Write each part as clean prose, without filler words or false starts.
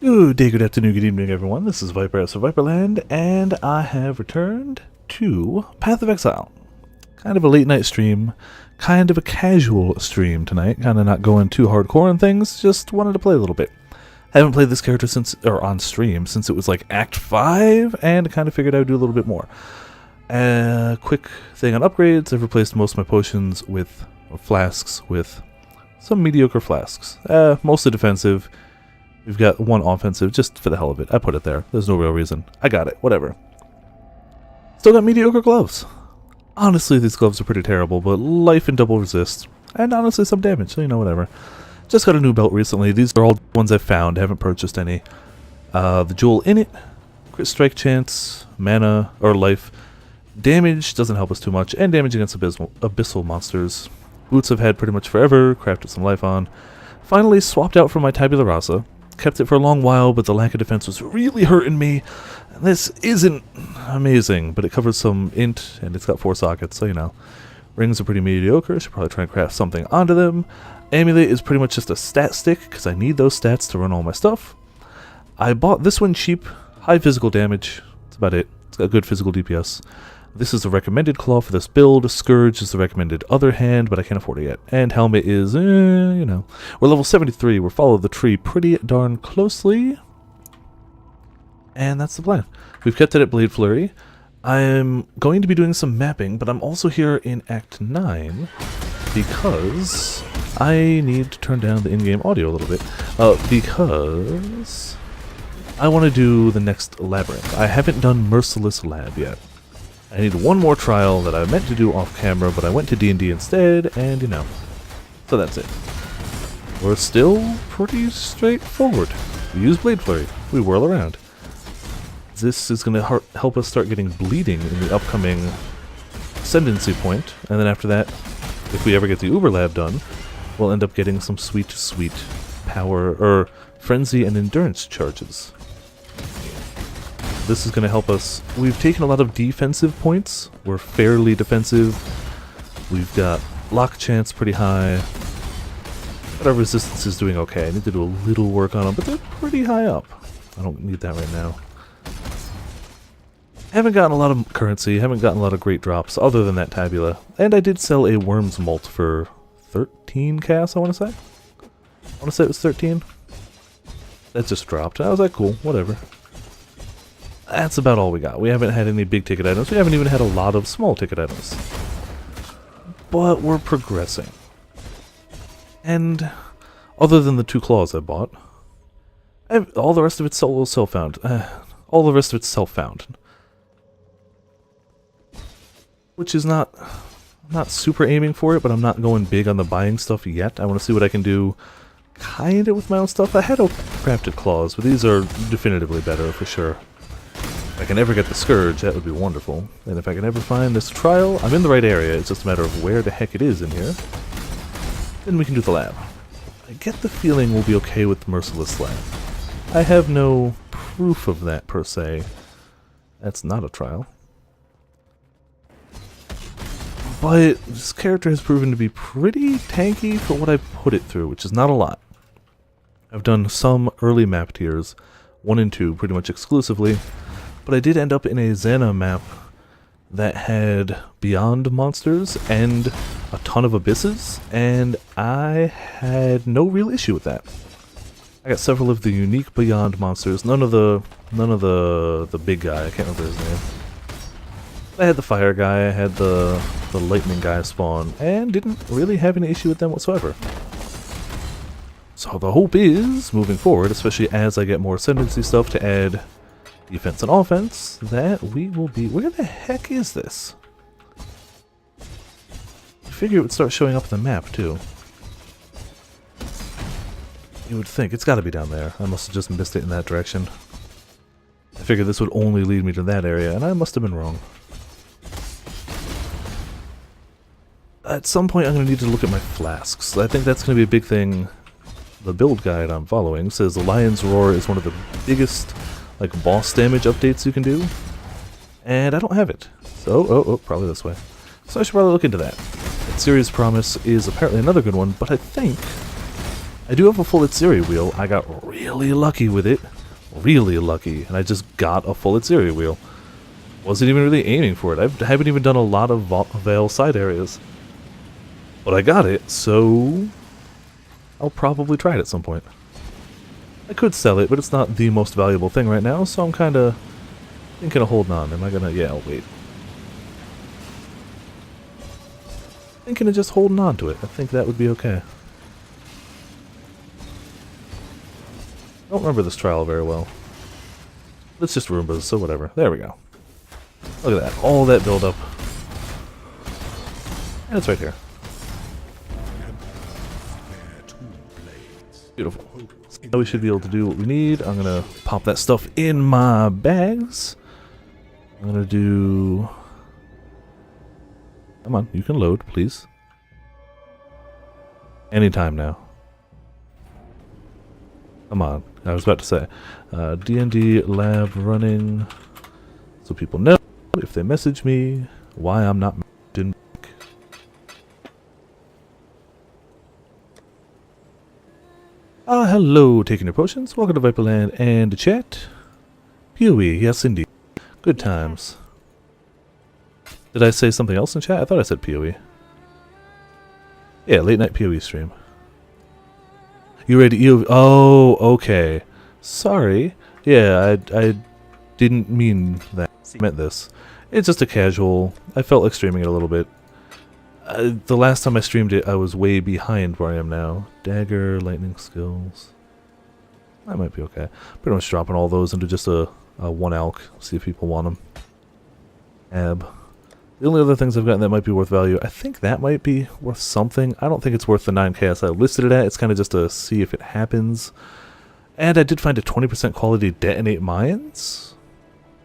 Good day, good afternoon, good evening, everyone. This is Viper of Viperland, and I have returned to Path of Exile. Kind of a late night stream, kind of a casual stream tonight, kind of not going too hardcore on things, just wanted to play a little bit. Haven't played this character since, or on stream, since it was like Act 5, and kind of figured I would do a little bit more. Quick thing on upgrades, I've replaced most of my potions with, or flasks, with some mediocre flasks. Mostly defensive. We've got one offensive, just for the hell of it. I put it there. There's no real reason. I got it. Whatever. Still got mediocre gloves. Honestly, these gloves are pretty terrible, but life and double resist. And honestly, some damage, so you know, whatever. Just got a new belt recently. These are all ones I've found. Haven't purchased any. The jewel in it. Crit strike chance. Mana, or life. Damage doesn't help us too much. And damage against abyssal monsters. Boots I've had pretty much forever. Crafted some life on. Finally swapped out for my tabula rasa. Kept it for a long while, but the lack of defense was really hurting me. This isn't amazing, but it covers some int, and it's got 4 sockets, so you know. Rings are pretty mediocre, should probably try and craft something onto them. Amulet is pretty much just a stat stick, because I need those stats to run all my stuff. I bought this one cheap, high physical damage, that's about it. It's got good physical DPS. This is the recommended claw for this build. Scourge is the recommended other hand, but I can't afford it yet. And helmet is, you know. We're level 73. We're following the tree pretty darn closely. And that's the plan. We've kept it at Blade Flurry. I'm going to be doing some mapping, but I'm also here in Act 9 because I need to turn down the in-game audio a little bit. Because I want to do the next labyrinth. I haven't done Merciless Lab yet. I need one more trial that I meant to do off camera, but I went to D&D instead, and you know. So that's it. We're still pretty straightforward. We use Blade Flurry. We whirl around. This is going to help us start getting bleeding in the upcoming Ascendancy point, and then after that, if we ever get the Uber Lab done, we'll end up getting some sweet, sweet power, or frenzy and endurance charges. This is going to help us. We've taken a lot of defensive points. We're fairly defensive. We've got lock chance pretty high. But our resistance is doing okay. I need to do a little work on them, but they're pretty high up. I don't need that right now. Haven't gotten a lot of currency. Haven't gotten a lot of great drops other than that tabula. And I did sell a worm's molt for 13 casts, I want to say. I want to say it was 13. That just dropped. I was like, cool, whatever. That's about all we got. We haven't had any big ticket items. We haven't even had a lot of small ticket items. But we're progressing. And other than the 2 claws I bought, all the rest of it's self-found. All the rest of it's self-found. Which is not super aiming for it, but I'm not going big on the buying stuff yet. I want to see what I can do kind of with my own stuff. I had crafted claws, but these are definitively better for sure. If I can ever get the Scourge, that would be wonderful. And if I can ever find this trial, I'm in the right area, it's just a matter of where the heck it is in here. Then we can do the lab. I get the feeling we'll be okay with the Merciless Lab. I have no proof of that, per se. That's not a trial. But this character has proven to be pretty tanky for what I've put it through, which is not a lot. I've done some early map tiers, 1 and 2 pretty much exclusively. But I did end up in a Xana map that had Beyond monsters and a ton of abysses, and I had no real issue with that. I got several of the unique Beyond monsters, none of the big guy, I can't remember his name. I had the fire guy, I had the lightning guy spawn, and didn't really have any issue with them whatsoever. So the hope is, moving forward, especially as I get more Ascendancy stuff to add defense and offense, that we will be... Where the heck is this? I figure it would start showing up on the map, too. You would think. It's gotta be down there. I must have just missed it in that direction. I figured this would only lead me to that area, and I must have been wrong. At some point I'm going to need to look at my flasks. I think that's going to be a big thing. The build guide I'm following says the Lion's Roar is one of the biggest like boss damage updates you can do, and I don't have it. So, probably this way. So I should probably look into that. Serious Promise is apparently another good one, but I think I do have a full Itsiri wheel. I got really lucky with it. Really lucky. And I just got a full Itsiri wheel. Wasn't even really aiming for it. I haven't even done a lot of Veil side areas. But I got it, so I'll probably try it at some point. I could sell it, but it's not the most valuable thing right now, so I'm kind of thinking of holding on. Am I gonna... yeah, I'll wait. Thinking of just holding on to it. I think that would be okay. I don't remember this trial very well. It's just Roombas, so whatever. There we go. Look at that. All that build-up. And it's right here. Beautiful. Now we should be able to do what we need. I'm going to pop that stuff in my bags. I'm going to do... come on, you can load, please. Anytime now. Come on, I was about to say. D&D lab running, so people know if they message me why I'm not in. Hello, taking your potions. Welcome to Viperland and the chat. PoE, yes indeed. Good times. Did I say something else in chat? I thought I said PoE. Yeah, late night PoE stream. You ready? Oh, okay. Sorry. Yeah, I didn't mean that. I meant this. It's just a casual. I felt like streaming it a little bit. The last time I streamed it, I was way behind where I am now. Dagger, lightning skills. That might be okay. Pretty much dropping all those into just a one alch. See if people want them. Ab. The only other things I've gotten that might be worth value, I think that might be worth something. I don't think it's worth the 9k I listed it at. It's kind of just to see if it happens. And I did find a 20% quality detonate mines.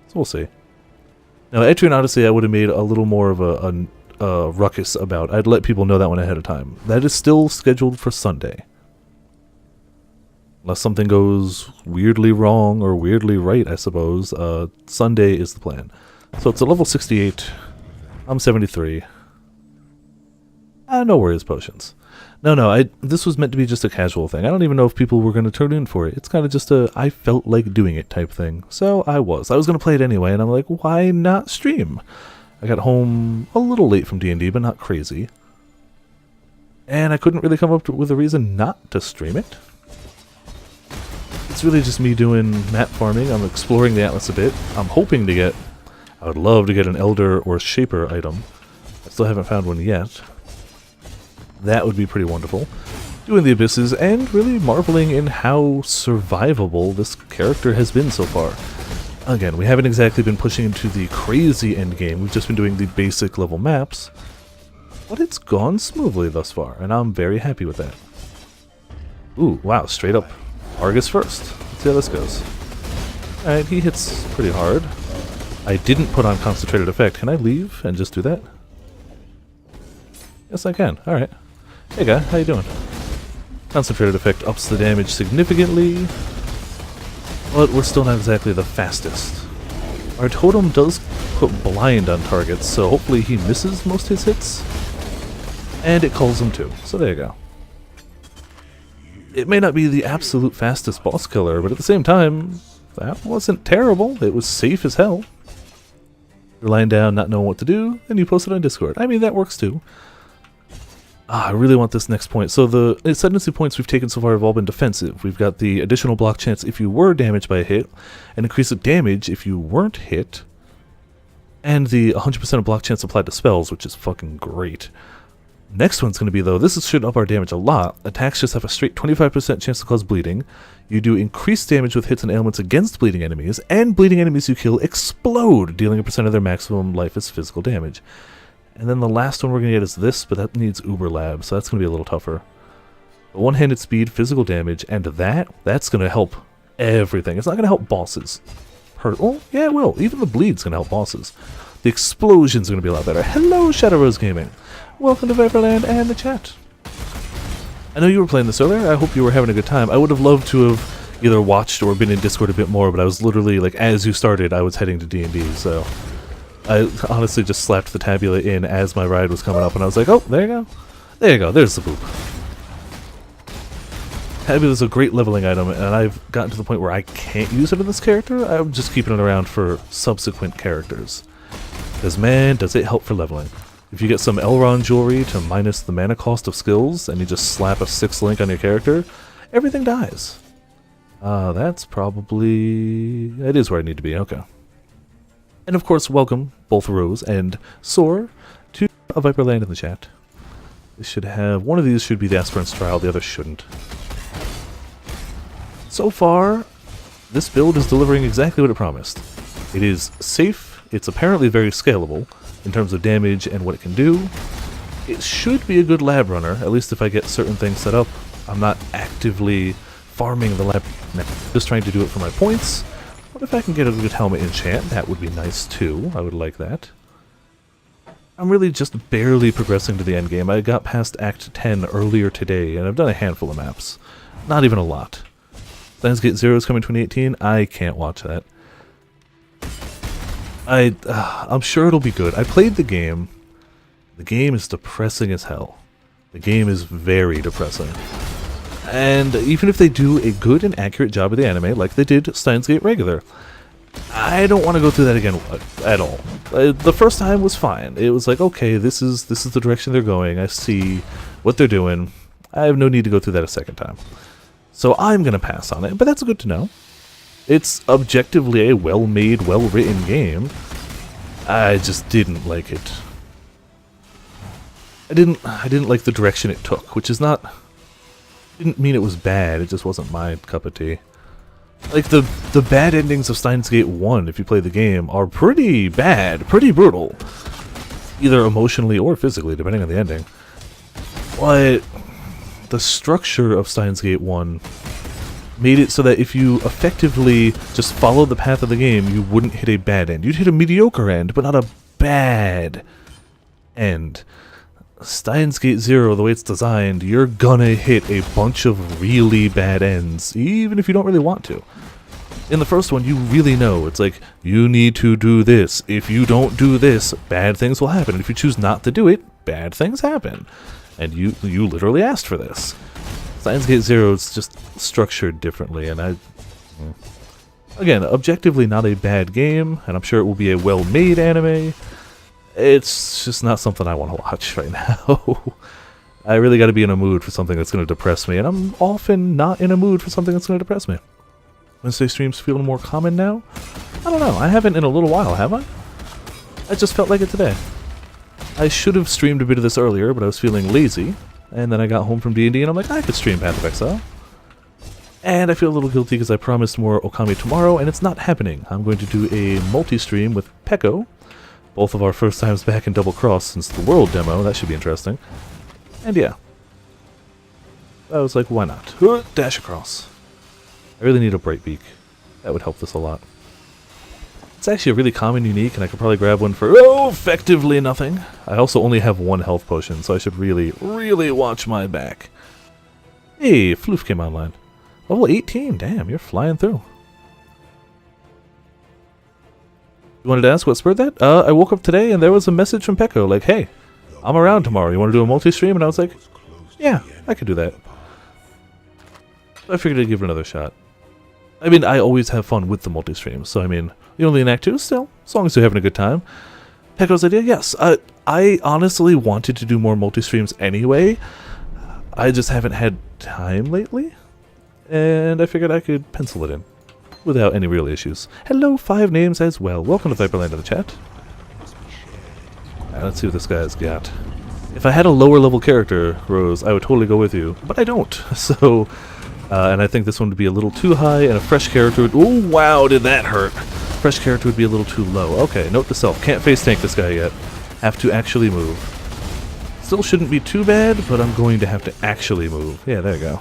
So we'll see. Now, Etrian Odyssey I would have made a little more of a ruckus about. I'd let people know that one ahead of time. That is still scheduled for Sunday. Unless something goes weirdly wrong or weirdly right, I suppose. Sunday is the plan. So it's a level 68. I'm 73. No worries, potions. No, this was meant to be just a casual thing. I don't even know if people were going to turn in for it. It's kind of just a I felt like doing it type thing. So I was going to play it anyway, and I'm like, why not stream? I got home a little late from D&D, but not crazy. And I couldn't really come up with a reason not to stream it. It's really just me doing map farming. I'm exploring the Atlas a bit. I'm hoping to get... I would love to get an Elder or Shaper item. I still haven't found one yet. That would be pretty wonderful. Doing the Abysses and really marveling in how survivable this character has been so far. Again, we haven't exactly been pushing into the crazy endgame. We've just been doing the basic level maps. But it's gone smoothly thus far, and I'm very happy with that. Ooh, wow, straight up Argus first. Let's see how this goes. Alright, he hits pretty hard. I didn't put on Concentrated Effect. Can I leave and just do that? Yes, I can. Alright. Hey guy, how you doing? Concentrated Effect ups the damage significantly, but we're still not exactly the fastest. Our totem does put blind on targets, so hopefully he misses most of his hits. And it culls him too, so there you go. It may not be the absolute fastest boss killer, but at the same time, that wasn't terrible. It was safe as hell. You're lying down, not knowing what to do, and you post it on Discord. I mean, that works too. I really want this next point. So the ascendancy points we've taken so far have all been defensive. We've got the additional block chance if you were damaged by a hit, an increase of damage if you weren't hit, and the 100% of block chance applied to spells, which is fucking great. Next one's going to be, though, this should up our damage a lot. Attacks just have a straight 25% chance to cause bleeding. You do increased damage with hits and ailments against bleeding enemies, and bleeding enemies you kill explode, dealing a percent of their maximum life as physical damage. And then the last one we're going to get is this, but that needs Uber Lab, so that's going to be a little tougher. But one-handed speed, physical damage, and that's going to help everything. It's not going to help bosses. Well, yeah, it will. Even the bleed's going to help bosses. The explosion's going to be a lot better. Hello, Shadow Rose Gaming. Welcome to Viperland and the chat. I know you were playing this earlier. I hope you were having a good time. I would have loved to have either watched or been in Discord a bit more, but I was literally, like, as you started, I was heading to D&D, so... I honestly just slapped the tabula in as my ride was coming up, and I was like, oh, there you go. There you go, there's the boop. Maybe there's a great leveling item, and I've gotten to the point where I can't use it in this character. I'm just keeping it around for subsequent characters. Because man, does it help for leveling. If you get some Elrond jewelry to minus the mana cost of skills, and you just slap a 6 link on your character, everything dies. That's probably... It is where I need to be, okay. And of course, welcome both Rose and Soar to a Viperland in the chat. They should have... One of these should be the Aspirant's Trial, the other shouldn't. So far, this build is delivering exactly what it promised. It is safe, it's apparently very scalable in terms of damage and what it can do. It should be a good lab runner, at least if I get certain things set up. I'm not actively farming the lab, just trying to do it for my points. What if I can get a good helmet enchant? That would be nice too, I would like that. I'm really just barely progressing to the end game. I got past Act 10 earlier today, and I've done a handful of maps. Not even a lot. Steins Gate 0 is coming 2018. I can't watch that. I'm sure it'll be good. I played the game. The game is depressing as hell. The game is very depressing. And even if they do a good and accurate job of the anime, like they did Steins Gate Regular, I don't want to go through that again at all. The first time was fine. It was like, okay, this is the direction they're going. I see what they're doing. I have no need to go through that a second time. So I'm going to pass on it, but that's good to know. It's objectively a well-made, well-written game. I just didn't like it. I didn't like the direction it took, which is not... Didn't mean it was bad, it just wasn't my cup of tea. Like, the bad endings of Steins Gate 1, if you play the game, are pretty bad, pretty brutal. Either emotionally or physically, depending on the ending. But the structure of Steins Gate 1 made it so that if you effectively just followed the path of the game, you wouldn't hit a bad end. You'd hit a mediocre end, but not a bad end. Steins Gate 0, the way it's designed, you're gonna hit a bunch of really bad ends, even if you don't really want to. In the first one, you really know, it's like, you need to do this. If you don't do this, bad things will happen. And if you choose not to do it, bad things happen. And you literally asked for this. Steins Gate 0 is just structured differently, and again, objectively not a bad game, and I'm sure it will be a well-made anime. It's just not something I want to watch right now. I really got to be in a mood for something that's going to depress me, and I'm often not in a mood for something that's going to depress me. Wednesday streams feeling more common now? I don't know, I haven't in a little while, have I? I just felt like it today. I should have streamed a bit of this earlier, but I was feeling lazy, and then I got home from D&D and I'm like, I could stream Path of Exile. And I feel a little guilty because I promised more Okami tomorrow, and it's not happening. I'm going to do a multi-stream with Peko. Both of our first times back in Double Cross since the World demo. That should be interesting. And yeah. I was like, why not? Dash across. I really need a Brightbeak. That would help this a lot. It's actually a really common unique, and I could probably grab one for, effectively nothing. I also only have one health potion, so I should really, really watch my back. Hey, Floof came online. Level 18, damn, you're flying through. You wanted to ask what spurred that? I woke up today and there was a message from Peko, like, hey, I'm around tomorrow, you want to do a multi-stream? And I was like, yeah, I could do that. I figured I'd give it another shot. I mean, I always have fun with the multi-streams, so I mean, you're only in Act 2 still, as long as you're having a good time. Peko's idea, yes. I honestly wanted to do more multi-streams anyway. I just haven't had time lately, and I figured I could pencil it in without any real issues. Hello, 5 names as well. Welcome to Viperland in the chat. Let's see what this guy's got. If I had a lower level character, Rose, I would totally go with you, but I don't. So, and I think this one would be a little too high, and a fresh character would... Oh, wow, did that hurt. Fresh character would be a little too low. Okay, note to self. Can't face tank this guy yet. Have to actually move. Still shouldn't be too bad, but I'm going to have to actually move. Yeah, there you go.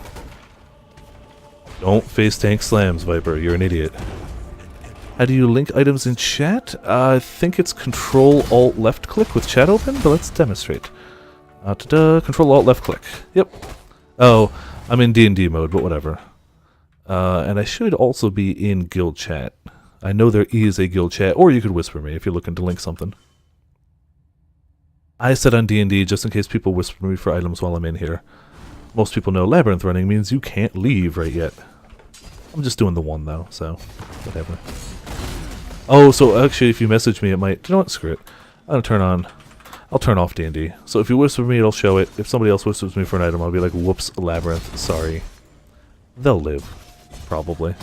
Don't face tank slams, Viper. You're an idiot. How do you link items in chat? I think it's Control-Alt-Left-Click with chat open, but let's demonstrate. Control-Alt-Left-Click. Yep. Oh, I'm in D&D mode, but whatever. And I should also be in guild chat. I know there is a guild chat, or you could whisper me if you're looking to link something. I said on D&D just in case people whisper me for items while I'm in here. most people know labyrinth running means you can't leave right yet. I'm just doing the one though, so whatever. Oh, so actually if you message me it might, you know what, screw it. I'll turn off D&D. So if you whisper me, it'll show it. If somebody else whispers me for an item, I'll be like, whoops, labyrinth, sorry. They'll live. Probably.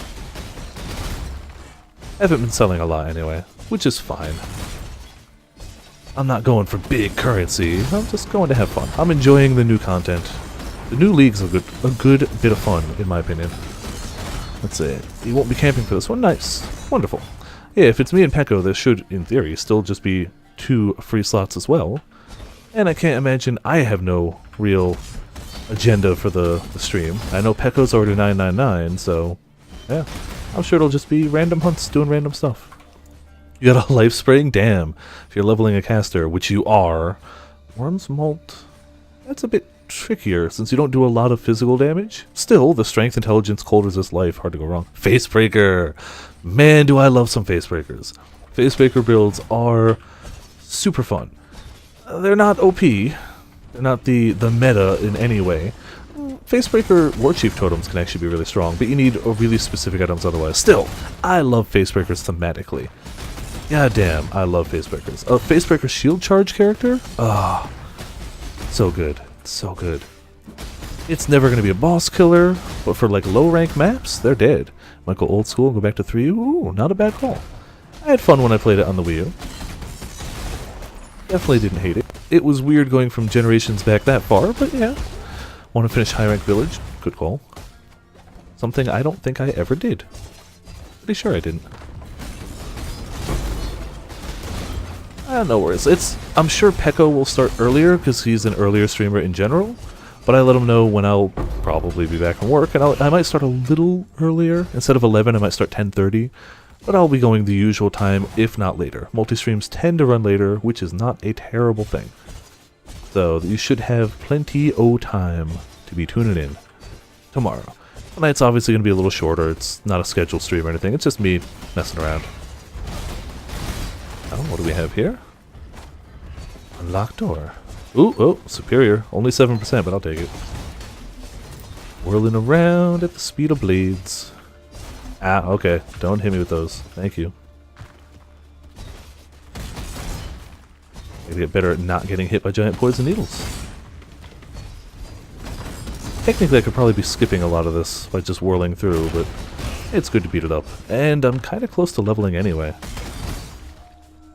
I haven't been selling a lot anyway, which is fine. I'm not going for big currency. I'm just going to have fun. I'm enjoying the new content. The new league's a good bit of fun, in my opinion. Let's see. You won't be camping for this one? Nice. Wonderful. Yeah, if it's me and Pecco, there should, in theory, still just be 2 free slots as well. And I can't imagine I have no real agenda for the stream. I know Pecco's already 999, so yeah. I'm sure it'll just be random hunts doing random stuff. You got a life spraying? Damn. If you're leveling a caster, which you are, Worm's Molt, that's a bit trickier since you don't do a lot of physical damage. Still, the strength, intelligence, cold resist, life, hard to go wrong. Facebreaker! Man, do I love some Facebreakers. Facebreaker builds are super fun. They're not OP. They're not the meta in any way. Facebreaker Warchief totems can actually be really strong, but you need really specific items otherwise. Still, I love Facebreakers thematically. God damn, I love Facebreakers. A Facebreaker shield charge character? Ah, so good. So good. It's never going to be a boss killer, but for like low rank maps, they're dead. Might go old school and go back to 3U. Ooh, not a bad call. I had fun when I played it on the Wii U. Definitely didn't hate it. It was weird going from generations back that far, but yeah. Want to finish High Rank Village? Good call. Something I don't think I ever did. Pretty sure I didn't. No worries. I'm sure Pecco will start earlier because he's an earlier streamer in general, but I let him know when I'll probably be back from work, and I might start a little earlier. Instead of 11, I might start 10:30, but I'll be going the usual time, if not later. Multi-streams tend to run later, which is not a terrible thing. So you should have plenty of time to be tuning in tomorrow. Tonight's obviously going to be a little shorter. It's not a scheduled stream or anything. It's just me messing around. Oh, what do we have here? Unlocked door. Ooh, oh, superior. Only 7%, but I'll take it. Whirling around at the speed of blades. Ah, okay. Don't hit me with those. Thank you. Gotta get better at not getting hit by giant poison needles. Technically, I could probably be skipping a lot of this by just whirling through, but it's good to beat it up. And I'm kind of close to leveling anyway.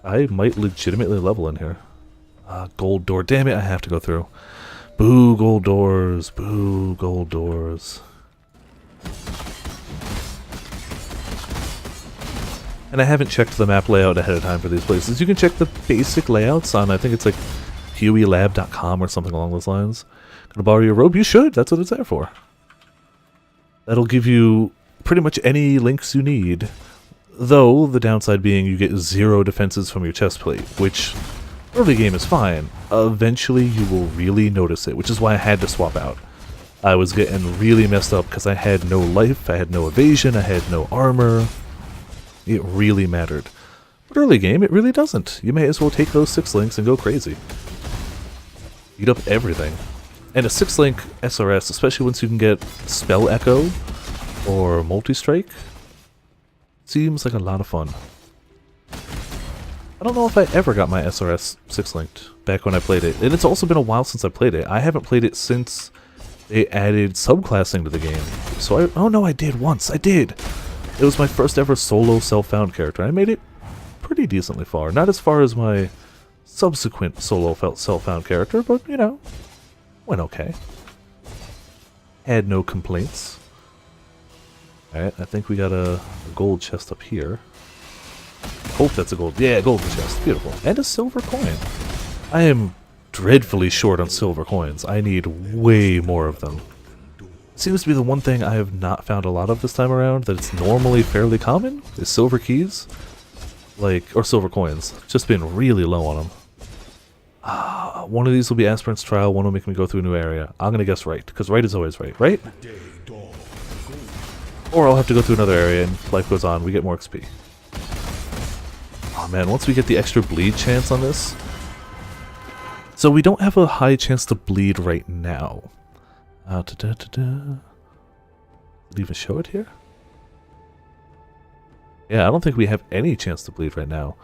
I might legitimately level in here. Gold door. Damn it, I have to go through. Boo, gold doors. Boo, gold doors. And I haven't checked the map layout ahead of time for these places. You can check the basic layouts on, I think it's like PoElab.com or something along those lines. Gonna borrow your robe? You should. That's what it's there for. That'll give you pretty much any links you need. Though, the downside being you get 0 defenses from your chest plate, which early game is fine. Eventually you will really notice it, which is why I had to swap out. I was getting really messed up because I had no life, I had no evasion, I had no armor. It really mattered. But early game, it really doesn't. You may as well take those 6 links and go crazy. Eat up everything. And a 6-link SRS, especially once you can get Spell Echo or Multi-Strike, seems like a lot of fun. I don't know if I ever got my SRS 6-linked back when I played it. And it's also been a while since I played it. I haven't played it since they added subclassing to the game. So oh no, I did once. I did! It was my first ever solo self-found character. I made it pretty decently far. Not as far as my subsequent solo self-found character, but, you know, went okay. Had no complaints. Alright, I think we got a gold chest up here. Hope that's a gold. Yeah, golden chest. Beautiful. And a silver coin. I am dreadfully short on silver coins. I need way more of them. Seems to be the one thing I have not found a lot of this time around, that it's normally fairly common, is silver keys. Or silver coins. Just been really low on them. One of these will be Aspirant's Trial, one will make me go through a new area. I'm gonna guess right, because right is always right, right? Or I'll have to go through another area and life goes on, we get more XP. Oh man, once we get the extra bleed chance on this... So we don't have a high chance to bleed right now. Did it even show it here? Yeah, I don't think we have any chance to bleed right now.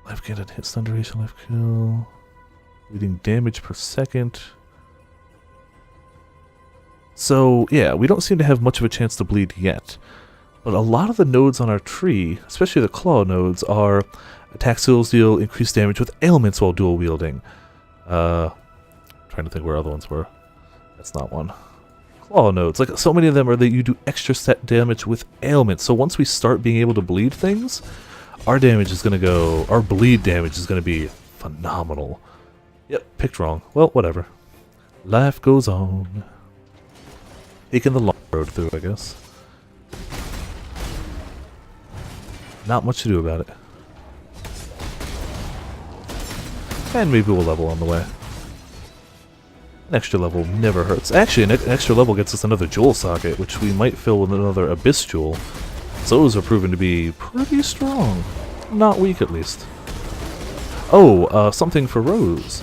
Life gain and hit stun duration, life kill. Bleeding damage per second. So, yeah, we don't seem to have much of a chance to bleed yet. But a lot of the nodes on our tree, especially the claw nodes, are attack skills deal increased damage with ailments while dual wielding. Trying to think where other ones were. That's not one. Claw nodes. Like, so many of them are that you do extra set damage with ailments. So once we start being able to bleed things, our damage is going to go... Our bleed damage is going to be phenomenal. Yep, picked wrong. Well, whatever. Life goes on. Taking the long road through, I guess. Not much to do about it. And maybe we'll level on the way. An extra level never hurts. Actually, an extra level gets us another jewel socket, which we might fill with another abyss jewel. So those are proven to be pretty strong. Not weak, at least. Oh, something for Rose.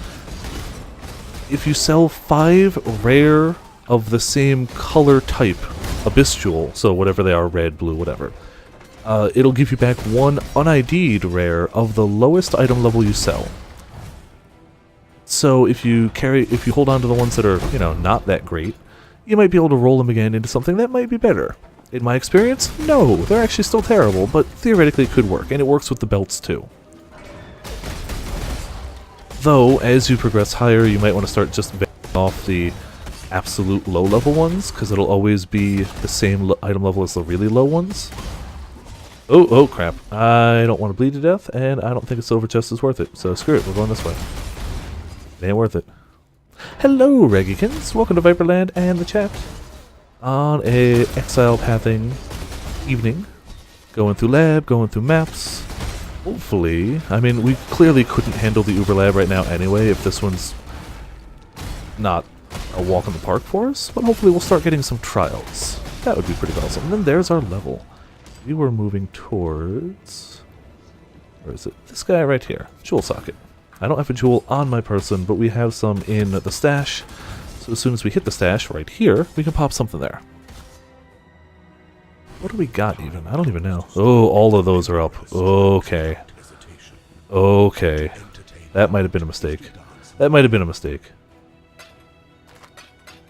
If you sell 5 rare of the same color type abyss jewel, so whatever they are, red, blue, whatever, it'll give you back 1 un-ID'd rare of the lowest item level you sell. So if you hold on to the ones that are, you know, not that great, you might be able to roll them again into something that might be better. In my experience, no, they're actually still terrible, but theoretically it could work, and it works with the belts too. Though, as you progress higher, you might want to start just backing off the absolute low-level ones, because it'll always be the same item level as the really low ones. Oh crap. I don't want to bleed to death, and I don't think a silver chest is worth it, so screw it, we're going this way. It ain't worth it. Hello, Reggykins! Welcome to Viperland and the chat. On a exile pathing evening. Going through lab, going through maps. Hopefully, I mean, we clearly couldn't handle the Uber Lab right now anyway if this one's not a walk in the park for us, but hopefully we'll start getting some trials. That would be pretty awesome. And then there's our level. We were moving towards... Where is it? This guy right here. Jewel socket. I don't have a jewel on my person, but we have some in the stash. So as soon as we hit the stash right here, we can pop something there. What do we got even? I don't even know. Oh, all of those are up. Okay. Okay. That might have been a mistake. That might have been a mistake.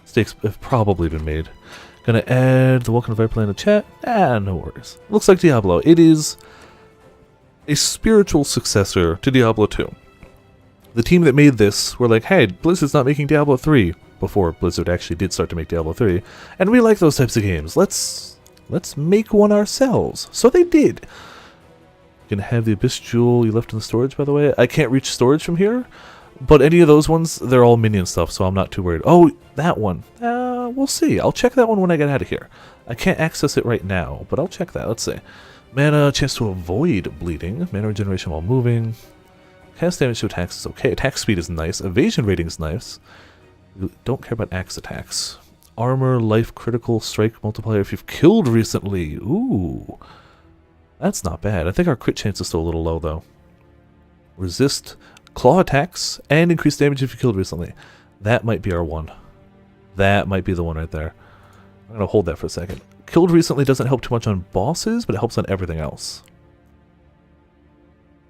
Mistakes have probably been made. Gonna add the Welcome to Viperland to chat. No worries. Looks like Diablo. It is a spiritual successor to Diablo 2. The team that made this were like, hey, Blizzard's not making Diablo 3, before Blizzard actually did start to make Diablo 3, and we like those types of games. Let's make one ourselves. So they did. You can have the Abyss Jewel you left in the storage, by the way. I can't reach storage from here, but any of those ones, they're all minion stuff, so I'm not too worried. Oh, that one. We'll see. I'll check that one when I get out of here. I can't access it right now, but I'll check that. Let's see. Mana, chance to avoid bleeding. Mana regeneration while moving. Cast damage to attacks is okay. Attack speed is nice. Evasion rating is nice. Don't care about axe attacks. Armor, life, critical, strike multiplier if you've killed recently. Ooh. That's not bad. I think our crit chance is still a little low, though. Resist claw attacks and increase damage if you killed recently. That might be our one. That might be the one right there. I'm going to hold that for a second. Killed recently doesn't help too much on bosses, but it helps on everything else.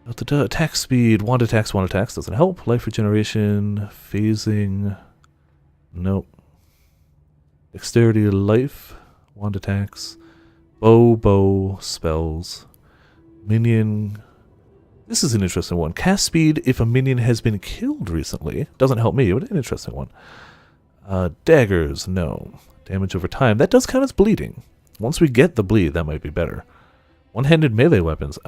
Attack speed, wand attacks doesn't help. Life regeneration, phasing, nope. Dexterity, life, wand attacks, bow, spells, minion. This is an interesting one. Cast speed if a minion has been killed recently. Doesn't help me, but an interesting one. Daggers, no. Damage over time, that does count as bleeding. Once we get the bleed, that might be better. One-handed melee weapons,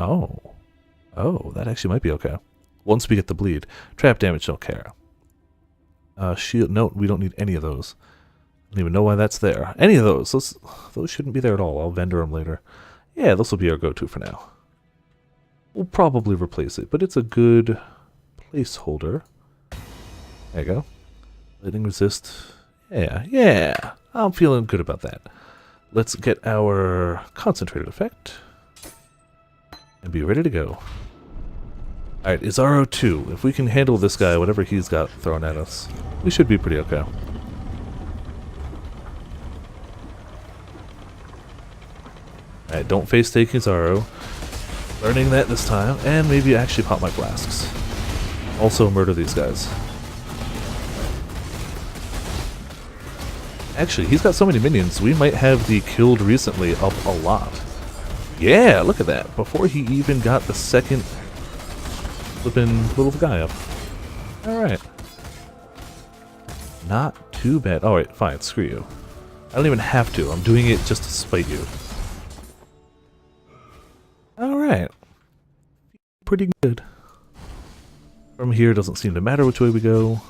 Oh, that actually might be okay. Once we get the bleed. Trap damage, don't care. Shield, no, we don't need any of those. I don't even know why that's there. Any of those. Those shouldn't be there at all. I'll vendor them later. Yeah, this will be our go-to for now. We'll probably replace it, but it's a good placeholder. There you go. Lightning resist. Yeah. I'm feeling good about that. Let's get our concentrated effect. And be ready to go. Alright, Izaro 2. If we can handle this guy, whatever he's got thrown at us, we should be pretty okay. Alright, don't face take Izaro. Learning that this time, and maybe actually pop my flasks. Also murder these guys. Actually, he's got so many minions, we might have the killed recently up a lot. Yeah, look at that. Before he even got the second flipping little guy up. Alright. Not too bad. Alright, fine, screw you. I don't even have to, I'm doing it just to spite you. Alright. Pretty good. From here, doesn't seem to matter which way we go.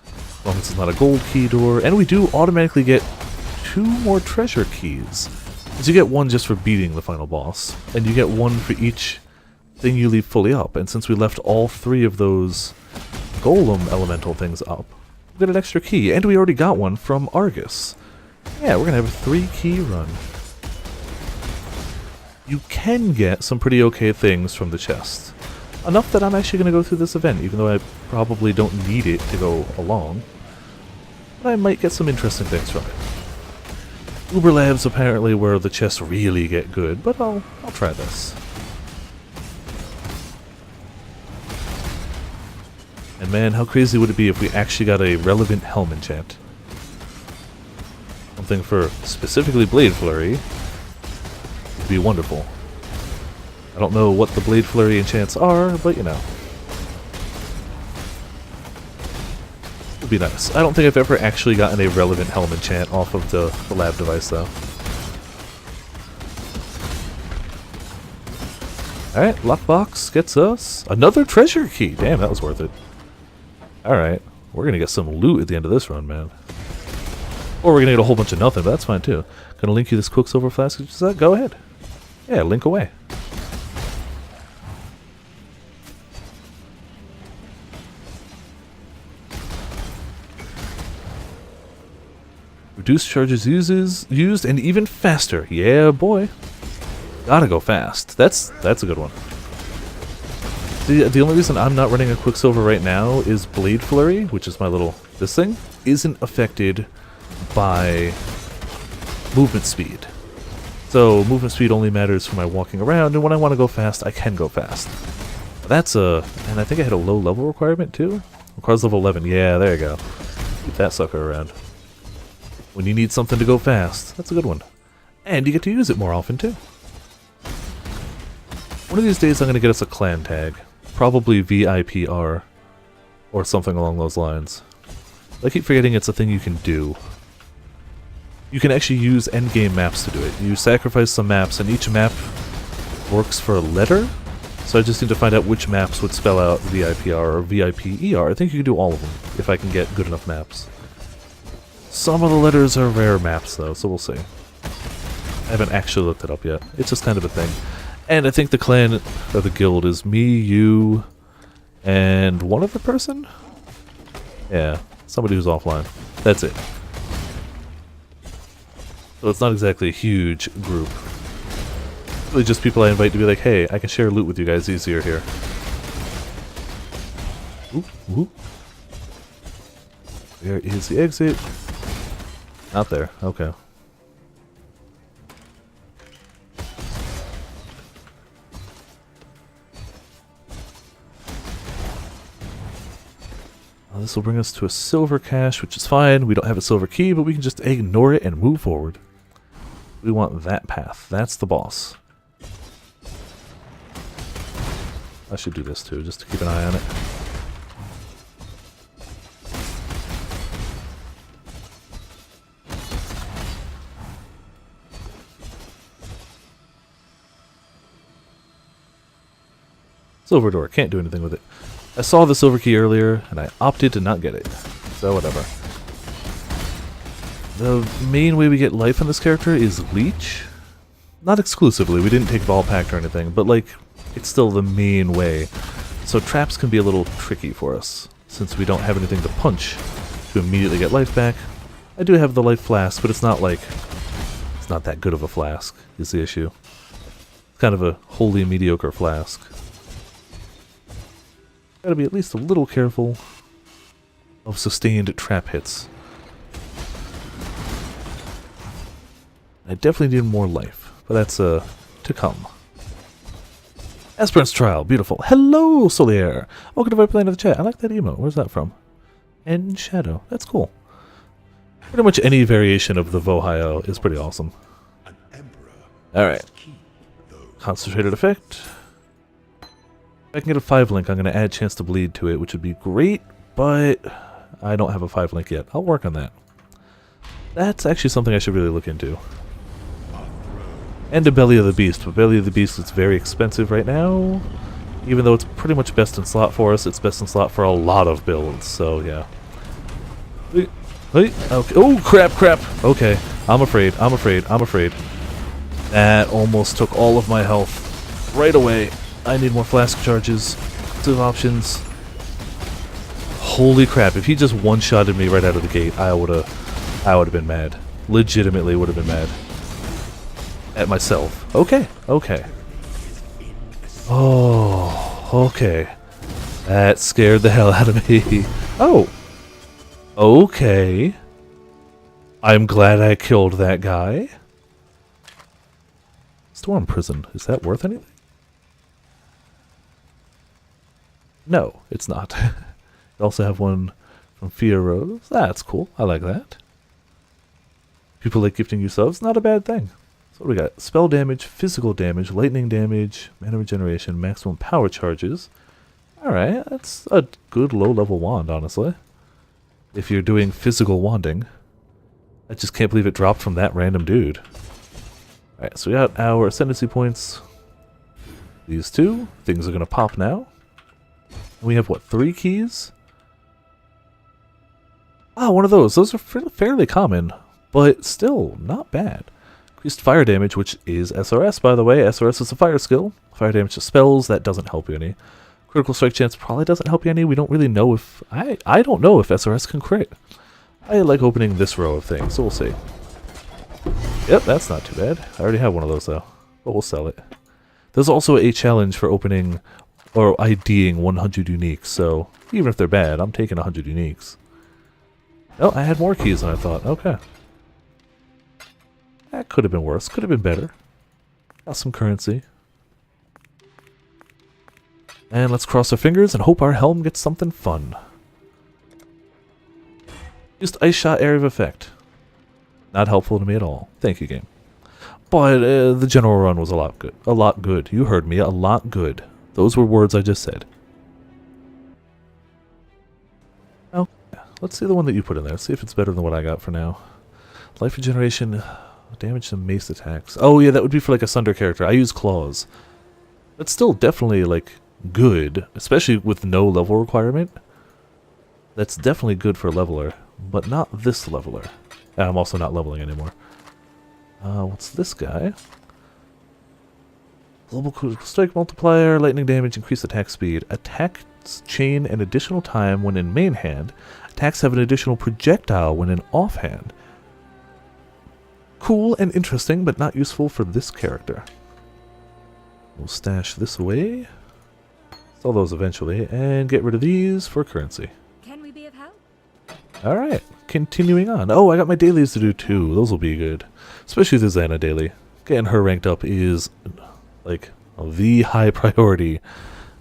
As long as it's not a gold key door. And we do automatically get 2 more treasure keys. Because you get 1 just for beating the final boss. And you get 1 for each thing you leave fully up. And since we left all 3 of those golem elemental things up, we get an extra key. And we already got 1 from Argus. Yeah, we're going to have a 3 key run. You can get some pretty okay things from the chest. Enough that I'm actually going to go through this event, even though I probably don't need it to go along. But I might get some interesting things from it. Uber Labs apparently where the chests really get good, but I'll try this. And man, how crazy would it be if we actually got a relevant helm enchant? Something for specifically Blade Flurry would be wonderful. I don't know what the Blade Flurry enchants are, but you know. Would be nice. I don't think I've ever actually gotten a relevant helm enchant off of the lab device though. Alright, lockbox gets us another treasure key. Damn, that was worth it. Alright, we're gonna get some loot at the end of this run, man. Or we're gonna get a whole bunch of nothing, but that's fine too. Gonna link you this Quicksilver flask. Just that? Go ahead. Yeah, link away. Reduced charges used and even faster. Yeah, boy. Gotta go fast. That's a good one. The only reason I'm not running a Quicksilver right now is Blade Flurry, which is my little... this thing, isn't affected by movement speed. So movement speed only matters for my walking around, and when I want to go fast, I can go fast. That's a... and I think I had a low level requirement too? Requires level 11. Yeah, there you go. Keep that sucker around. When you need something to go fast, that's a good one. And you get to use it more often too. One of these days I'm going to get us a clan tag. Probably VIPR. Or something along those lines. I keep forgetting it's a thing you can do. You can actually use endgame maps to do it. You sacrifice some maps and each map works for a letter. So I just need to find out which maps would spell out VIPR or VIPER. I think you can do all of them if I can get good enough maps. Some of the letters are rare maps though, so we'll see. I haven't actually looked it up yet. It's just kind of a thing. And I think the clan, or the guild, is me, you, and one other person? Yeah, somebody who's offline. That's it. So it's not exactly a huge group. Really just people I invite to be like, hey, I can share loot with you guys easier here. Oop, oop. Where is the exit? Not there, okay. This will bring us to a silver cache, which is fine. We don't have a silver key, but we can just ignore it and move forward. We want that path. That's the boss. I should do this too, just to keep an eye on it. Silver door, can't do anything with it. I saw the silver key earlier, and I opted to not get it. So whatever. The main way we get life on this character is Leech. Not exclusively, we didn't take Ball Pact or anything, but like, it's still the main way. So traps can be a little tricky for us, since we don't have anything to punch to immediately get life back. I do have the life flask, but it's not like... it's not that good of a flask, is the issue. It's kind of a wholly mediocre flask. Gotta be at least a little careful of sustained trap hits. I definitely need more life, but that's to come. Esperance Trial, beautiful. Hello, Solier! Welcome to Viper Land of the chat. I like that emote. Where's that from? End Shadow. That's cool. Pretty much any variation of the Vohio is pretty awesome. Alright. Concentrated effect. If I can get a 5-link, I'm going to add Chance to Bleed to it, which would be great, but I don't have a 5-link yet. I'll work on that. That's actually something I should really look into. And a Belly of the Beast, but Belly of the Beast is very expensive right now. Even though it's pretty much best in slot for us, it's best in slot for a lot of builds, so yeah. Hey, okay. Oh, crap. Okay, I'm afraid. That almost took all of my health right away. I need more flask charges. Two options. Holy crap, if he just one-shotted me right out of the gate, I would've been mad. Legitimately would have been mad. At myself. Okay. Oh, okay. That scared the hell out of me. Oh. Okay. I'm glad I killed that guy. Storm Prison. Is that worth anything? No, it's not. We also have one from Fear Rose. That's cool. I like that. People like gifting you subs. Not a bad thing. So what do we got? Spell damage, physical damage, lightning damage, mana regeneration, maximum power charges. Alright, that's a good low-level wand, honestly. If you're doing physical wanding. I just can't believe it dropped from that random dude. Alright, so we got our ascendancy points. These two. Things are going to pop now. And we have, what, 3 keys? Ah, one of those. Those are fairly common, but still not bad. Increased fire damage, which is SRS, by the way. SRS is a fire skill. Fire damage to spells, that doesn't help you any. Critical strike chance probably doesn't help you any. We don't really know if... I don't know if SRS can crit. I like opening this row of things, so we'll see. Yep, that's not too bad. I already have one of those, though. But we'll sell it. There's also a challenge for opening... or IDing 100 uniques, so even if they're bad, I'm taking 100 uniques. Oh, I had more keys than I thought. Okay. That could have been worse. Could have been better. Got some currency. And let's cross our fingers and hope our helm gets something fun. Just Ice Shot Area of Effect. Not helpful to me at all. Thank you, game. But the general run was a lot good. A lot good. You heard me. A lot good. Those were words I just said. Oh, yeah. Let's see the one that you put in there. See if it's better than what I got for now. Life regeneration, damage to mace attacks. Oh yeah, that would be for like a Sunder character. I use claws. That's still definitely like good, especially with no level requirement. That's definitely good for a leveler, but not this leveler. And I'm also not leveling anymore. What's this guy? Global strike multiplier, lightning damage, increased attack speed. Attacks chain an additional time when in main hand. Attacks have an additional projectile when in offhand. Cool and interesting, but not useful for this character. We'll stash this away. Sell those eventually, and get rid of these for currency. Can we be of help? Alright, continuing on. Oh, I got my dailies to do too. Those will be good. Especially the Xana daily. Getting her ranked up is... like, the high priority.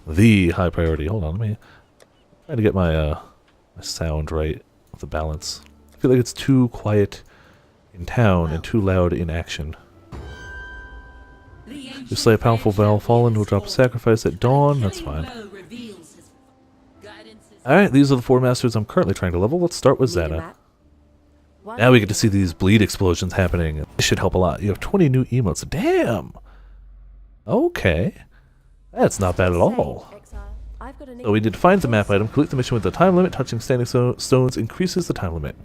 The high priority. Hold on, let me try to get my my sound right. The balance. I feel like it's too quiet in town and too loud in action. You slay a powerful Val Fallen, will drop a sacrifice at dawn. That's fine. Alright, these are the 4 masters I'm currently trying to level. Let's start with Xana. Now we get to see these bleed explosions happening. This should help a lot. You have 20 new emotes. Damn! Okay. That's not bad at all. So we need to find the map item, complete the mission with the time limit, touching standing stones increases the time limit.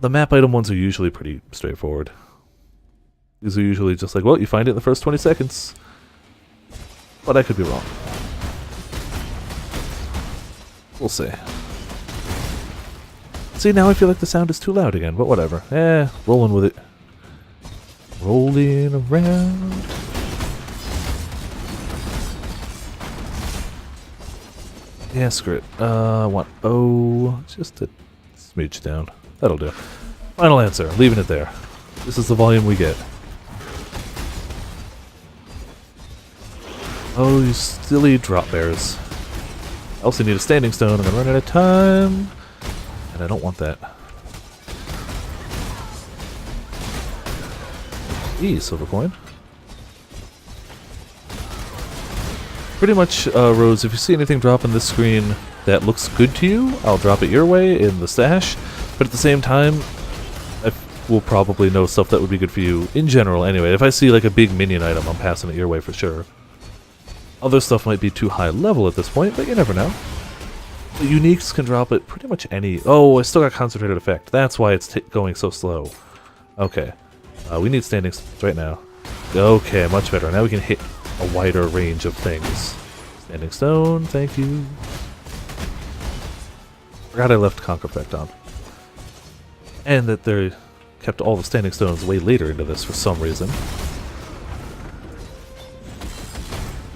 The map item ones are usually pretty straightforward. These are usually just like, well, you find it in the first 20 seconds. But I could be wrong. We'll see. See, now I feel like the sound is too loud again, but whatever. Rolling with it. Rolling around. Yeah, screw it. I want O, just a smidge down. That'll do. Final answer, leaving it there. This is the volume we get. Oh, you silly drop bears. I also need a standing stone, I'm gonna run out of time. And I don't want that. Silver coin. Pretty much, Rose, if you see anything drop on this screen that looks good to you, I'll drop it your way in the stash. But at the same time, I will probably know stuff that would be good for you in general anyway. If I see like a big minion item, I'm passing it your way for sure. Other stuff might be too high level at this point, but you never know. The uniques can drop at pretty much any... Oh, I still got concentrated effect. That's why it's going so slow. Okay. We need standing stones right now. Okay, much better. Now we can hit a wider range of things. Standing stone, thank you. Forgot I left Conquer Effect on. And that they kept all the standing stones way later into this for some reason.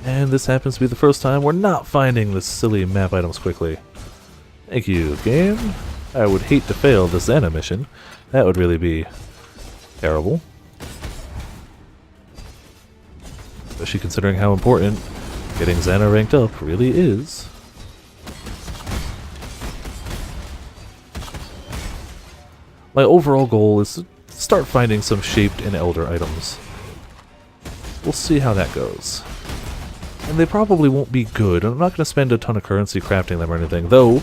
And this happens to be the first time we're not finding the silly map items quickly. Thank you, game. I would hate to fail the Xana mission. That would really be terrible. Especially considering how important getting Xana ranked up really is. My overall goal is to start finding some shaped and elder items. We'll see how that goes. And they probably won't be good, and I'm not going to spend a ton of currency crafting them or anything, though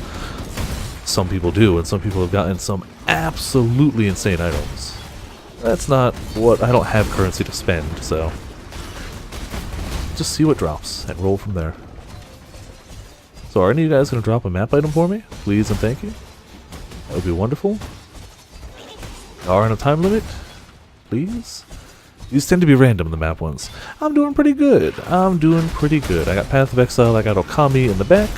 some people do, and some people have gotten some absolutely insane items. That's not what... I don't have currency to spend, so... just see what drops, and roll from there. So are any of you guys going to drop a map item for me? Please and thank you. That would be wonderful. Are on a time limit? Please? These tend to be random, the map ones. I'm doing pretty good. I'm doing pretty good. I got Path of Exile, I got Okami in the back.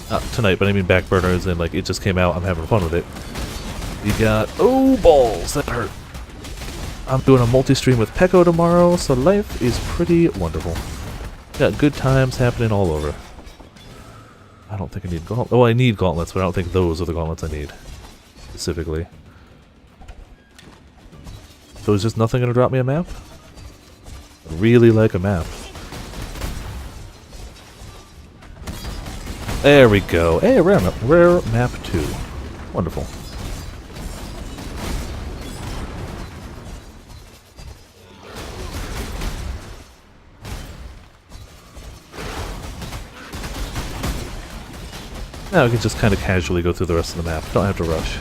Not tonight, but I mean back burners, and like it just came out, I'm having fun with it. We got... oh, balls! That hurt. I'm doing a multi-stream with Peko tomorrow, so life is pretty wonderful. Got good times happening all over. I don't think I need gauntlets. Oh, I need gauntlets, but I don't think those are the gauntlets I need. Specifically. So is just nothing going to drop me a map? I really like a map. There we go. Hey, rare map 2. Wonderful. Now we can just kind of casually go through the rest of the map. Don't have to rush.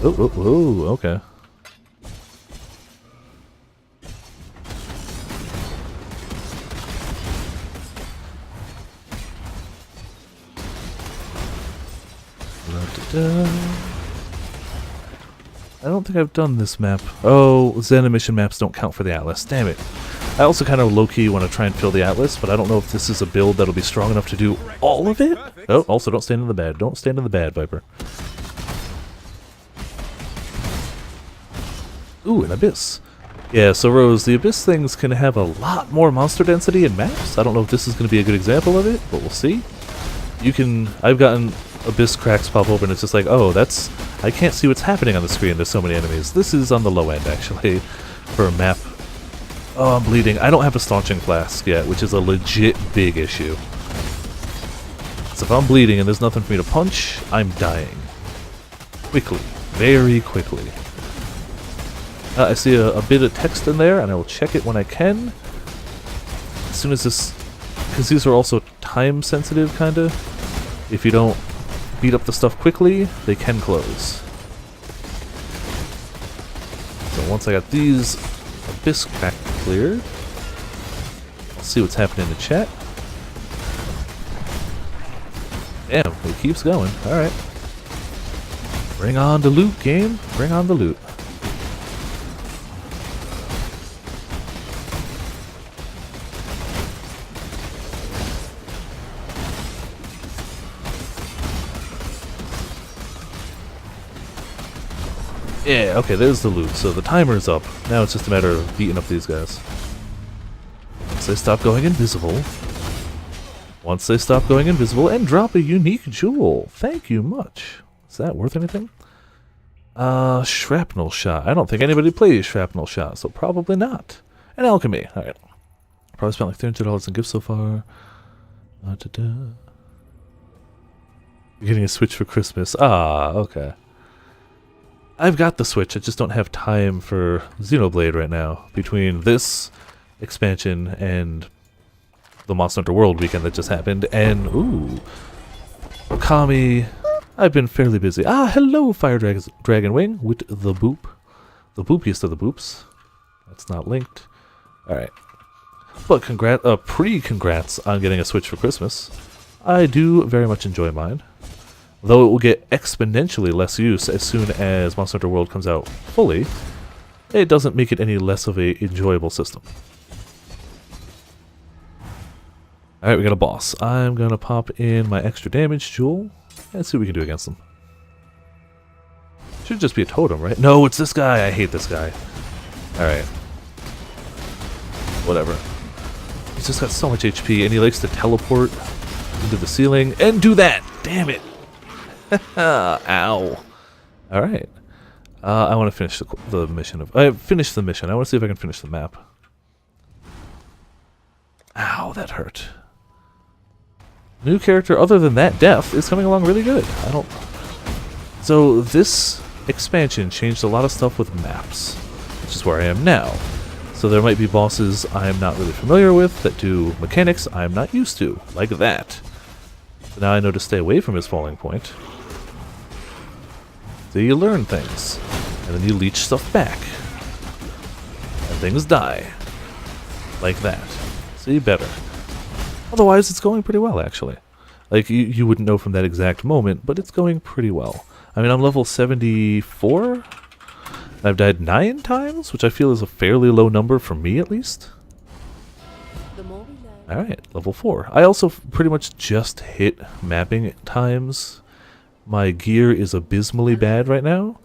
Oh, okay. I don't think I've done this map. Oh, Xana mission maps don't count for the Atlas. Damn it. I also kind of low-key want to try and fill the Atlas, but I don't know if this is a build that'll be strong enough to do all of it. Oh, also don't stand in the bad. Don't stand in the bad, Viper. Ooh, an Abyss. Yeah, so Rose, the Abyss things can have a lot more monster density in maps. I don't know if this is going to be a good example of it, but we'll see. You can... I've gotten Abyss cracks pop open, it's just like, oh, that's... I can't see what's happening on the screen, there's so many enemies. This is on the low end, actually, for a map. Oh, I'm bleeding. I don't have a Staunching Flask yet, which is a legit big issue. So if I'm bleeding and there's nothing for me to punch, I'm dying. Quickly. Very quickly. I see a bit of text in there, and I will check it when I can. As soon as this... because these are also time-sensitive, kinda. If you don't beat up the stuff quickly, they can close. So once I got these Abyss crack cleared, I'll see what's happening in the chat. Damn, it keeps going. Alright. Bring on the loot, game. Bring on the loot. Yeah, okay, there's the loot. So the timer's up. Now it's just a matter of beating up these guys. they stop going invisible. Once they stop going invisible and drop a unique jewel. Thank you much. Is that worth anything? Shrapnel shot. I don't think anybody plays shrapnel shot, so probably not. And alchemy. Alright. Probably spent like $300 in gifts so far. You're getting a Switch for Christmas. Ah, okay. I've got the Switch, I just don't have time for Xenoblade right now. Between this expansion and the Monster Hunter World weekend that just happened, and, ooh, Okami, I've been fairly busy. Ah, hello, Fire Dragon Wing, with the boop. The boopiest of the boops. That's not linked. Alright. But pre-congrats on getting a Switch for Christmas. I do very much enjoy mine. Though it will get exponentially less use as soon as Monster Hunter World comes out fully, it doesn't make it any less of a enjoyable system. Alright, we got a boss. I'm gonna pop in my extra damage jewel and see what we can do against them. Should just be a totem, right? No, it's this guy! I hate this guy. Alright. Whatever. He's just got so much HP and he likes to teleport into the ceiling and do that! Damn it! Ow. Alright. I want to finish the mission. I finished the mission. I want to see if I can finish the map. Ow, that hurt. New character other than that death is coming along really good. So this expansion changed a lot of stuff with maps, which is where I am now. So there might be bosses I am not really familiar with that do mechanics I am not used to, like that. So now I know to stay away from his falling point. So you learn things, and then you leech stuff back, and things die, like that. See, better. Otherwise, it's going pretty well, actually. Like, you wouldn't know from that exact moment, but it's going pretty well. I mean, I'm level 74, and I've died 9 times, which I feel is a fairly low number for me, at least. Alright, level 4. I also pretty much just hit mapping times. My gear is abysmally bad right now.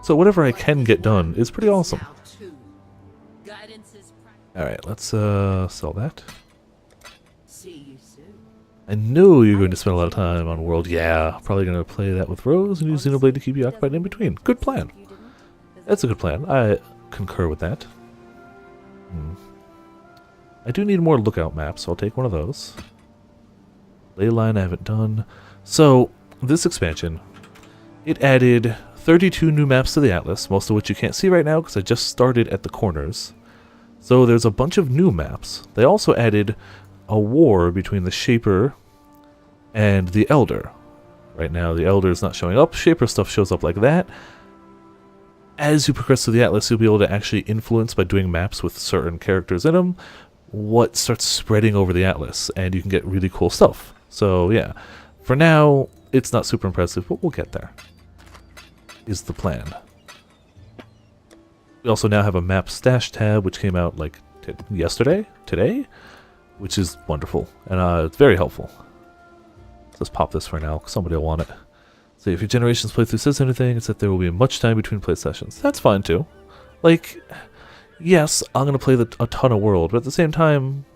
So whatever I can get done is pretty awesome. Alright, let's sell that. I know you're going to spend a lot of time on World. Yeah, probably going to play that with Rose and use Xenoblade to keep you occupied in between. Good plan. That's a good plan. I concur with that. I do need more lookout maps, so I'll take one of those. Leyline I haven't done. So, this expansion, it added 32 new maps to the Atlas, most of which you can't see right now because I just started at the corners. So there's a bunch of new maps. They also added a war between the Shaper and the Elder. Right now the Elder is not showing up, Shaper stuff shows up like that. As you progress through the Atlas, you'll be able to actually influence, by doing maps with certain characters in them, what starts spreading over the Atlas, and you can get really cool stuff. So yeah. For now, it's not super impressive, but we'll get there. Is the plan. We also now have a map stash tab, which came out like today, which is wonderful, and it's very helpful. Let's pop this for now, somebody will want it. So if your generation's playthrough says anything, it's that there will be much time between play sessions. That's fine too. Like, yes, I'm going to play a ton of World, but at the same time,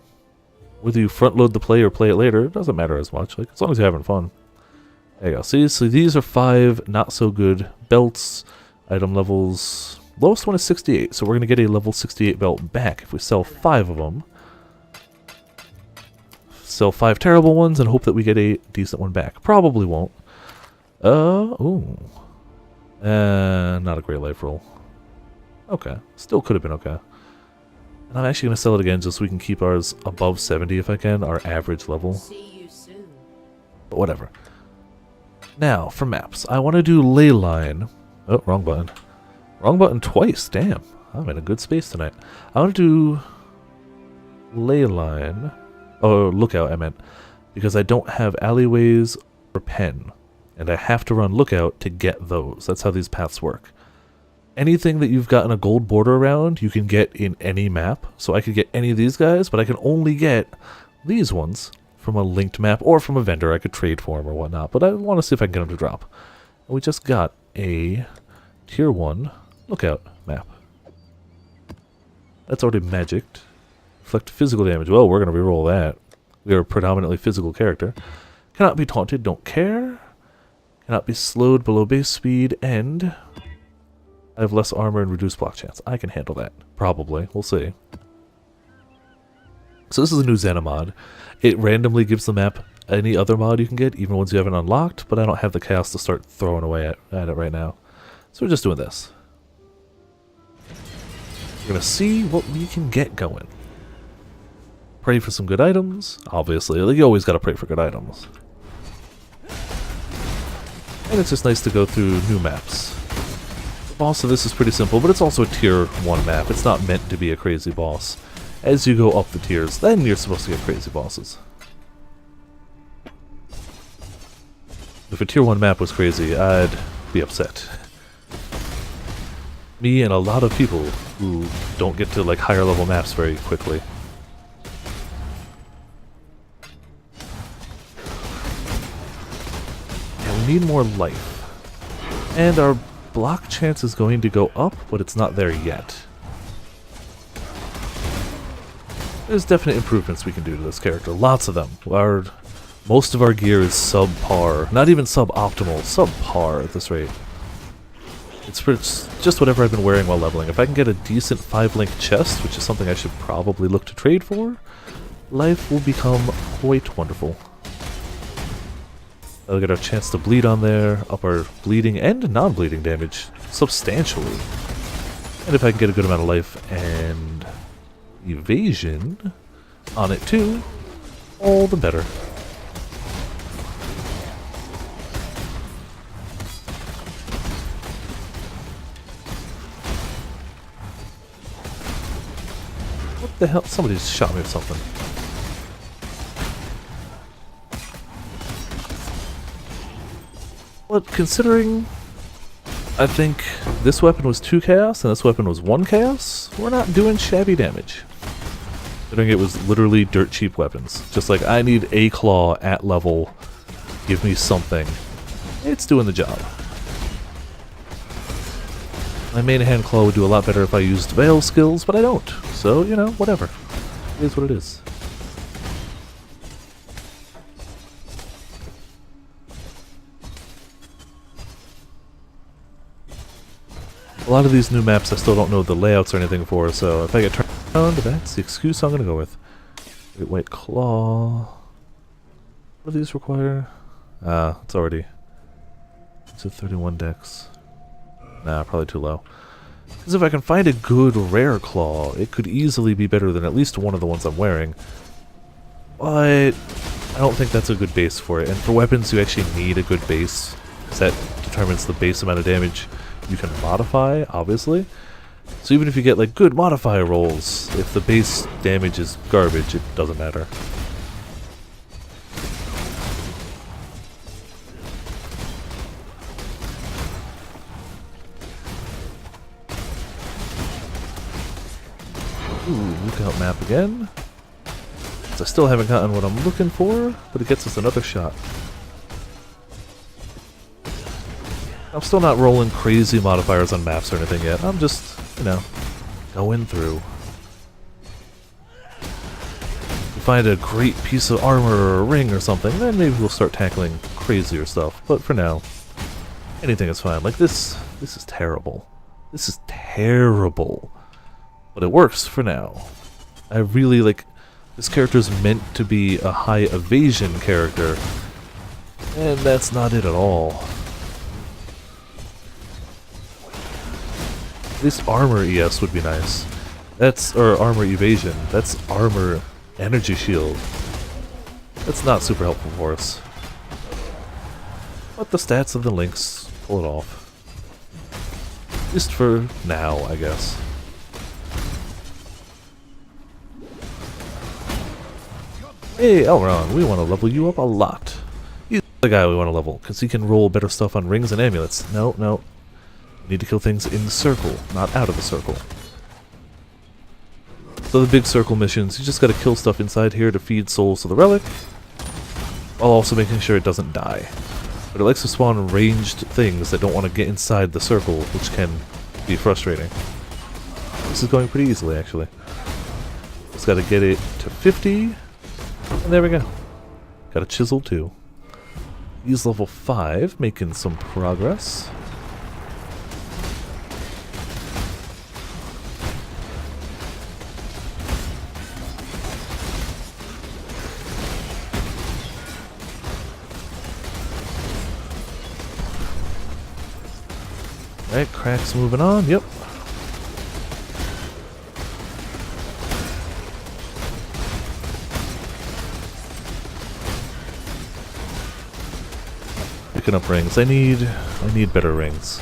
whether you front load the play or play it later, it doesn't matter as much, like, as long as you're having fun. There you go. See, so these are 5 not so good belts, item levels. Lowest one is 68, so we're going to get a level 68 belt back if we sell 5 of them. Sell 5 terrible ones and hope that we get a decent one back. Probably won't. Ooh. Not a great life roll. Okay. Still could have been okay. And I'm actually going to sell it again just so we can keep ours above 70 if I can, our average level. But whatever. Now, for maps. I want to do Leyline. Oh, wrong button. Wrong button twice. Damn. I'm in a good space tonight. I want to do Leyline. Oh, Lookout, I meant. Because I don't have alleyways or pen. And I have to run Lookout to get those. That's how these paths work. Anything that you've gotten a gold border around, you can get in any map. So I could get any of these guys, but I can only get these ones from a linked map or from a vendor I could trade for them or whatnot. But I want to see if I can get them to drop. And we just got a Tier 1 Lookout map. That's already magicked. Inflict physical damage. Well, we're going to reroll that. We are a predominantly physical character. Cannot be taunted, don't care. Cannot be slowed below base speed, and I have less armor and reduced block chance. I can handle that. Probably. We'll see. So this is a new Xana mod. It randomly gives the map any other mod you can get, even ones you haven't unlocked, but I don't have the chaos to start throwing away at it right now. So we're just doing this. We're going to see what we can get going. Pray for some good items, obviously. Like, you always got to pray for good items. And it's just nice to go through new maps. The boss of this is pretty simple, but it's also a tier 1 map. It's not meant to be a crazy boss. As you go up the tiers, then you're supposed to get crazy bosses. If a tier 1 map was crazy, I'd be upset. Me and a lot of people who don't get to like higher level maps very quickly. Yeah, we need more life. And our block chance is going to go up, but it's not there yet. There's definite improvements we can do to this character. Lots of them. Most of our gear is subpar. Not even suboptimal. Subpar at this rate. It's just whatever I've been wearing while leveling. If I can get a decent 5-link chest, which is something I should probably look to trade for, life will become quite wonderful. I'll get our chance to bleed on there, up our bleeding and non-bleeding damage substantially. And if I can get a good amount of life and evasion on it too, all the better. What the hell? Somebody just shot me with something. But considering I think this weapon was 2 chaos and this weapon was 1 chaos, we're not doing shabby damage. Considering it was literally dirt cheap weapons. Just like, I need a claw at level, give me something. It's doing the job. My main hand claw would do a lot better if I used veil skills, but I don't. So, you know, whatever. It is what it is. A lot of these new maps I still don't know the layouts or anything for, so if I get turned around, that's the excuse I'm gonna go with. Great White Claw. What do these require? It's already... It's a 31 dex. Nah, probably too low. Because if I can find a good rare claw, it could easily be better than at least one of the ones I'm wearing. But I don't think that's a good base for it. And for weapons, you actually need a good base, because that determines the base amount of damage you can modify, obviously. So even if you get like good modifier rolls, if the base damage is garbage, it doesn't matter. Ooh, lookout map again. So I still haven't gotten what I'm looking for, but it gets us another shot. I'm still not rolling crazy modifiers on maps or anything yet. I'm just, you know, going through. If we find a great piece of armor or a ring or something, then maybe we'll start tackling crazier stuff. But for now, anything is fine. Like this is terrible. This is terrible. But it works for now. I really like, this character's meant to be a high evasion character, and that's not it at all. At least armor ES would be nice. That's, or armor evasion. That's armor energy shield. That's not super helpful for us. But the stats of the links pull it off. At least for now, I guess. Hey, Elron, we want to level you up a lot. He's the guy we want to level, because he can roll better stuff on rings and amulets. No, no. You need to kill things in the circle, not out of the circle. So the big circle missions, you just gotta kill stuff inside here to feed souls to the relic, while also making sure it doesn't die. But it likes to spawn ranged things that don't want to get inside the circle, which can be frustrating. This is going pretty easily, actually. Just gotta get it to 50. And there we go. Got a chisel too. He's level 5, making some progress. Alright, Crack's moving on, yep. Picking up rings. I need better rings.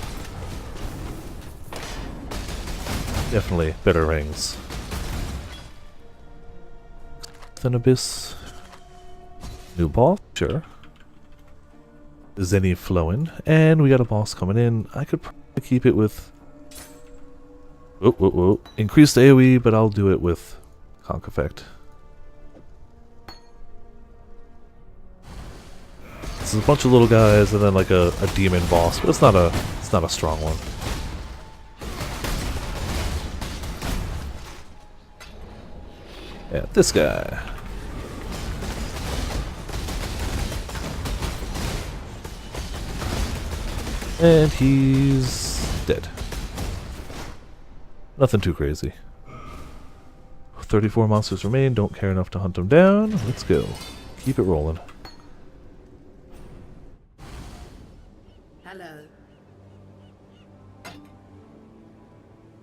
Definitely better rings. Thin Abyss. New boss, sure. Zenny flowing, and we got a boss coming in. I could probably keep it with increased AoE, but I'll do it with Conk Effect. This is a bunch of little guys, and then like a demon boss, but it's not a strong one. Yeah, this guy. And he's dead. Nothing too crazy. 34 monsters remain, don't care enough to hunt them down. Let's go. Keep it rolling. Hello.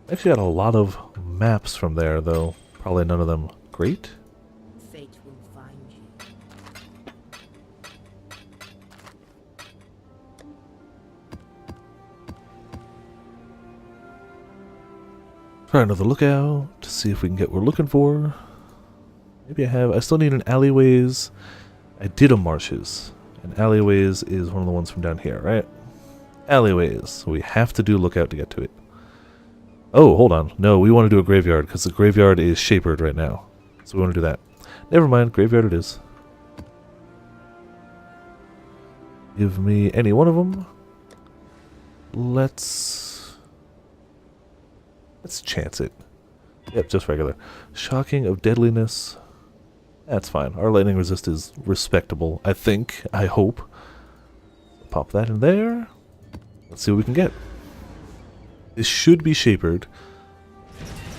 Actually got a lot of maps from there, though. Probably none of them great. Fate will find you. Try another lookout to see if we can get what we're looking for. Maybe I still need an alleyways. I did a marshes. And alleyways is one of the ones from down here, right? Alleyways. We have to do lookout to get to it. Oh, hold on. No, we want to do a graveyard because the graveyard is shapered right now. So we want to do that. Never mind, graveyard it is. Give me any one of them. Let's chance it. Yep, just regular. Shocking of deadliness. That's fine. Our lightning resist is respectable, I think. I hope. Pop that in there. Let's see what we can get. This should be shapered.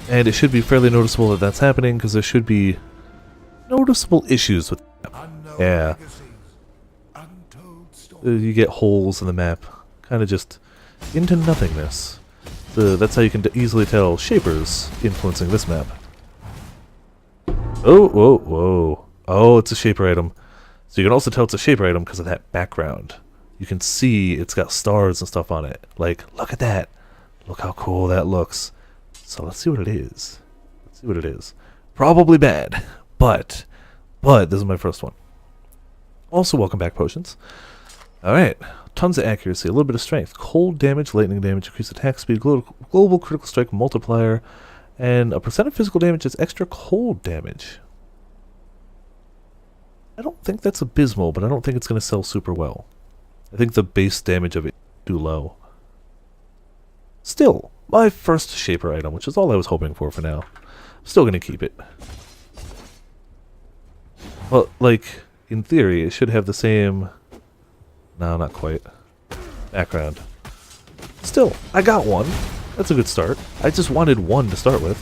And it should be fairly noticeable that that's happening, because there should be noticeable issues with the map. Yeah. You get holes in the map. Kind of just into nothingness. That's how you can easily tell shapers influencing this map. Oh, whoa, whoa. Oh, it's a shaper item. So you can also tell it's a shaper item because of that background. You can see it's got stars and stuff on it. Like, look at that. Look how cool that looks. So let's see what it is. Let's see what it is. Probably bad, but this is my first one. Also, welcome back, potions. Alright. Tons of accuracy, a little bit of strength, cold damage, lightning damage, increased attack speed, global critical strike multiplier, and a percent of physical damage is extra cold damage. I don't think that's abysmal, but I don't think it's going to sell super well. I think the base damage of it is too low. Still, my first shaper item, which is all I was hoping for now. I'm still going to keep it. Well, like, in theory, it should have the same... No, not quite. Background. Still, I got one. That's a good start. I just wanted one to start with.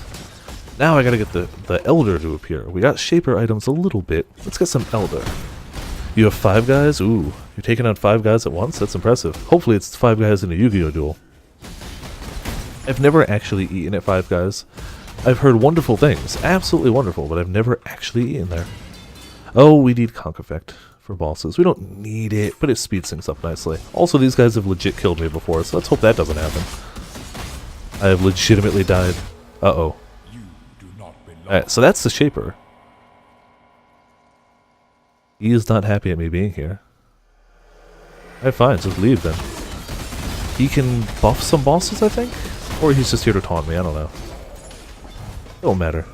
Now I gotta get the Elder to appear. We got Shaper items a little bit. Let's get some Elder. You have 5 guys? Ooh, you're taking on 5 guys at once? That's impressive. Hopefully it's 5 guys in a Yu-Gi-Oh! Duel. I've never actually eaten at 5 guys. I've heard wonderful things. Absolutely wonderful, but I've never actually eaten there. Oh, we need Conk Effect for bosses. We don't need it, but it speeds things up nicely. Also, these guys have legit killed me before, so let's hope that doesn't happen. I have legitimately died. Uh-oh. Alright, so that's the Shaper. He is not happy at me being here. Alright, fine, just leave then. He can buff some bosses, I think? Or he's just here to taunt me, I don't know. Don't matter.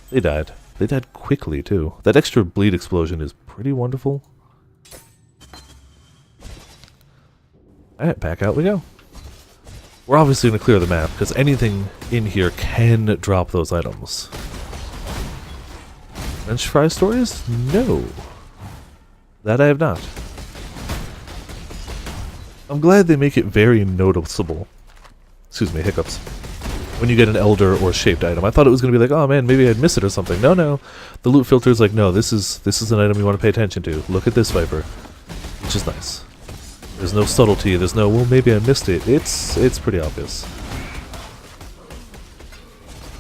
They died. They died quickly, too. That extra bleed explosion is pretty wonderful. Alright, back out we go. We're obviously going to clear the map, because anything in here can drop those items. French fry stories? No. That I have not. I'm glad they make it very noticeable. Excuse me, hiccups. When you get an elder or shaped item. I thought it was going to be like, oh man, maybe I'd miss it or something. No, no. The loot filter is like, no, this is an item you want to pay attention to. Look at this Viper. Which is nice. There's no subtlety. There's no, well, maybe I missed it. It's pretty obvious.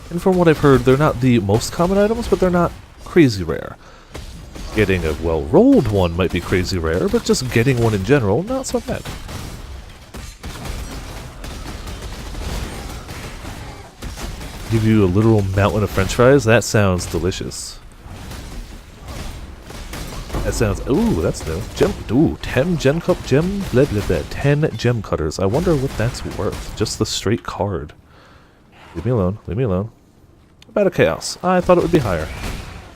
And from what I've heard, they're not the most common items, but they're not crazy rare. Getting a well-rolled one might be crazy rare, but just getting one in general, not so bad. Give you a literal mountain of french fries? That sounds delicious. That sounds... Ooh, that's new. Gem... Ooh, 10 gem cup... Gem... Blah, blah, blah, 10 gem cutters. I wonder what that's worth. Just the straight card. Leave me alone. Leave me alone. About a chaos. I thought it would be higher.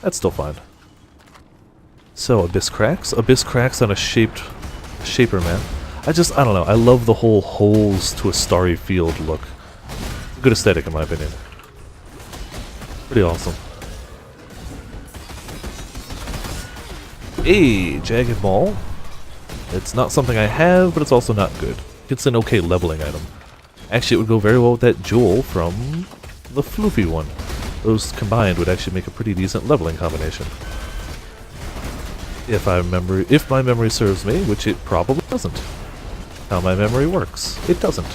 That's still fine. So, Abyss Cracks? Abyss Cracks on a shaper map. I don't know. I love the whole holes to a starry field look. Good aesthetic in my opinion. Pretty awesome. Hey, Jagged Ball. It's not something I have, but it's also not good. It's an okay leveling item. Actually, it would go very well with that jewel from the Flurry one. Those combined would actually make a pretty decent leveling combination. If my memory serves me, which it probably doesn't. How my memory works. It doesn't.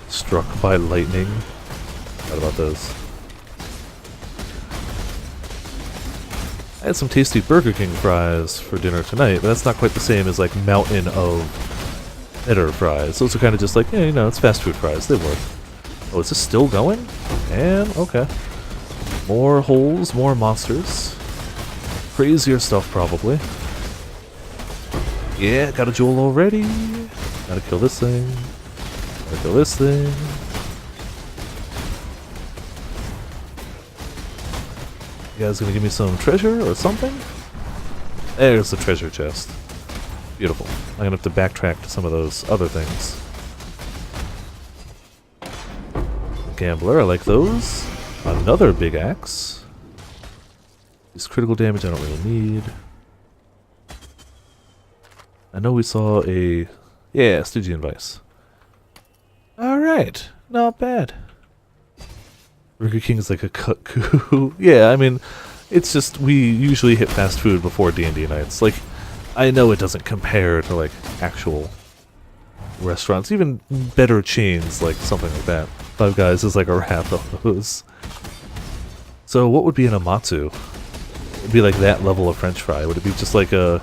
Struck by lightning. What about those? I had some tasty Burger King fries for dinner tonight, but that's not quite the same as like mountain of better fries. Those are kind of just like, yeah, you know, it's fast food fries. They work. Oh, is this still going? And okay. More holes, more monsters. Crazier stuff, probably. Yeah, got a jewel already. Gotta kill this thing. Gotta kill this thing. You guys gonna give me some treasure or something? There's the treasure chest. Beautiful. I'm gonna have to backtrack to some of those other things. Gambler, I like those. Another big axe. This critical damage I don't really need. I know we saw a... Yeah, Stygian Vice. Alright, not bad. Burger King is like a cuckoo. Yeah, I mean, it's just, we usually hit fast food before D&D nights. Like, I know it doesn't compare to, like, actual restaurants. Even better chains, like something like that. Five Guys is like a wrap of those. So what would be an Amatsu? It'd be like that level of French fry. Would it be just like a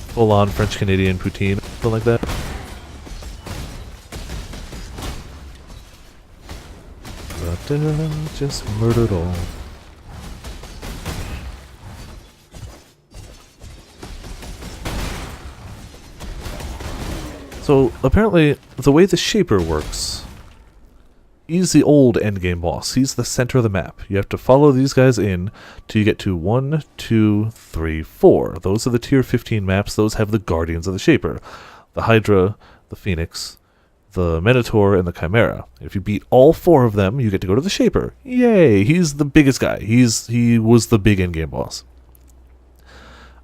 full-on French-Canadian poutine? Something like that? Just murdered all. So, apparently, the way the Shaper works, he's the old endgame boss. He's the center of the map. You have to follow these guys in till you get to 1, 2, 3, 4. Those are the tier 15 maps. Those have the Guardians of the Shaper. The Hydra, the Phoenix, the Minotaur, and the Chimera. If you beat all 4 of them, you get to go to the Shaper. Yay! He's the biggest guy. He was the big endgame boss.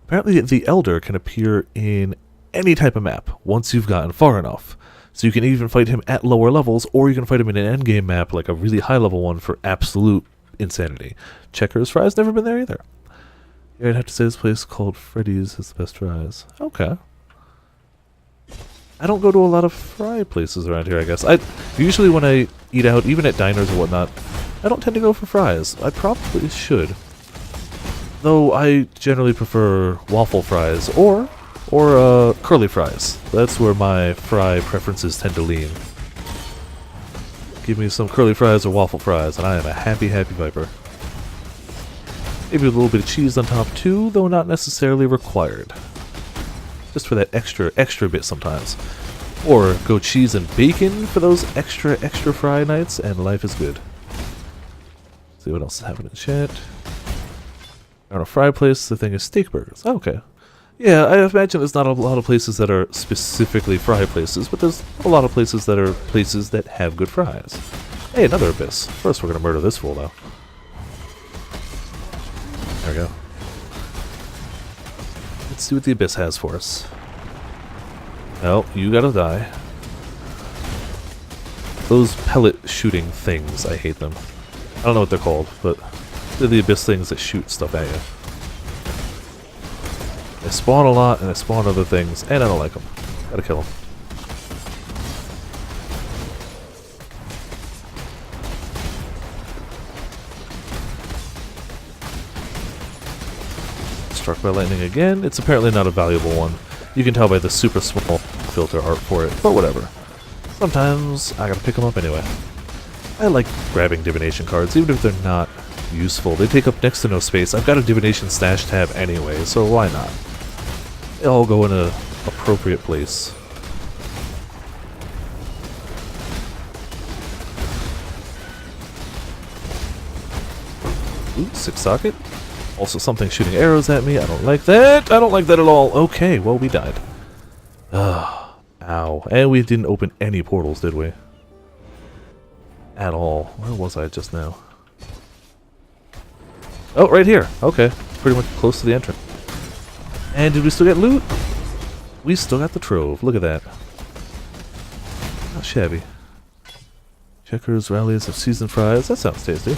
Apparently, the Elder can appear in any type of map once you've gotten far enough. So you can even fight him at lower levels, or you can fight him in an endgame map, like a really high level one, for absolute insanity. Checkers Fries, never been there either. Yeah, I'd have to say this place called Freddy's has the best fries. Okay. I don't go to a lot of fry places around here, I guess. Usually when I eat out, even at diners or whatnot, I don't tend to go for fries. I probably should. Though I generally prefer waffle fries, or curly fries. That's where my fry preferences tend to lean. Give me some curly fries or waffle fries, and I am a happy, happy Viper. Maybe with a little bit of cheese on top too, though not necessarily required. Just for that extra bit sometimes. Or go cheese and bacon for those extra fry nights, and life is good. Let's see what else is happening in chat. On a fry place, the thing is steak burgers. Oh, okay. Yeah, I imagine there's not a lot of places that are specifically fry places, but there's a lot of places that are places that have good fries. Hey, another abyss. First, we're gonna murder this fool, though. we go. Let's see what the Abyss has for us. Oh, you gotta die. Those pellet shooting things, I hate them. I don't know what they're called, but they're the Abyss things that shoot stuff at you. They spawn a lot, and they spawn other things, and I don't like them. Gotta kill them. Struck by lightning again. It's apparently not a valuable one. You can tell by the super small filter art for it, but whatever. Sometimes I gotta pick them up anyway. I like grabbing divination cards, even if they're not useful. They take up next to no space. I've got a divination stash tab anyway, so why not? They all go in a appropriate place. Ooh, 6 socket. Also something shooting arrows at me. I don't like that. I don't like that at all. Okay, well, we died. Ugh. Ow. And we didn't open any portals, did we? At all. Where was I just now? Oh, right here. Okay. Pretty much close to the entrance. And did we still get loot? We still got the trove. Look at that. Not shabby. Checkers, rallies of seasoned fries. That sounds tasty.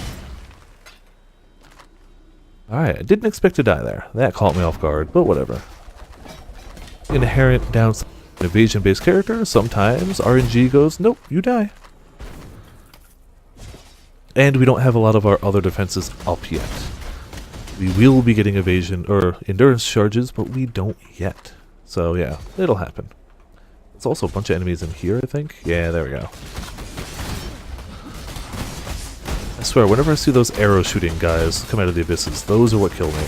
Alright, I didn't expect to die there. That caught me off guard, but whatever. Inherent downside of evasion-based character. Sometimes RNG goes, nope, you die. And we don't have a lot of our other defenses up yet. We will be getting evasion or endurance charges, but we don't yet. So yeah, it'll happen. There's also a bunch of enemies in here, I think. Yeah, there we go. I swear, whenever I see those arrow shooting guys come out of the abysses, those are what kill me.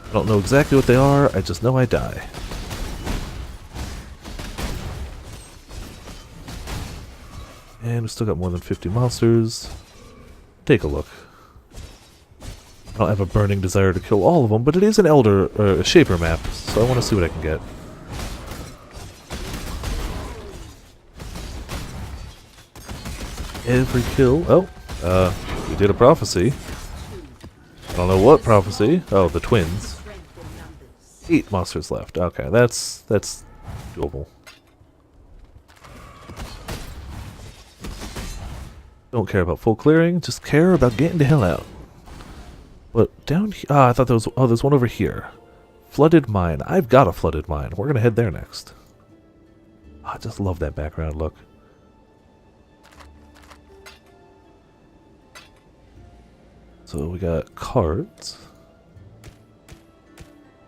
I don't know exactly what they are, I just know I die. And we still got more than 50 monsters. Take a look. I don't have a burning desire to kill all of them, but it is an Elder, a Shaper map, so I want to see what I can get. Every kill. Oh, we did a prophecy. I don't know what prophecy. Oh, the twins. 8 monsters left. Okay, that's doable. Don't care about full clearing, just care about getting the hell out. But down here, I thought there was, oh, there's one over here. Flooded mine. I've got a flooded mine. We're gonna head there next. I just love that background look. So we got cards.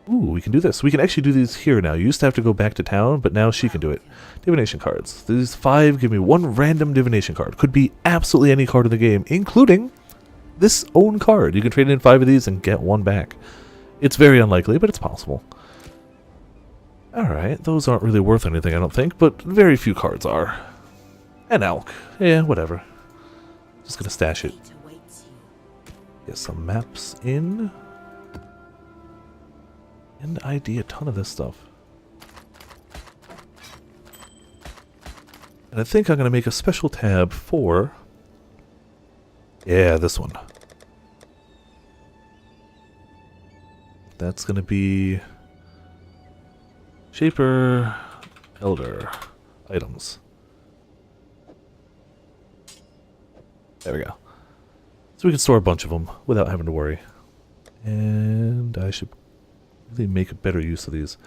Ooh, we can do this. We can actually do these here now. You used to have to go back to town, but now she can do it. Divination cards. These 5 give me 1 random divination card. Could be absolutely any card in the game, including this own card. You can trade in 5 of these and get 1 back. It's very unlikely, but it's possible. Alright, those aren't really worth anything, I don't think, but very few cards are. An elk. Yeah, whatever. Just gonna stash it. Get some maps in. And ID a ton of this stuff. And I think I'm going to make a special tab for... yeah, this one. That's going to be... Shaper... Elder... Items. There we go. So we can store a bunch of them without having to worry. And I should really make a better use of these.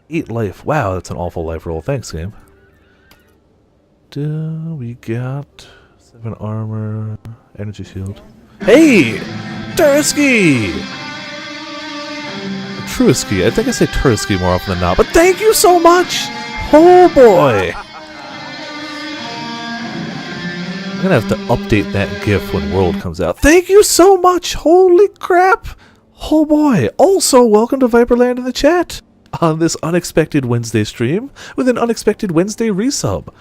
8 life. Wow, that's an awful life roll. Thanks, game. We got 7 armor, energy shield. Hey! Tursky! Truisky. I think I say Tursky more often than not, but thank you so much! Oh boy! I'm gonna have to update that GIF when World comes out. Thank you so much! Holy crap! Oh boy! Also, welcome to Viperland in the chat! On this unexpected Wednesday stream with an unexpected Wednesday resub.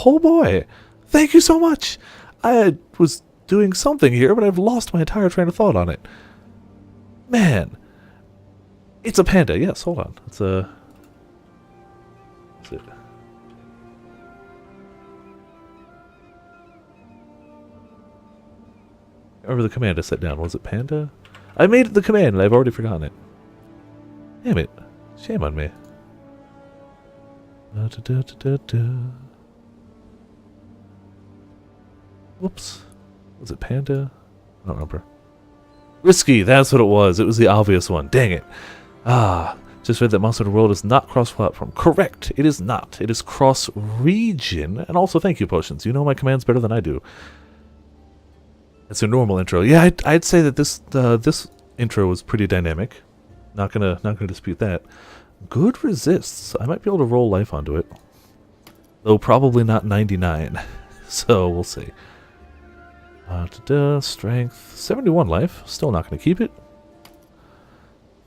Oh boy! Thank you so much! I was doing something here, but I've lost my entire train of thought on it. Man! It's a panda, yes, hold on. It's a... what's it? remember the command I set down. Was it Panda? I made the command and I've already forgotten it. Damn it. Shame on me. Whoops. Was it Panda? I don't remember. Risky, that's what it was. It was the obvious one. Dang it. Ah, just read that Monster Hunter World is not cross-platform. Correct. It is not. It is cross-region. And also, thank you, Potions. You know my commands better than I do. It's a normal intro. Yeah, I'd say that this intro was pretty dynamic. Not gonna dispute that. Good resists. I might be able to roll life onto it. Though probably not 99. So, we'll see. Strength. 71 life. Still not going to keep it.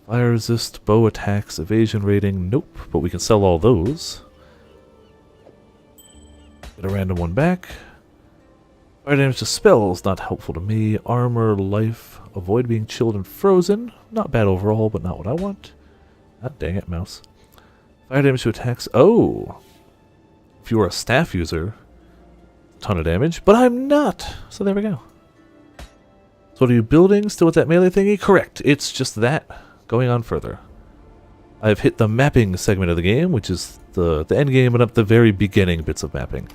Fire resist, bow attacks, evasion rating. Nope. But we can sell all those. Get a random one back. Fire damage to spells. Not helpful to me. Armor, life. Avoid being chilled and frozen. Not bad overall, but not what I want. Ah, dang it, mouse. Fire damage to attacks. Oh! If you are a staff user, a ton of damage. But I'm not! So there we go. So what are you building? Still with that melee thingy? Correct. It's just that. Going on further. I've hit the mapping segment of the game, which is the end game and up the very beginning bits of mapping.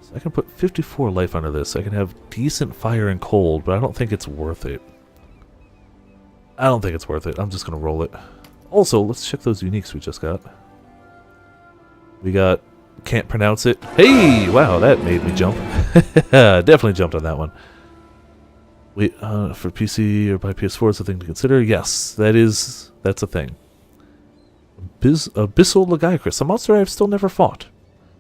So I can put 54 life under this. I can have decent fire and cold, but I don't think it's worth it. I don't think it's worth it. I'm just going to roll it. Also, let's check those uniques we just got. We got... Can't pronounce it. Hey! Wow, that made me jump. Definitely jumped on that one. Wait, for PC or by PS4 is a thing to consider? Yes, that's a thing. Abyssal Legiacris, a monster I've still never fought.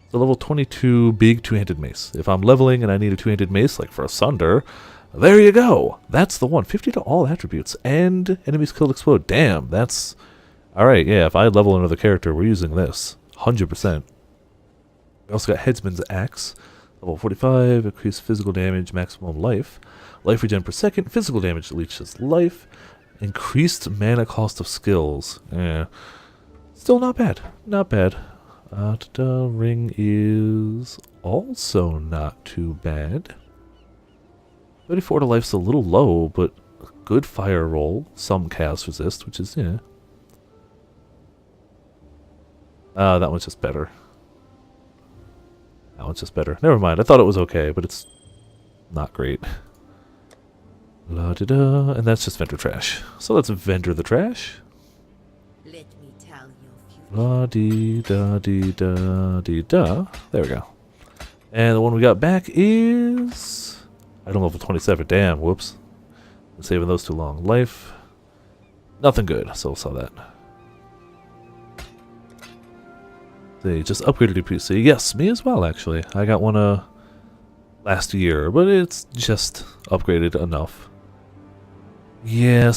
It's a level 22 big two-handed mace. If I'm leveling and I need a two-handed mace, like for a Sunder, there you go! That's the one. 50 to all attributes. And enemies killed explode. Damn, that's... Alright, yeah, if I level another character, we're using this. 100%. We also got Headsman's Axe. Level 45, increased physical damage, maximum life. Life regen per second, physical damage leeches life. Increased mana cost of skills. Still not bad. Not bad. Ring is also not too bad. 34 to life's a little low, but good fire roll. Some chaos resist, which is, yeah. That one's just better. That one's just better. Never mind. I thought it was okay, but it's not great. La-da-da. And that's just vendor trash. So let's vendor the trash. Let me tell your future. La-dee-da-dee-da-dee-da. There we go. And the one we got back is... Item level 27. Damn, whoops. Been saving those too long. Life. Nothing good, so we'll sell that. They just upgraded your PC. Yes, me as well, actually. I got one last year, but it's just upgraded enough. Yeah,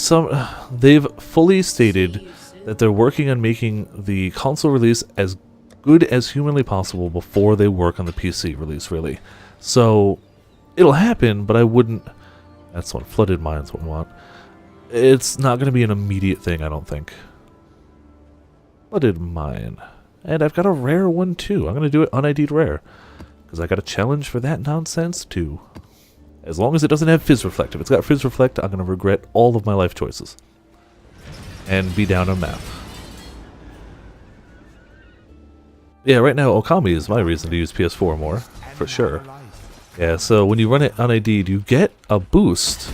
they've fully stated that they're working on making the console release as good as humanly possible before they work on the PC release, really. So, it'll happen, but I wouldn't... That's what Flooded Minds would want. It's not going to be an immediate thing, I don't think. Flooded Mine. And I've got a rare one, too. I'm going to do it un-ID'd rare. Because I got a challenge for that nonsense, too. As long as it doesn't have Fizz Reflect. If it's got Fizz Reflect, I'm going to regret all of my life choices. And be down on math. Yeah, right now, Okami is my reason to use PS4 more. For sure. Yeah, so when you run it un-ID'd, you get a boost.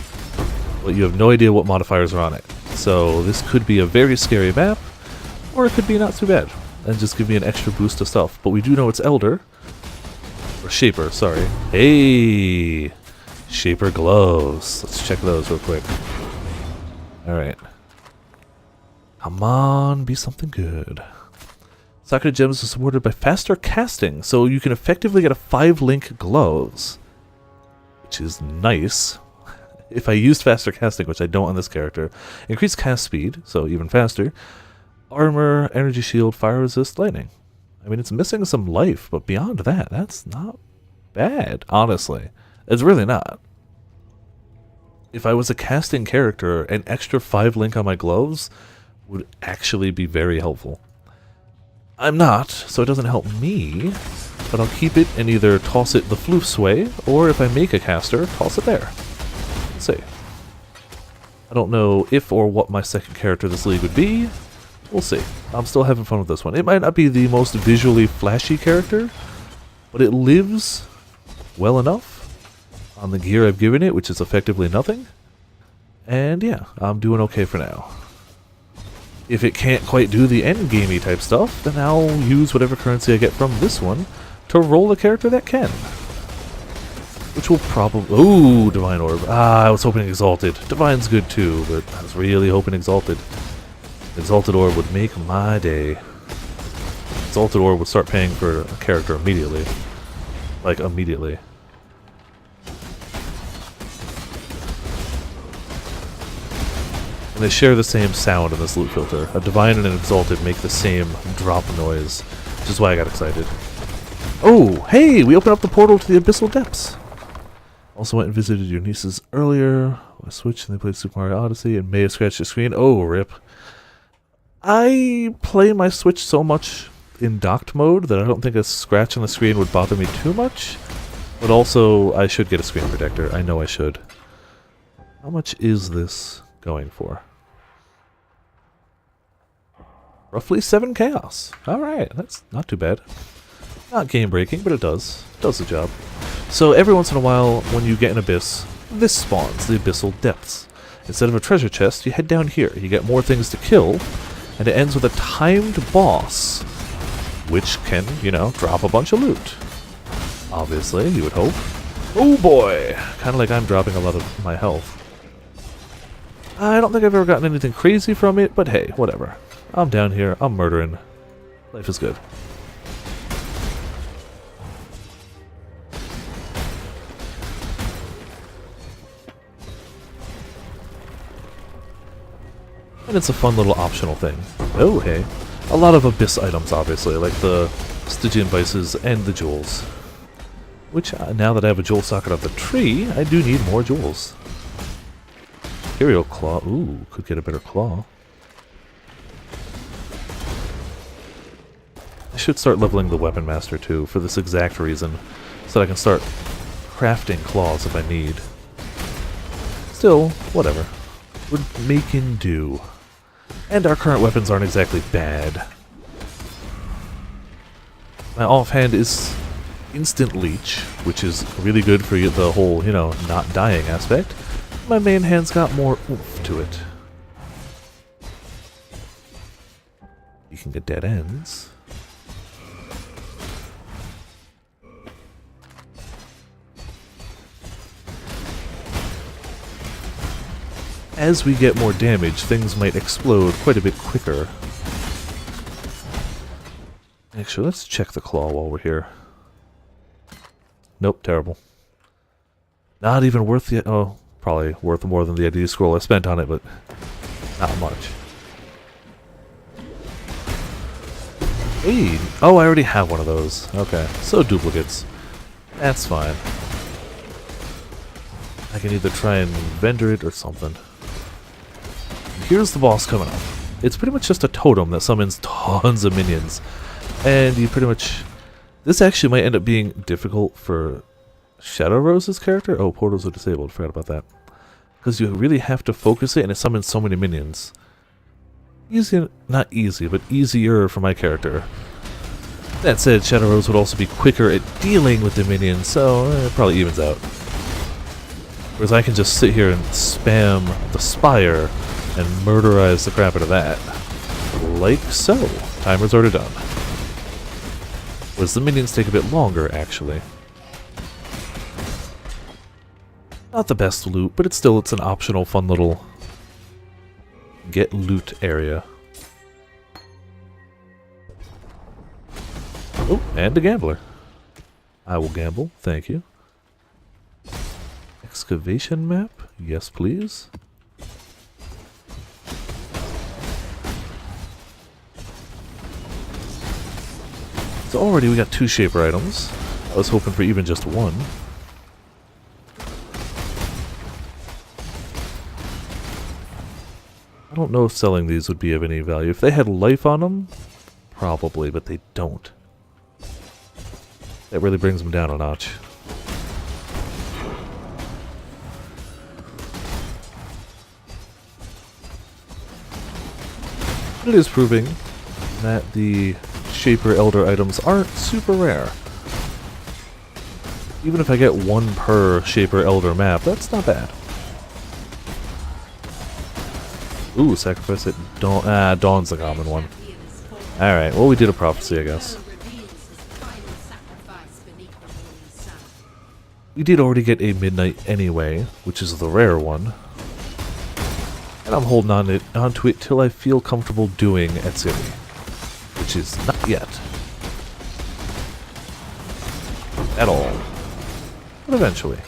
But you have no idea what modifiers are on it. So this could be a very scary map. Or it could be not too bad. And just give me an extra boost of stuff. But we do know it's Elder. Or Shaper, sorry. Hey! Shaper gloves. Let's check those real quick. Alright. Come on, be something good. Sakura Gems is supported by faster casting, so you can effectively get a 5-link gloves. Which is nice. If I used faster casting, which I don't on this character. Increased cast speed, so even faster. Armor, energy shield, fire resist, lightning. I mean, it's missing some life, but beyond that, that's not bad, honestly. It's really not. If I was a casting character, an extra 5-link on my gloves would actually be very helpful. I'm not, so it doesn't help me, but I'll keep it and either toss it the floof's way, or if I make a caster, toss it there. We'll see. I don't know if or what my second character this league would be. We'll see. I'm still having fun with this one. It might not be the most visually flashy character, but it lives well enough on the gear I've given it, which is effectively nothing. And yeah, I'm doing okay for now. If it can't quite do the endgamey type stuff, then I'll use whatever currency I get from this one to roll a character that can. Which will probably... Ooh, Divine Orb. Ah, I was hoping Exalted. Divine's good too, but I was really hoping Exalted. Exalted Orb would make my day. Exalted Orb would start paying for a character immediately. Like, immediately. And they share the same sound in this loot filter. A Divine and an Exalted make the same drop noise, which is why I got excited. Oh, hey! We opened up the portal to the Abyssal Depths! Also went and visited your nieces earlier. I switched and they played Super Mario Odyssey and may have scratched the screen. Oh, rip. I play my Switch so much in docked mode that I don't think a scratch on the screen would bother me too much. But also, I should get a screen protector. I know I should. How much is this going for? Roughly 7 chaos. Alright, that's not too bad. Not game breaking, but it does. It does the job. So every once in a while, when you get an abyss, this spawns, the Abyssal Depths. Instead of a treasure chest, you head down here. You get more things to kill, and it ends with a timed boss, which can, you know, drop a bunch of loot. Obviously, you would hope. Oh boy! Kind of like I'm dropping a lot of my health. I don't think I've ever gotten anything crazy from it, but hey, whatever. I'm down here, I'm murdering. Life is good. And it's a fun little optional thing. Oh, hey. A lot of Abyss items, obviously, like the Stygian Vices and the Jewels. Which, now that I have a Jewel socket up the tree, I do need more Jewels. Imperial Claw. Ooh, could get a better claw. I should start leveling the Weapon Master, too, for this exact reason. So that I can start crafting claws if I need. Still, whatever. We're making do. And our current weapons aren't exactly bad. My offhand is Instant Leech, which is really good for the whole, you know, not dying aspect. My main hand's got more oomph to it. You can get dead ends. As we get more damage, things might explode quite a bit quicker. Actually, let's check the claw while we're here. Nope, terrible. Not even worth the... Oh, probably worth more than the ID scroll I spent on it, but not much. Hey! Oh, I already have one of those. Okay, so duplicates. That's fine. I can either try and vendor it or something. Here's the boss coming up. It's pretty much just a totem that summons tons of minions. And you pretty much... This actually might end up being difficult for Shadow Rose's character. Oh, portals are disabled. Forgot about that. Because you really have to focus it and it summons so many minions. Easy, not easy, but easier for my character. That said, Shadow Rose would also be quicker at dealing with the minions, so it probably evens out. Whereas I can just sit here and spam the Spire and murderize the crap out of that. Like so. Timer's already done. Whereas the minions take a bit longer, actually. Not the best loot, but it's an optional fun little get loot area. Oh, and a gambler. I will gamble, thank you. Excavation map? Yes, please. So already we got 2 shaper items. I was hoping for even just 1. I don't know if selling these would be of any value. If they had life on them, probably, but they don't. That really brings them down a notch. It is proving that the Shaper Elder items aren't super rare. Even if I get one per Shaper Elder map, that's not bad. Ooh, sacrifice at Dawn. Dawn's the common one. Alright, well we did a prophecy, I guess. We did already get a midnight anyway, which is the rare one. And I'm holding onto it till I feel comfortable doing at City. Which is not yet. At all. But eventually.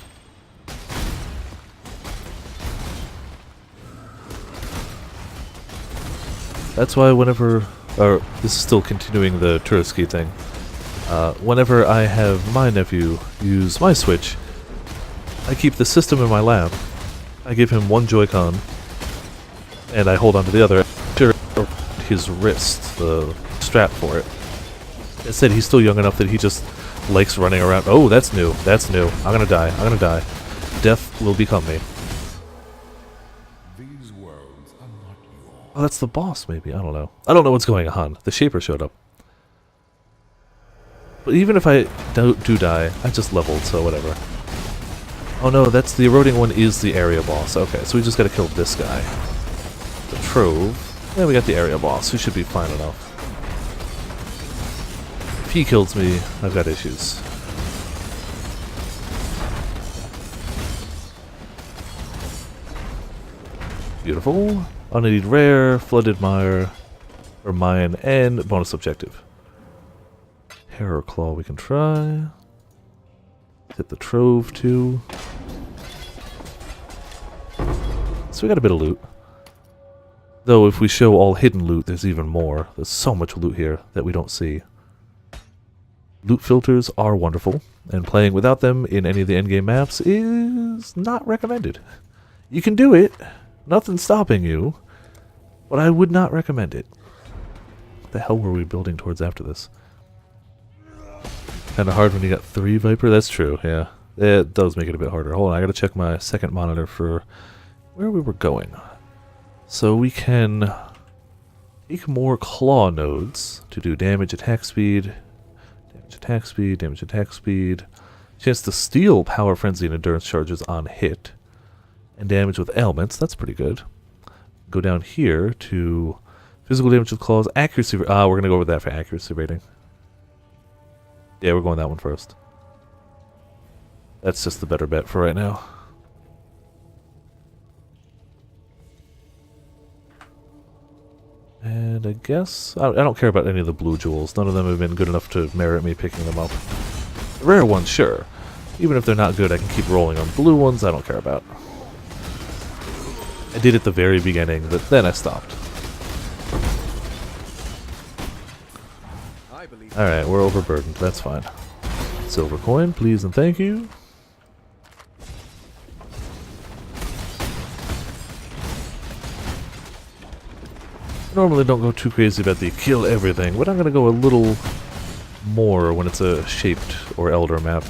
That's why whenever... Or, this is still continuing the Tursky thing. Whenever I have my nephew use my Switch, I keep the system in my lap. I give him one Joy-Con, and I hold onto the other, his wrist, the strap for it. Instead, he's still young enough that he just likes running around. Oh, that's new. That's new. I'm gonna die. I'm gonna die. Death will become me. These worlds are not yours. Oh, that's the boss, maybe. I don't know. I don't know what's going on. The Shaper showed up. But even if I do die, I just leveled, so whatever. Oh no, that's the eroding one is the area boss. Okay, so we just gotta kill this guy. The Trove. Then we got the area boss, who should be fine enough. If he kills me, I've got issues. Beautiful. Unneeded rare, flooded mire, or mine, and bonus objective. Terror Claw we can try. Hit the Trove too. So we got a bit of loot. Though if we show all hidden loot, there's even more. There's so much loot here that we don't see. Loot filters are wonderful, and playing without them in any of the endgame maps is not recommended. You can do it, nothing's stopping you, but I would not recommend it. What the hell were we building towards after this? Kinda hard when you got 3 Viper? That's true, yeah. It does make it a bit harder. Hold on, I gotta check my second monitor for where we were going. So we can make more claw nodes to do damage, attack speed, damage, attack speed, damage, attack speed. Chance to steal power, frenzy, and endurance charges on hit. And damage with ailments, that's pretty good. Go down here to physical damage with claws, accuracy. We're gonna go over that for accuracy rating. Yeah, we're going that one first. That's just the better bet for right now. And I guess... I don't care about any of the blue jewels. None of them have been good enough to merit me picking them up. The rare ones, sure. Even if they're not good, I can keep rolling on. Blue ones, I don't care about. I did at the very beginning, but then I stopped. Alright, we're overburdened. That's fine. Silver coin, please and thank you. Normally don't go too crazy about the kill everything, but I'm going to go a little more when it's a shaped or elder map.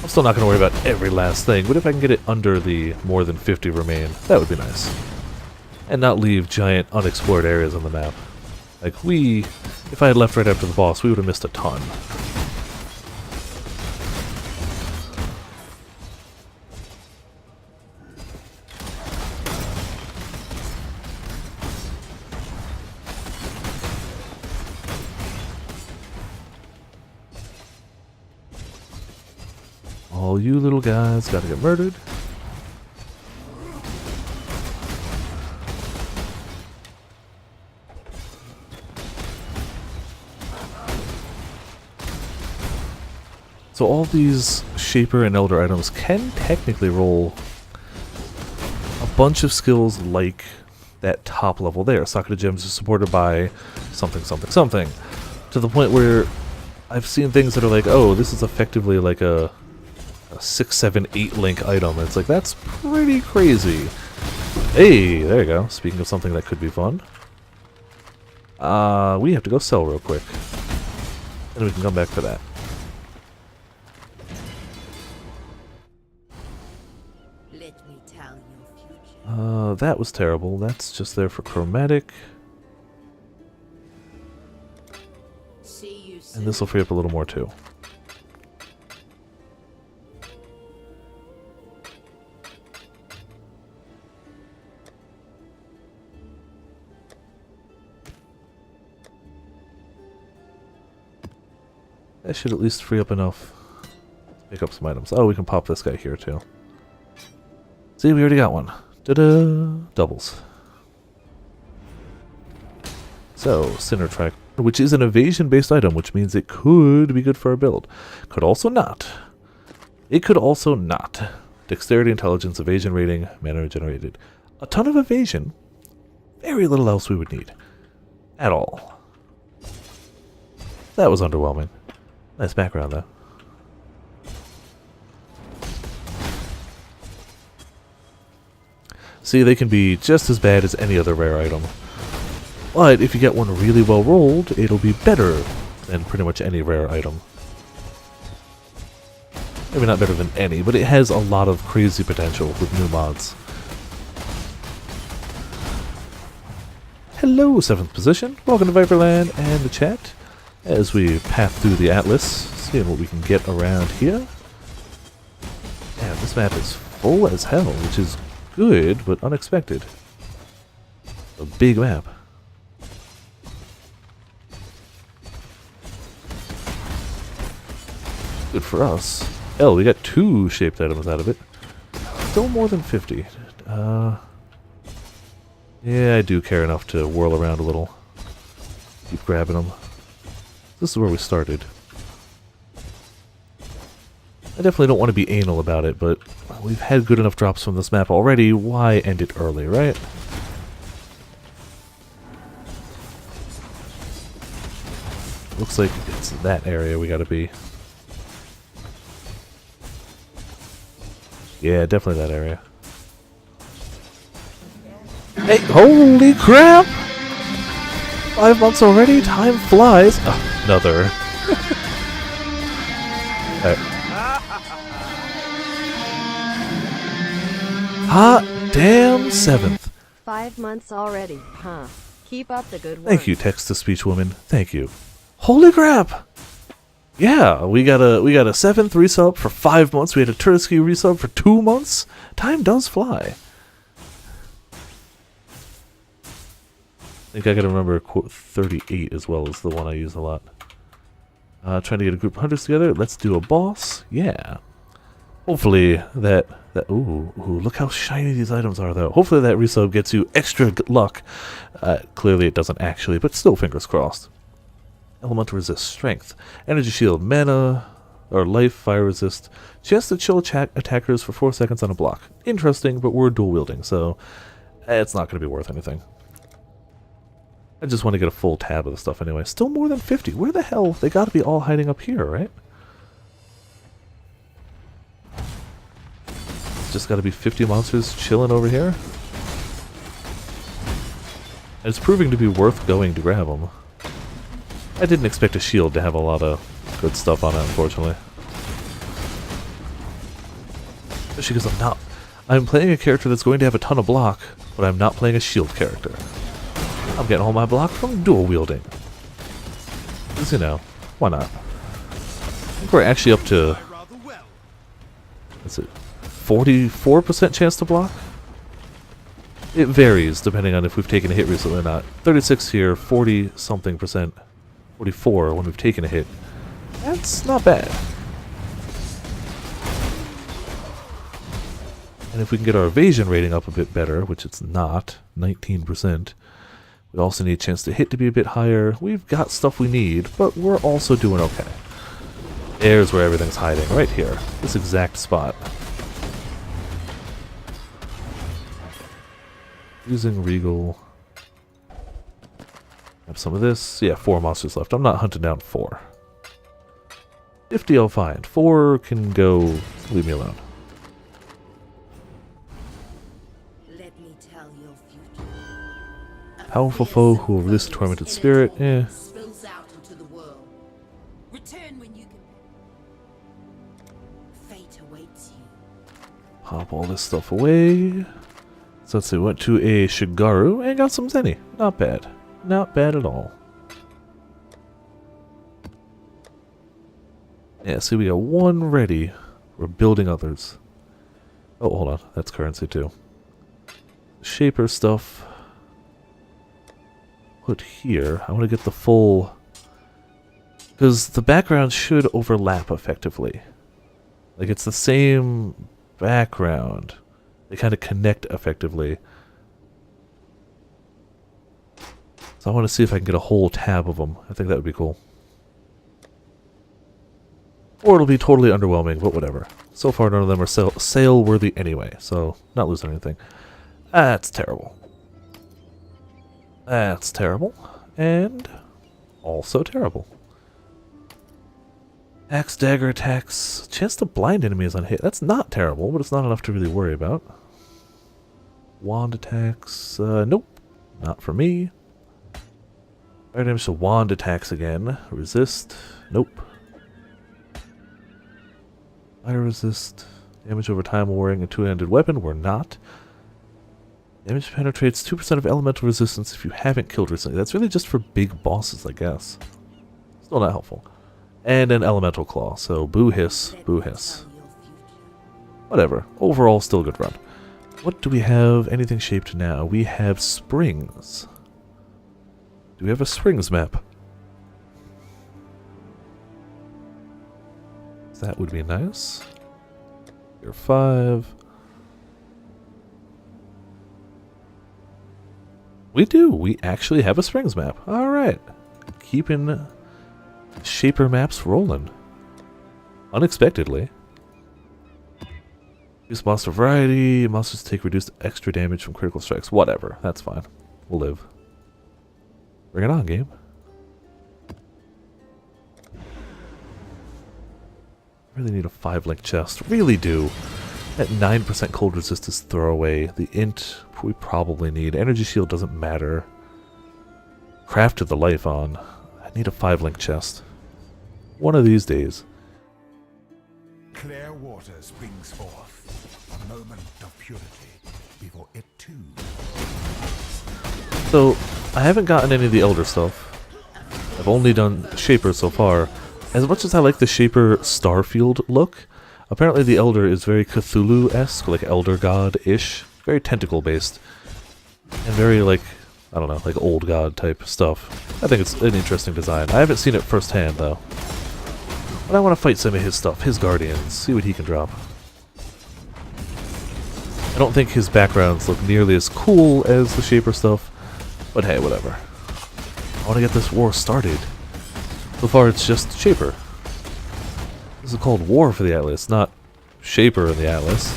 I'm still not going to worry about every last thing, but if I can get it under the more than 50 remain, that would be nice. And not leave giant unexplored areas on the map. Like if I had left right after the boss, we would have missed a ton. All you little guys gotta get murdered. So all these Shaper and Elder items can technically roll a bunch of skills like that top level there. Socket of Gems is supported by something, something, something. To the point where I've seen things that are like, oh, this is effectively like a 6, 7, 8 link item. And it's like, that's pretty crazy. Hey, there you go. Speaking of something that could be fun. We have to go sell real quick. And we can come back for that. Let me tell your future. That was terrible. That's just there for chromatic. And this will free up a little more too. That should at least free up enough to pick up some items. Oh, we can pop this guy here too. See, we already got one. Ta-da! Doubles. So, Sinner Track, which is an evasion-based item, which means it could be good for our build. Could also not. It could also not. Dexterity, intelligence, evasion rating, mana generated. A ton of evasion. Very little else we would need. At all. That was underwhelming. Nice background, though. See, they can be just as bad as any other rare item. But if you get one really well rolled, it'll be better than pretty much any rare item. Maybe not better than any, but it has a lot of crazy potential with new mods. Hello, 7th position. Welcome to Viperland and the chat. As we path through the Atlas, seeing what we can get around here. Man, this map is full as hell, which is good, but unexpected. A big map. Good for us. Hell, we got 2 shaped items out of it. Still more than 50. Yeah, I do care enough to whirl around a little. Keep grabbing them. This is where we started. I definitely don't want to be anal about it, but we've had good enough drops from this map already. Why end it early, right? Looks like it's that area we gotta be. Yeah, definitely that area. Hey, holy crap! 5 months already? Time flies. Oh, another. Hot damn 7th. 5 months already, huh? Keep up the good work. Thank you, text-to-speech woman. Thank you. Holy crap! Yeah, we got a 7th resub for 5 months. We had a Tursky resub for 2 months. Time does fly. I think I gotta remember quote 38 as well as the one I use a lot. Trying to get a group of hunters together. Let's do a boss. Yeah. Hopefully that ooh, look how shiny these items are though. Hopefully that resub gets you extra luck. Clearly it doesn't actually, but still fingers crossed. Elemental resist, strength, energy shield, mana, or life, fire resist. Chance to chill attackers for 4 seconds on a block. Interesting, but we're dual wielding, so it's not going to be worth anything. I just want to get a full tab of the stuff anyway. Still more than 50. Where the hell? They got to be all hiding up here, right? It's just got to be 50 monsters chilling over here. And it's proving to be worth going to grab them. I didn't expect a shield to have a lot of good stuff on it, unfortunately. Especially because I'm playing a character that's going to have a ton of block, but I'm not playing a shield character. I'm getting all my block from dual wielding. Because, you know, why not? I think we're actually up to, what's it, 44% chance to block? It varies depending on if we've taken a hit recently or not. 36 here, 40 something percent. 44 when we've taken a hit. That's not bad. And if we can get our evasion rating up a bit better, which it's not, 19%, we also need a chance to hit to be a bit higher. We've got stuff we need, but we're also doing okay. There's where everything's hiding, right here. This exact spot. Using Regal. Have some of this. Yeah, 4 monsters left. I'm not hunting down 4. 50 I'll find. 4 can go. Leave me alone. Let me tell your future. Powerful foe who will release a tormented spirit. Eh. Spills out into the world. Return when you can. Fate awaits you. Pop all this stuff away. So let's see. Went to a Shigaru and got some Zenny. Not bad. Not bad at all. Yeah, see, we got one ready. We're building others. Oh, hold on. That's currency, too. Shaper stuff. Put here. I want to get the full... Because the background should overlap effectively. Like, it's the same background. They kind of connect effectively. So I want to see if I can get a whole tab of them. I think that would be cool. Or it'll be totally underwhelming, but whatever. So far, none of them are sale worthy anyway, so not losing anything. That's terrible. That's terrible. And also terrible. Axe, dagger attacks. Chance to blind enemies on hit. That's not terrible, but it's not enough to really worry about. Wand attacks. Nope. Not for me. Fire damage to wand attacks again. Resist. Nope. Fire resist. Damage over time while wearing a two-handed weapon. We're not. Damage penetrates 2% of elemental resistance if you haven't killed recently. That's really just for big bosses, I guess. Still not helpful. And an elemental claw. So boo hiss, boo hiss. Whatever. Overall, still a good run. What do we have? Anything shaped now? We have springs. Do we have a springs map? That would be nice. Tier 5. We do. We actually have a springs map. Alright. Keeping shaper maps rolling. Unexpectedly. Reduce monster variety. Monsters take reduced extra damage from critical strikes. Whatever. That's fine. We'll live. Bring it on, game. Really need a 5-link chest. Really do. At 9% cold resist is throwaway. The int we probably need. Energy shield doesn't matter. Crafted the life on. I need a 5-link chest. One of these days. Clear water springs forth, a moment of purity, before it too. So, I haven't gotten any of the Elder stuff. I've only done Shaper so far. As much as I like the Shaper Starfield look, apparently the Elder is very Cthulhu-esque, like Elder God-ish. Very tentacle-based. And very, like, I don't know, like old god type stuff. I think it's an interesting design. I haven't seen it firsthand, though. But I want to fight some of his stuff, his guardians, see what he can drop. I don't think his backgrounds look nearly as cool as the Shaper stuff, but hey, whatever. I want to get this war started. So far, it's just Shaper. This is called War for the Atlas, not Shaper in the Atlas.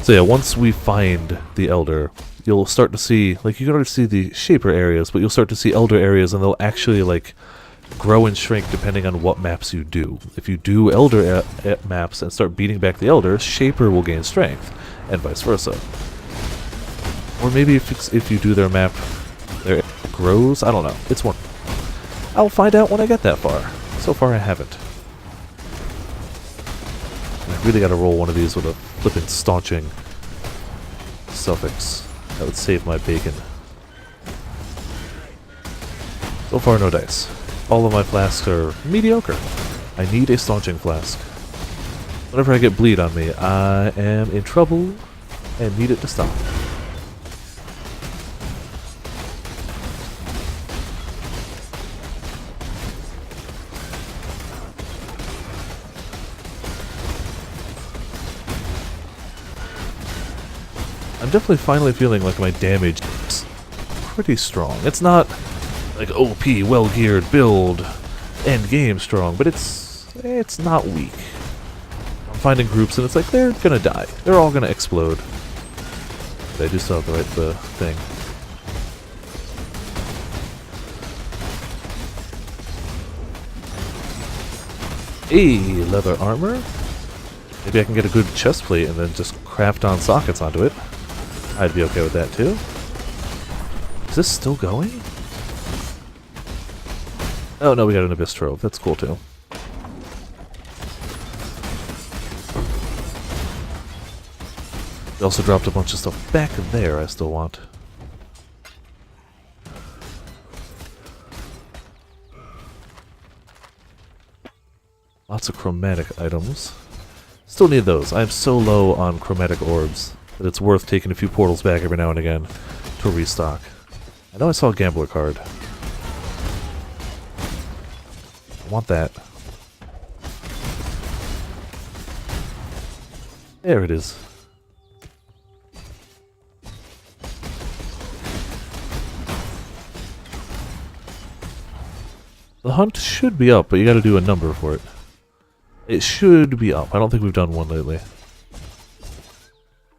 So yeah, once we find the Elder, you'll start to see, like, you can already see the Shaper areas, but you'll start to see Elder areas, and they'll actually, like, grow and shrink depending on what maps you do. If you do Elder maps and start beating back the Elder, Shaper will gain strength, and vice versa. Or maybe if you do their map, their grows? I don't know. It's one. I'll find out when I get that far. So far I haven't. I really gotta roll one of these with a flippin' staunching suffix. That would save my bacon. So far no dice. All of my flasks are mediocre. I need a staunching flask. Whenever I get bleed on me, I am in trouble and need it to stop. I'm definitely finally feeling like my damage is pretty strong. It's not like OP, well-geared build, end game strong, but it's not weak. I'm finding groups and it's like they're gonna die. They're all gonna explode. But I do still have the right thing. Hey, leather armor. Maybe I can get a good chest plate and then just craft on sockets onto it. I'd be okay with that too. Is this still going? Oh no, we got an Abyss Trove. That's cool too. They also dropped a bunch of stuff back there I still want. Lots of chromatic items. Still need those. I'm so low on chromatic orbs that it's worth taking a few portals back every now and again to restock. I know I saw a gambler card. I want that. There it is. The hunt should be up, but you gotta do a number for it. It should be up. I don't think we've done one lately.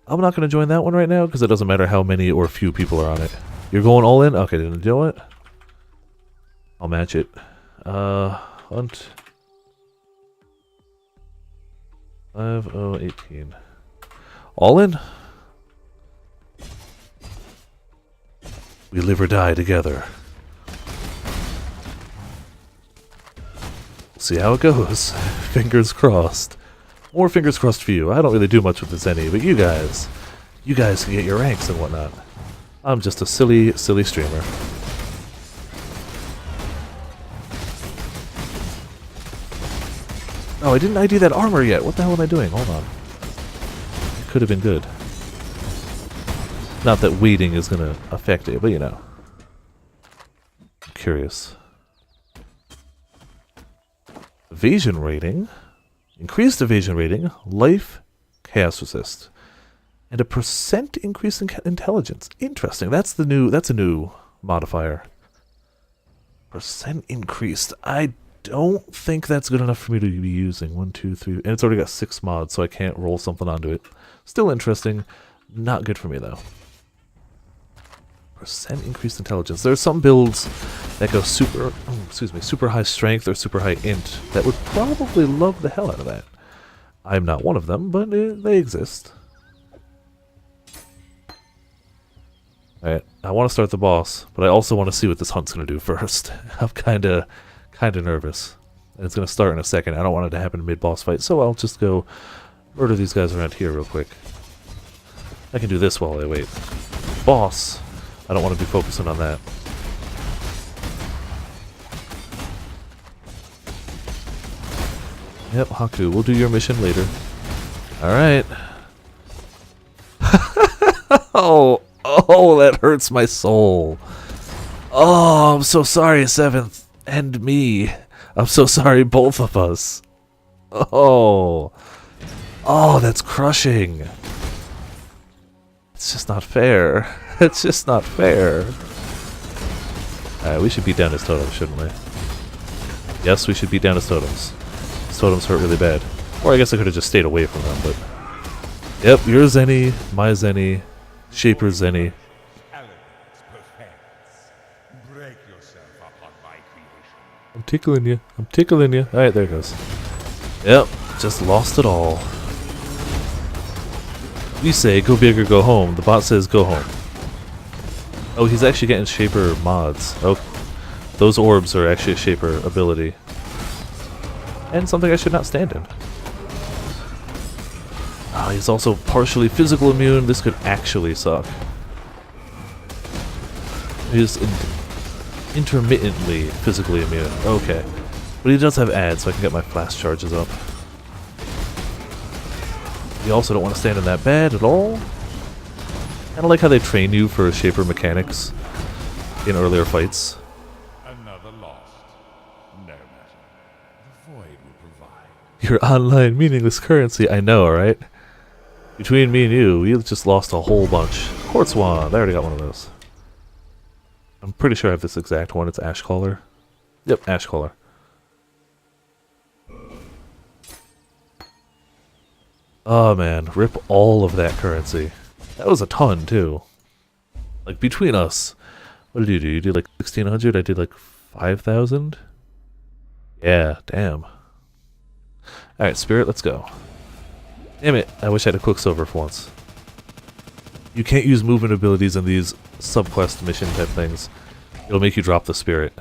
I'm not gonna join that one right now, because it doesn't matter how many or few people are on it. You're going all in? Okay, then you know what? I'll match it. Hunt. 5018. All in? We live or die together. See how it goes. Fingers crossed. More fingers crossed for you. I don't really do much with this any, but you guys can get your ranks and whatnot. I'm just a silly, silly streamer. Oh, I didn't ID that armor yet. What the hell am I doing? Hold on. It could have been good. Not that waiting is going to affect it, but you know. I'm curious. Evasion rating. Increased evasion rating. Life. Chaos resist. And a % increase in intelligence. Interesting. That's a new modifier. % increased. I don't think that's good enough for me to be using. 1, 2, 3, and it's already got 6 mods, so I can't roll something onto it. Still interesting. Not good for me though. % increased intelligence. There are some builds that go super high strength or super high int that would probably love the hell out of that. I'm not one of them, but they exist. Alright, I want to start the boss, but I also want to see what this hunt's going to do first. I'm kinda nervous. And it's going to start in a second. I don't want it to happen mid-boss fight, so I'll just go murder these guys around here real quick. I can do this while I wait. Boss! I don't want to be focusing on that. Yep, Haku, we'll do your mission later. Alright. Oh, that hurts my soul. Oh, I'm so sorry, 7th. And me. I'm so sorry, both of us. Oh, that's crushing. It's just not fair. It's just not fair. Alright, we should beat down his totems, shouldn't we? Yes, we should beat down his totems. His totems hurt really bad. Or I guess I could have just stayed away from them, but... Yep, your Zenny, my Zenny, Shaper Zenny. I'm tickling you. I'm tickling you. Alright, there it goes. Yep, just lost it all. We say, go big or go home. The bot says, go home. Oh, he's actually getting Shaper mods. Oh, those orbs are actually a Shaper ability. And something I should not stand in. Ah, he's also partially physical immune. This could actually suck. He's intermittently physically immune. Okay. But he does have ads, so I can get my flash charges up. You also don't want to stand in that bad at all. Kind of like how they train you for Shaper mechanics in earlier fights. Another lost. No matter. The void will provide. Your online meaningless currency, I know, right? Between me and you, we just lost a whole bunch. Quartz Wand, I already got one of those. I'm pretty sure I have this exact one. It's Ash Collar. Yep, Ash Collar. Oh man, rip all of that currency. That was a ton too. Like between us, what did you do? You did like 1,600. I did like 5,000. Yeah, damn. All right, Spirit, let's go. Damn it! I wish I had a Quicksilver for once. You can't use movement abilities in these subquest mission type things. It'll make you drop the Spirit.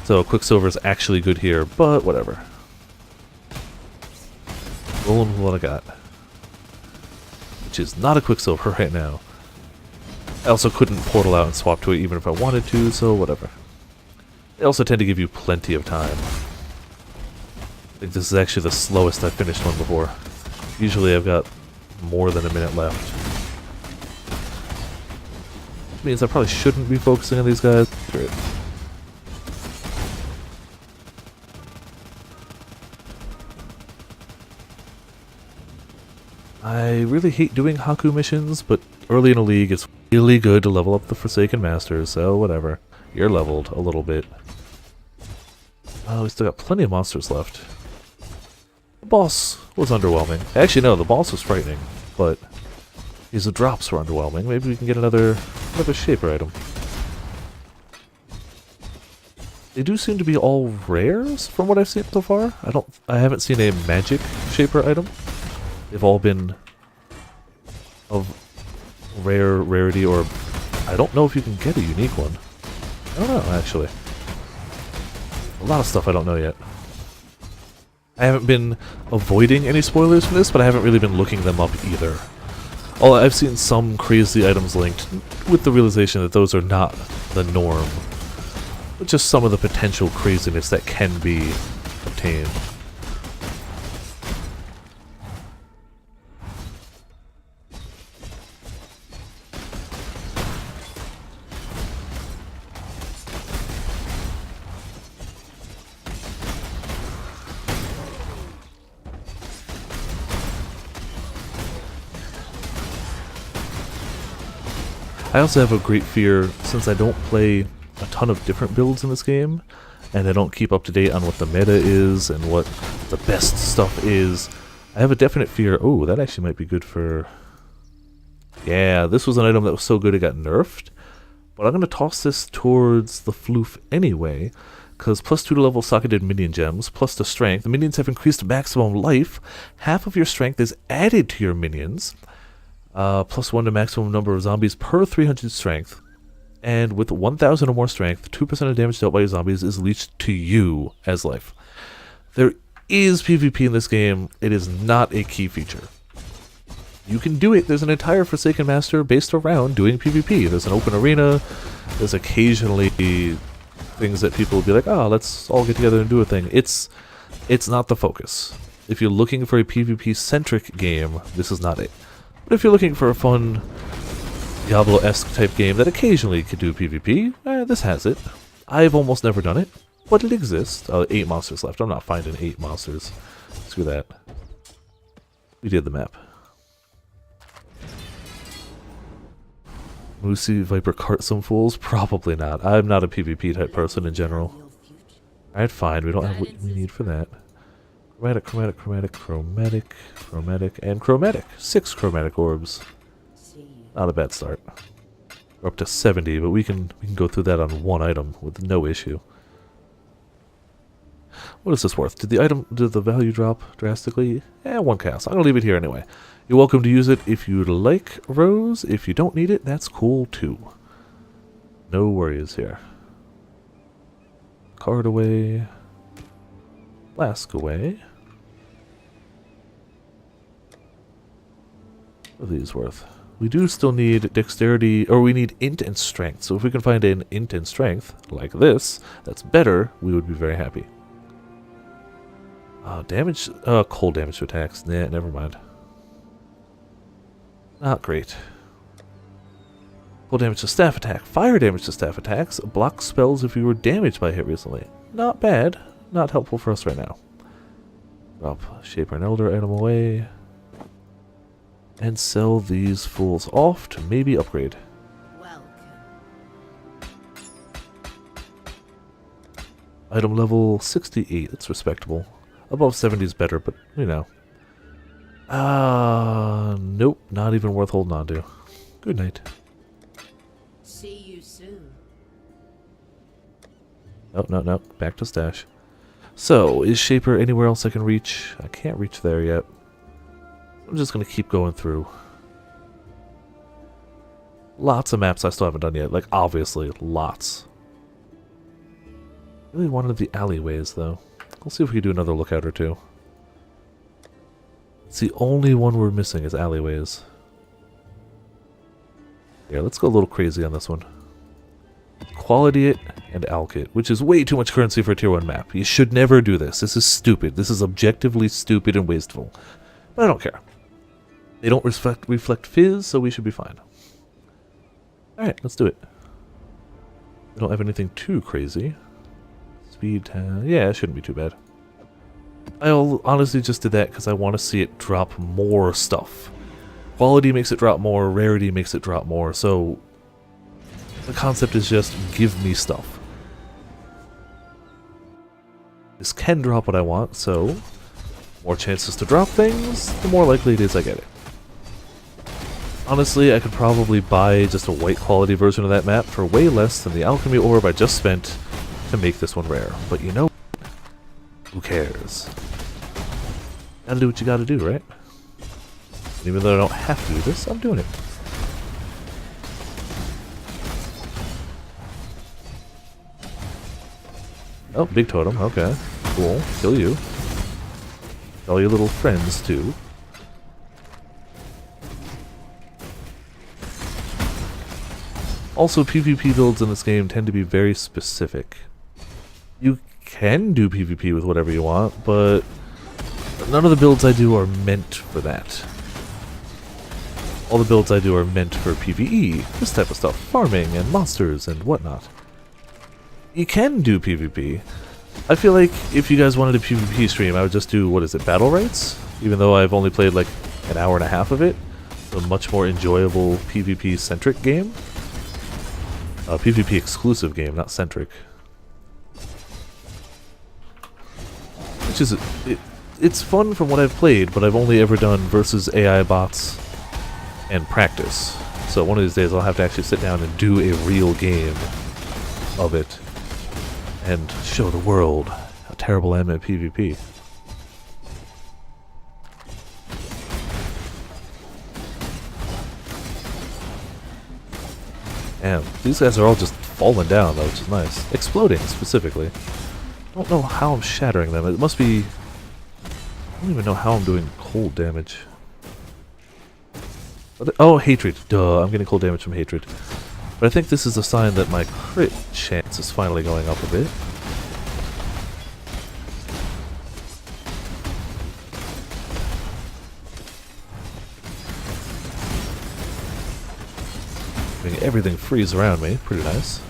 So Quicksilver's actually good here, but whatever. Rolling with what I got. Which is not a Quicksilver right now. I also couldn't portal out and swap to it even if I wanted to, so whatever. They also tend to give you plenty of time. think this is actually the slowest I've finished one before. Usually I've got more than a minute left. Which means I probably shouldn't be focusing on these guys. Great. I really hate doing Haku missions, but early in a league it's really good to level up the Forsaken Masters, so whatever. You're leveled a little bit. Oh, we still got plenty of monsters left. The boss was underwhelming. Actually, no, the boss was frightening, but these drops were underwhelming. Maybe we can get another shaper item. They do seem to be all rares from what I've seen so far. I haven't seen a magic shaper item. They've all been of rarity, or I don't know if you can get a unique one. I don't know, actually. A lot of stuff I don't know yet. I haven't been avoiding any spoilers for this, but I haven't really been looking them up either. I've seen some crazy items linked with the realization that those are not the norm, but just some of the potential craziness that can be obtained. I also have a great fear, since I don't play a ton of different builds in this game, and I don't keep up to date on what the meta is and what the best stuff is. I have a definite fear. Oh, that actually might be good for... Yeah, this was an item that was so good it got nerfed, but I'm going to toss this towards the floof anyway, because +2 to level socketed minion gems, plus the strength. The minions have increased maximum life. Half of your strength is added to your minions. +1 to maximum number of zombies per 300 strength. And with 1,000 or more strength, 2% of damage dealt by your zombies is leached to you as life. There is PvP in this game. It is not a key feature. You can do it. There's an entire Forsaken Master based around doing PvP. There's an open arena. There's occasionally things that people will be like, oh, let's all get together and do a thing. It's not the focus. If you're looking for a PvP-centric game, this is not it. But if you're looking for a fun Diablo-esque type game that occasionally could do PvP, this has it. I've almost never done it, but it exists. 8 monsters left. I'm not finding 8 monsters. Screw that. We did the map. Moosey Viper cart some fools? Probably not. I'm not a PvP type person in general. Alright, fine. We don't have what we need for that. Chromatic, chromatic, chromatic, chromatic, chromatic, and chromatic. 6 chromatic orbs. Not a bad start. We're up to 70, but we can go through that on one item with no issue. What is this worth? Did the value drop drastically? 1 chaos. I'm gonna leave it here anyway. You're welcome to use it if you'd like, Rose. If you don't need it, that's cool too. No worries here. Card away. Flask away. What are these worth? We do still need dexterity, or we need int and strength. So if we can find an int and strength, like this, that's better, we would be very happy. Damage, cold damage to attacks. Nah, never mind. Not great. Cold damage to staff attack. Fire damage to staff attacks. Block spells if you were damaged by a hit recently. Not bad. Not helpful for us right now. Drop Shaper and Elder item away. And sell these fools off to maybe upgrade. Welcome. Item level 68. That's respectable. Above 70 is better, but you know. Nope. Not even worth holding on to. Good night. See you soon. Oh, no. Back to stash. So, is Shaper anywhere else I can reach? I can't reach there yet. I'm just going to keep going through. Lots of maps I still haven't done yet. Like, obviously, lots. Really wanted the alleyways, though. We'll see if we can do another lookout or two. It's the only one we're missing is alleyways. Yeah, let's go a little crazy on this one. Quality it and Alkit, which is way too much currency for a tier 1 map. You should never do this. This is stupid. This is objectively stupid and wasteful. But I don't care. They don't reflect fizz, so we should be fine. Alright, let's do it. We don't have anything too crazy. Speed, yeah, it shouldn't be too bad. I honestly just did that because I want to see it drop more stuff. Quality makes it drop more, rarity makes it drop more, so the concept is just give me stuff. This can drop what I want, so more chances to drop things, the more likely it is I get it. Honestly, I could probably buy just a white quality version of that map for way less than the alchemy orb I just spent to make this one rare. But you know, who cares? Gotta do what you gotta do, right? And even though I don't have to do this, I'm doing it. Oh, big totem, okay. Cool, kill you. All your little friends, too. Also, PvP builds in this game tend to be very specific. You can do PvP with whatever you want, but none of the builds I do are meant for that. All the builds I do are meant for PvE, this type of stuff, farming and monsters and whatnot. You can do PvP. I feel like if you guys wanted a PvP stream, I would just do, what is it, battle rights? Even though I've only played like an hour and a half of it. A much more enjoyable PvP-centric game. PvP exclusive game, not centric. Which is, it's fun from what I've played, but I've only ever done versus AI bots and practice. So one of these days I'll have to actually sit down and do a real game of it and show the world how terrible I am at PvP. Damn, these guys are all just falling down though, which is nice. Exploding, specifically. I don't know how I'm shattering them. It must be... I don't even know how I'm doing cold damage. Oh, hatred. Duh, I'm getting cold damage from hatred. But I think this is a sign that my crit chance is finally going up a bit. Making everything freeze around me. Pretty nice.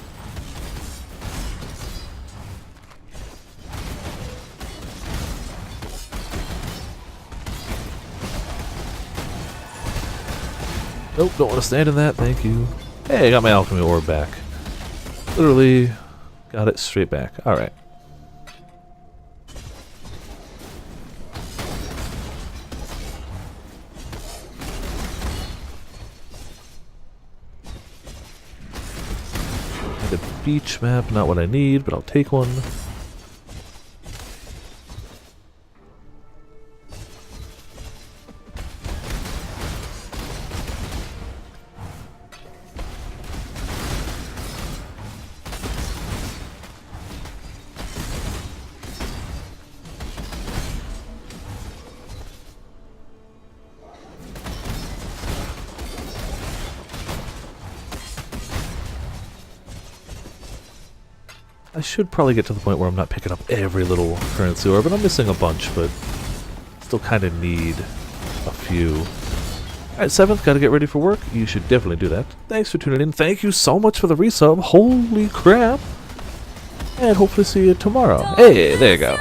Nope, don't want to stand in that, thank you. Hey, I got my alchemy orb back. Literally got it straight back. Alright. The beach map, not what I need, but I'll take one. I should probably get to the point where I'm not picking up every little currency orb, and I'm missing a bunch, but still kind of need a few. Alright, 7th, gotta get ready for work. You should definitely do that. Thanks for tuning in. Thank you so much for the resub. Holy crap! And hopefully see you tomorrow. Hey, there you go.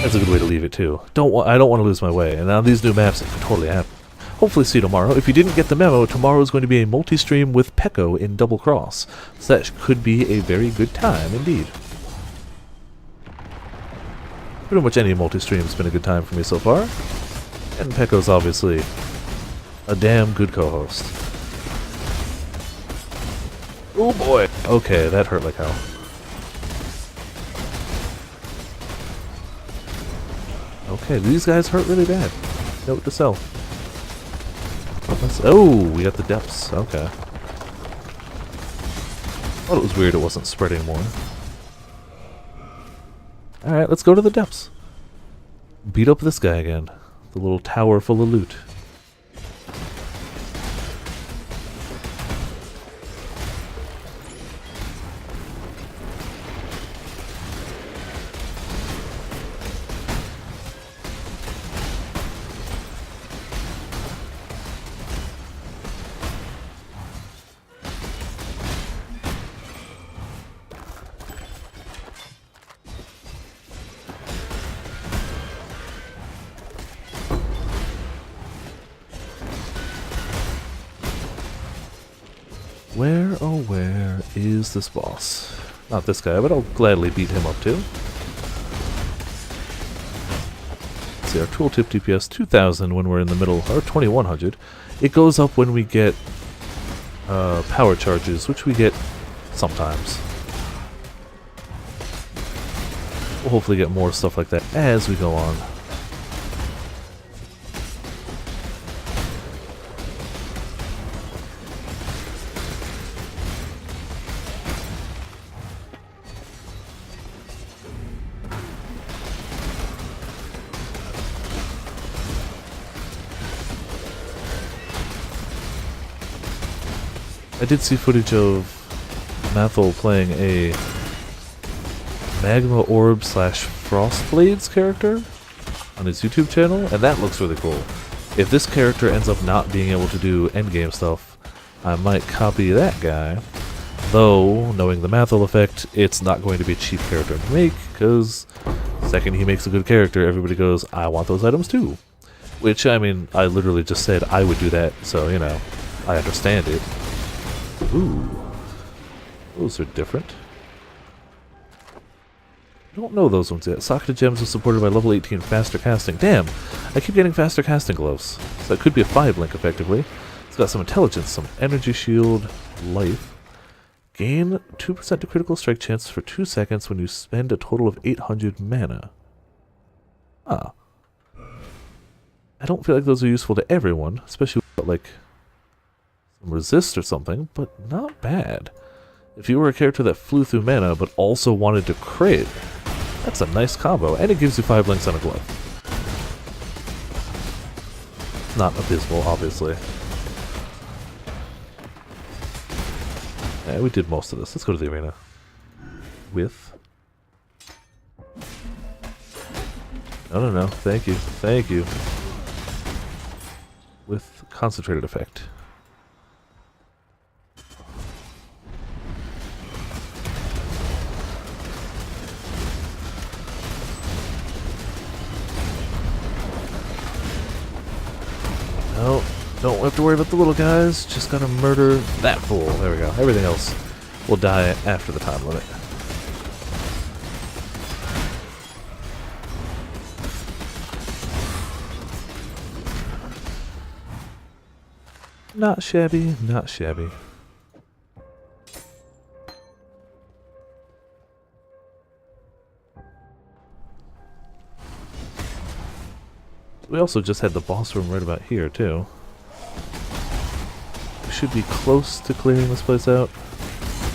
That's a good way to leave it, too. I don't want to lose my way, and on these new maps, it could totally happen. Hopefully see you tomorrow. If you didn't get the memo, tomorrow is going to be a multi-stream with Pecco in Double Cross. So that could be a very good time indeed. Pretty much any multi-stream has been a good time for me so far. And Pecco's obviously a damn good co-host. Oh boy! Okay, that hurt like hell. Okay, these guys hurt really bad. Note to self. Oh, we got the depths. Okay. Thought it was weird it wasn't spreading more. Alright, let's go to the depths. Beat up this guy again. The little tower full of loot. Where, oh where is this boss? Not this guy, but I'll gladly beat him up too. Let's see, our tooltip DPS 2000 when we're in the middle, or 2100. It goes up when we get power charges, which we get sometimes. We'll hopefully get more stuff like that as we go on. I did see footage of Mathel playing a Magma Orb / Frostblades character on his YouTube channel, and that looks really cool. If this character ends up not being able to do endgame stuff, I might copy that guy. Though, knowing the Mathel effect, it's not going to be a cheap character to make, because the second he makes a good character, everybody goes, I want those items too. Which, I mean, I literally just said I would do that, so, you know, I understand it. Ooh. Those are different. I don't know those ones yet. Socketed gems are supported by level 18 faster casting. Damn! I keep getting faster casting gloves. So that could be a 5-link effectively. It's got some intelligence, some energy shield, life. Gain 2% to critical strike chance for 2 seconds when you spend a total of 800 mana. Ah. I don't feel like those are useful to everyone, especially with, like, some resist or something, but not bad. If you were a character that flew through mana but also wanted to crit, that's a nice combo, and it gives you 5 links on a glove. Not abysmal, obviously. Yeah, we did most of this. Let's go to the arena. With... No. Thank you. Thank you. With concentrated effect. No, don't have to worry about the little guys. Just gotta murder that fool. There we go. Everything else will die after the time limit. Not shabby, not shabby. We also just had the boss room right about here, too. We should be close to clearing this place out.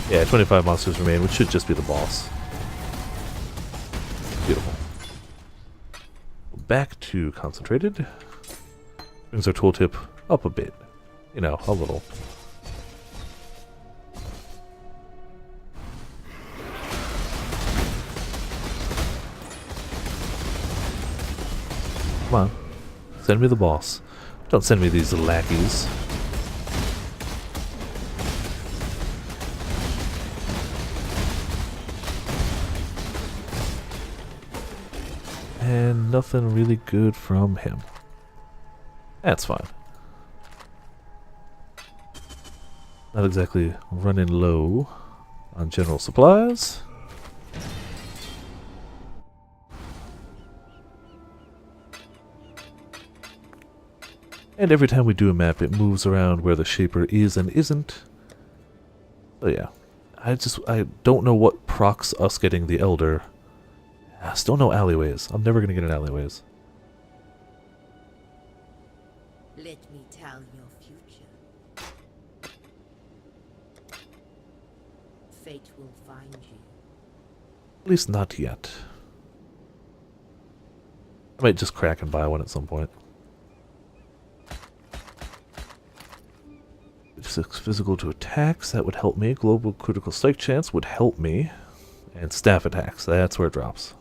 Yeah, 25 monsters remain, which should just be the boss. Beautiful. Back to concentrated. Brings our tooltip up a bit. You know, a little. Come on. Send me the boss. Don't send me these lackeys. And nothing really good from him. That's fine. Not exactly running low on general supplies. And every time we do a map, it moves around where the shaper is and isn't. So yeah, I don't know what procs us getting the Elder. I still no alleyways. I'm never gonna get an alleyways. Let me tell your future. Fate will find you. At least not yet. I might just crack and buy one at some point. 6 physical to attacks, that would help me. Global critical strike chance would help me. And staff attacks, that's where it drops.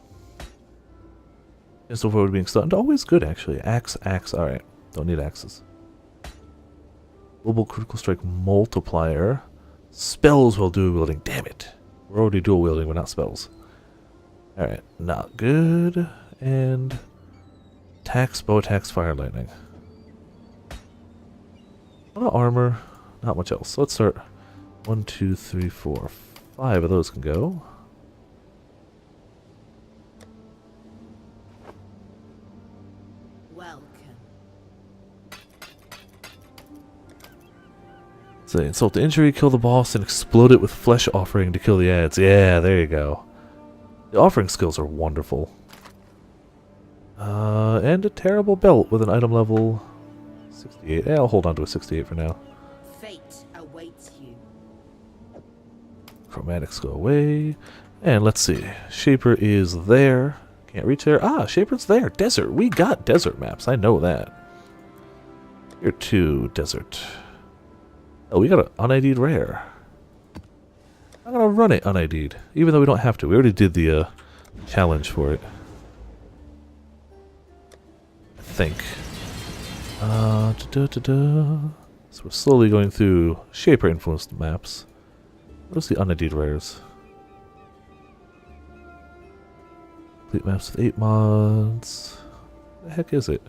Instant forward being stunned, always good actually. Axe, alright. Don't need axes. Global critical strike multiplier. Spells while dual wielding, damn it. We're already dual wielding, but not spells. Alright, not good. And attacks, bow attacks, fire lightning. A lot of armor. Not much else. So let's start 1, 2, 3, 4, 5 of those can go. Welcome. So insult to injury, kill the boss, and explode it with flesh offering to kill the ads. Yeah, there you go. The offering skills are wonderful. And a terrible belt with an item level 68. Yeah, I'll hold on to a 68 for now. Fate awaits you. Chromatics go away. And let's see. Shaper is there. Can't reach there. Ah, Shaper's there. Desert. We got desert maps. I know that. Here too, desert. Oh, we got an unID'd rare. I'm gonna run it unID'd, even though we don't have to. We already did the challenge for it. I think. So we're slowly going through Shaper influenced maps. What's the unID'd rares? Complete maps with 8 mods. What the heck is it?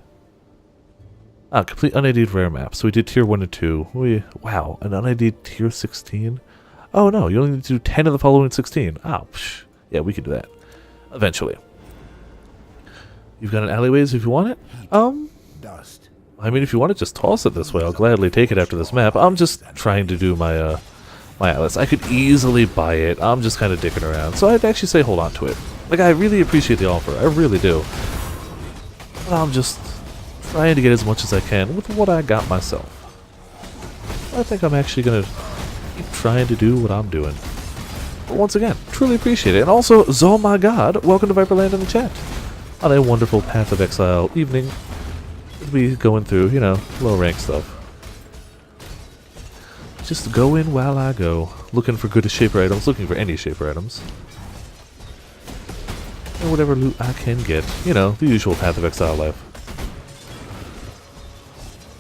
Ah, complete unID'd rare maps. So we did tier 1 and 2. Wow, an unID'd tier 16? Oh no, you only need to do 10 of the following 16. Oh, psh. Yeah, we can do that. Eventually. You've got an alleyways if you want it? Dust. I mean, if you want to just toss it this way, I'll gladly take it after this map. I'm just trying to do my, my atlas. I could easily buy it. I'm just kind of dicking around. So I'd actually say hold on to it. Like, I really appreciate the offer. I really do. But I'm just trying to get as much as I can with what I got myself. I think I'm actually going to keep trying to do what I'm doing. But once again, truly appreciate it. And also, oh my god, welcome to Viperland in the chat. On a wonderful Path of Exile evening. We'll be going through, you know, low rank stuff. Just go in while I go. Looking for good Shaper items, looking for any Shaper items. And whatever loot I can get. You know, the usual Path of Exile life.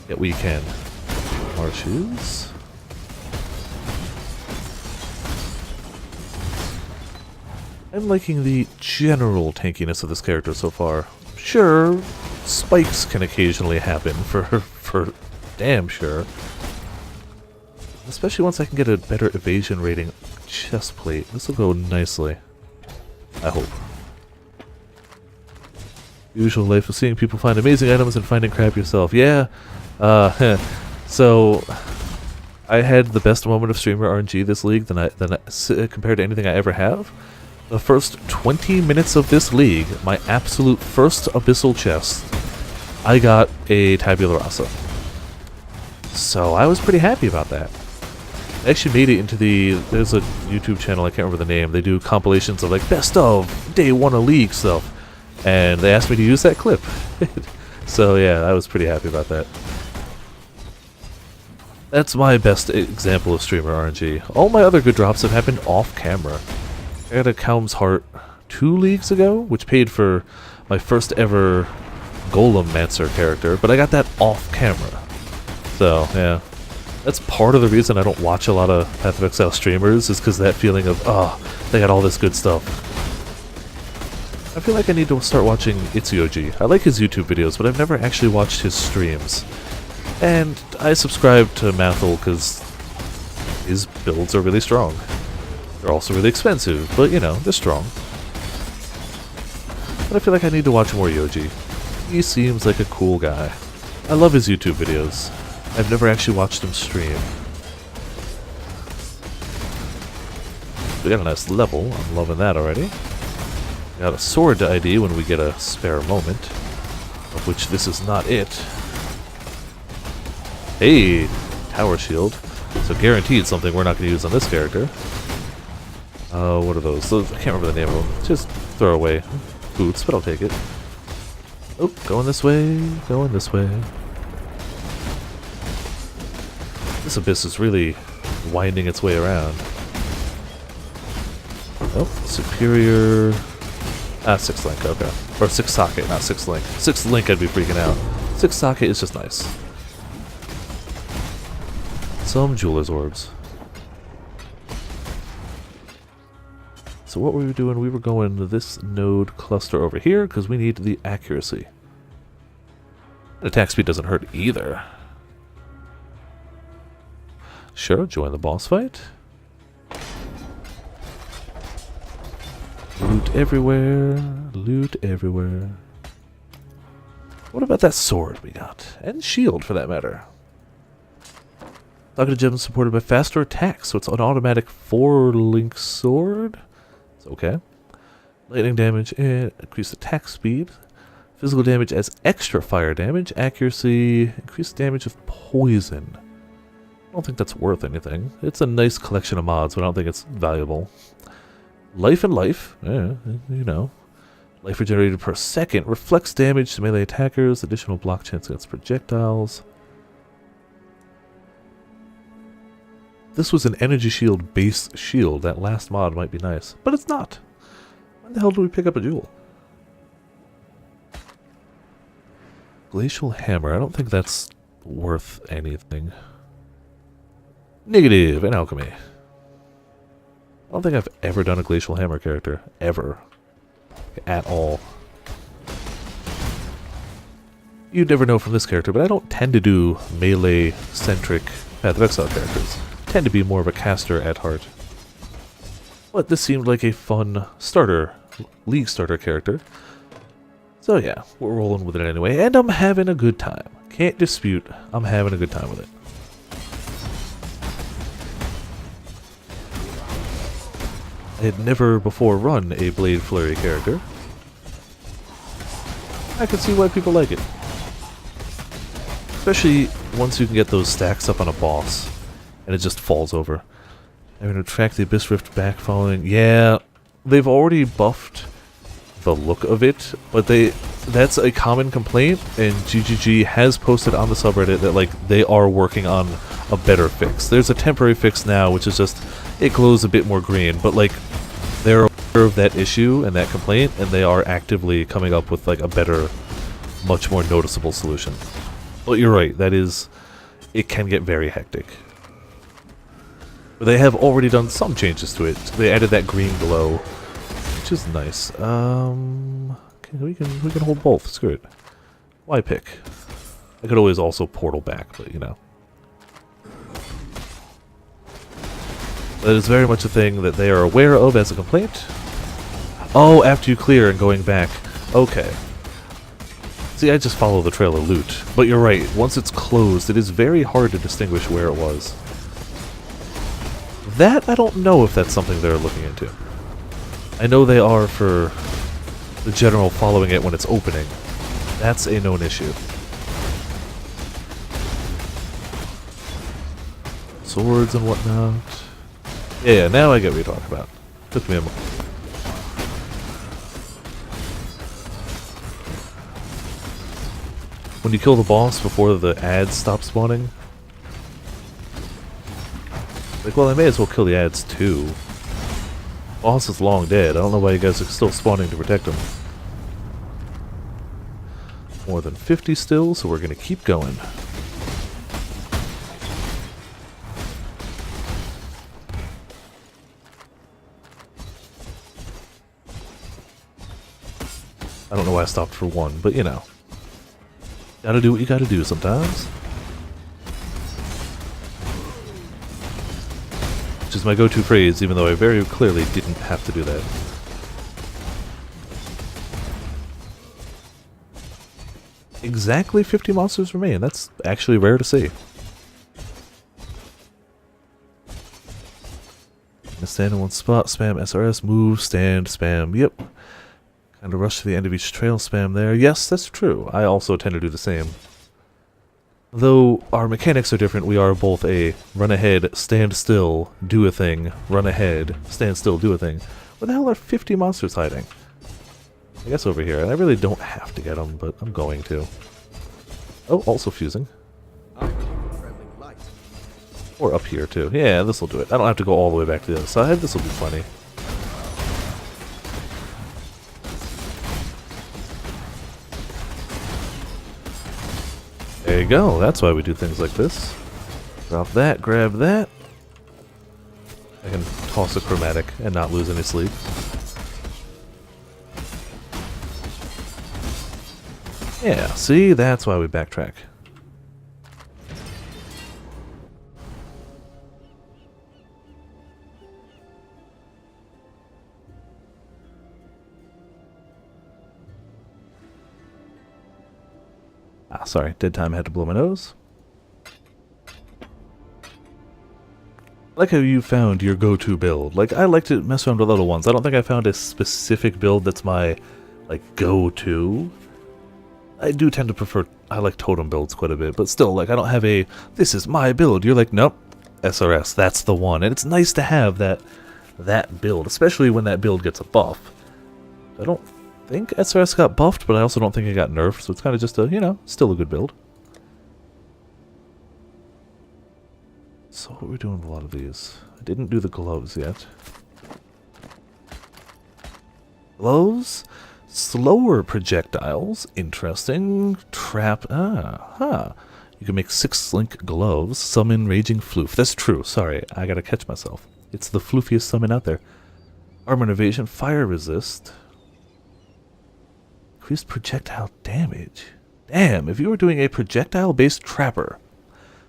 Yeah, we can. Marshes. I'm liking the general tankiness of this character so far. Sure, spikes can occasionally happen, for damn sure. Especially once I can get a better evasion rating chest plate. This will go nicely. I hope. Usual life of seeing people find amazing items and finding crap yourself. Yeah, so I had the best moment of streamer RNG this league compared to anything I ever have. The first 20 minutes of this league, my absolute first abyssal chest, I got a tabula rasa. So I was pretty happy about that. I actually made it into there's a YouTube channel, I can't remember the name, they do compilations of like best of day 1 of league stuff. And they asked me to use that clip. So yeah, I was pretty happy about that. That's my best example of streamer RNG. All my other good drops have happened off camera. I got a Calm's Heart 2 leagues ago, which paid for my first ever Golem Mancer character, but I got that off camera. So, yeah. That's part of the reason I don't watch a lot of Path of Exile streamers, is because that feeling of, oh, they got all this good stuff. I feel like I need to start watching Itsuyoji. I like his YouTube videos, but I've never actually watched his streams. And I subscribe to Mathel because his builds are really strong. They're also really expensive, but you know, they're strong. But I feel like I need to watch more Yoji. He seems like a cool guy. I love his YouTube videos. I've never actually watched him stream. We got a nice level. I'm loving that already. Got a sword to ID when we get a spare moment, of which this is not it. Hey, tower shield. So guaranteed something we're not going to use on this character. What are those? I can't remember the name of them. Just throw away boots, but I'll take it. Oh, going this way, going this way. This abyss is really winding its way around. Oh, superior... Ah, 6 link, okay. Or 6 socket, not 6 link. 6 link I'd be freaking out. 6 socket is just nice. Some jeweler's orbs. So what were we doing? We were going to this node cluster over here because we need the accuracy. Attack speed doesn't hurt either. Sure, join the boss fight. everywhere. Loot everywhere. What about that sword we got? And shield, for that matter. Talkative Gem is supported by faster attacks, so it's an automatic 4-link sword. It's okay. Lightning damage and increased attack speed. Physical damage as extra fire damage. Accuracy, increased damage of poison. I don't think that's worth anything. It's a nice collection of mods, but I don't think it's valuable. Life and life, yeah, you know. Life regenerated per second. Reflects damage to melee attackers. Additional block chance against projectiles. This was an energy shield base shield. That last mod might be nice, but it's not. When the hell do we pick up a jewel? Glacial hammer. I don't think that's worth anything. Negative and alchemy. I don't think I've ever done a glacial hammer character. Ever. At all. You'd never know from this character, but I don't tend to do melee-centric Path of Exile characters. I tend to be more of a caster at heart. But this seemed like a fun starter, league starter character. So yeah, we're rolling with it anyway, and I'm having a good time. Can't dispute, I'm having a good time with it. I had never before run a Blade Flurry character. I can see why people like it. Especially once you can get those stacks up on a boss, and it just falls over. I'm going to track the Abyss Rift back following... Yeah, they've already buffed the look of it, but that's a common complaint, and GGG has posted on the subreddit that like they are working on a better fix. There's a temporary fix now, which is just it glows a bit more green, but like they're aware of that issue and that complaint, and they are actively coming up with like a better, much more noticeable solution. But you're right, that is, it can get very hectic. But they have already done some changes to it. They added that green glow, which is nice. Okay, we can hold both. Screw it. Why pick? I could always also portal back, but you know. That is very much a thing that they are aware of as a complaint. Oh, after you clear and going back. Okay. See, I just follow the trail of loot. But you're right, once it's closed, it is very hard to distinguish where it was. That, I don't know if that's something they're looking into. I know they are for the general following it when it's opening. That's a known issue. Swords and whatnot. Yeah, now I get what you're talking about. Took me a moment. When you kill the boss before the ads stop spawning, like, well, I may as well kill the ads too. Boss is long dead. I don't know why you guys are still spawning to protect him. More than 50 still, so we're gonna keep going. I don't know why I stopped for one, but you know. Gotta do what you gotta do sometimes. Which is my go-to phrase, even though I very clearly didn't have to do that. Exactly 50 monsters remain. That's actually rare to see. Stand in one spot, spam SRS, move, stand, spam, yep. Kind of rush to the end of each trail, spam there. Yes, that's true. I also tend to do the same. Though our mechanics are different, we are both a run ahead, stand still, do a thing, run ahead, stand still, do a thing. Where the hell are 50 monsters hiding? I guess over here. I really don't have to get them, but I'm going to. Oh, also fusing. Or up here too. Yeah, this will do it. I don't have to go all the way back to the other side. This will be funny. There you go. That's why we do things like this. Drop that, grab that. I can toss a chromatic and not lose any sleep. Yeah, see? That's why we backtrack. Sorry, dead time, I had to blow my nose. I like how you found your go-to build. Like, I like to mess around with little ones. I don't think I found a specific build that's my, like, go-to. I do tend to prefer, I like totem builds quite a bit, but still, like, I don't have a, this is my build. You're like, nope, SRS, that's the one. And it's nice to have that build, especially when that build gets a buff. I don't think SRS got buffed, but I also don't think it got nerfed, so it's kind of just a, you know, still a good build. So what are we doing with a lot of these? I didn't do the gloves yet. Gloves? Slower projectiles. Interesting. Trap. You can make 6-link gloves. Summon Raging Floof. That's true. Sorry, I gotta catch myself. It's the floofiest summon out there. Armor and evasion. Fire resist. Increased projectile damage. Damn, if you were doing a projectile-based trapper,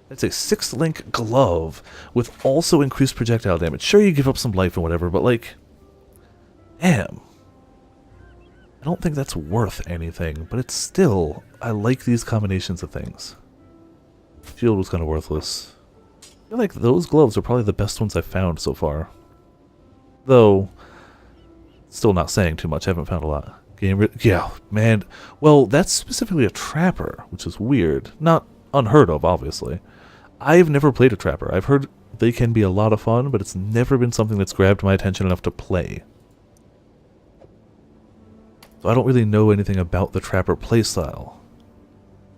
that's a 6-link glove with also increased projectile damage. Sure, you give up some life and whatever, but like, damn. I don't think that's worth anything, but it's still, I like these combinations of things. Shield was kind of worthless. I feel like those gloves are probably the best ones I've found so far. Though, still not saying too much, I haven't found a lot. Yeah, man. Well, that's specifically a trapper, which is weird. Not unheard of, obviously. I've never played a trapper. I've heard they can be a lot of fun, but it's never been something that's grabbed my attention enough to play. So I don't really know anything about the trapper playstyle.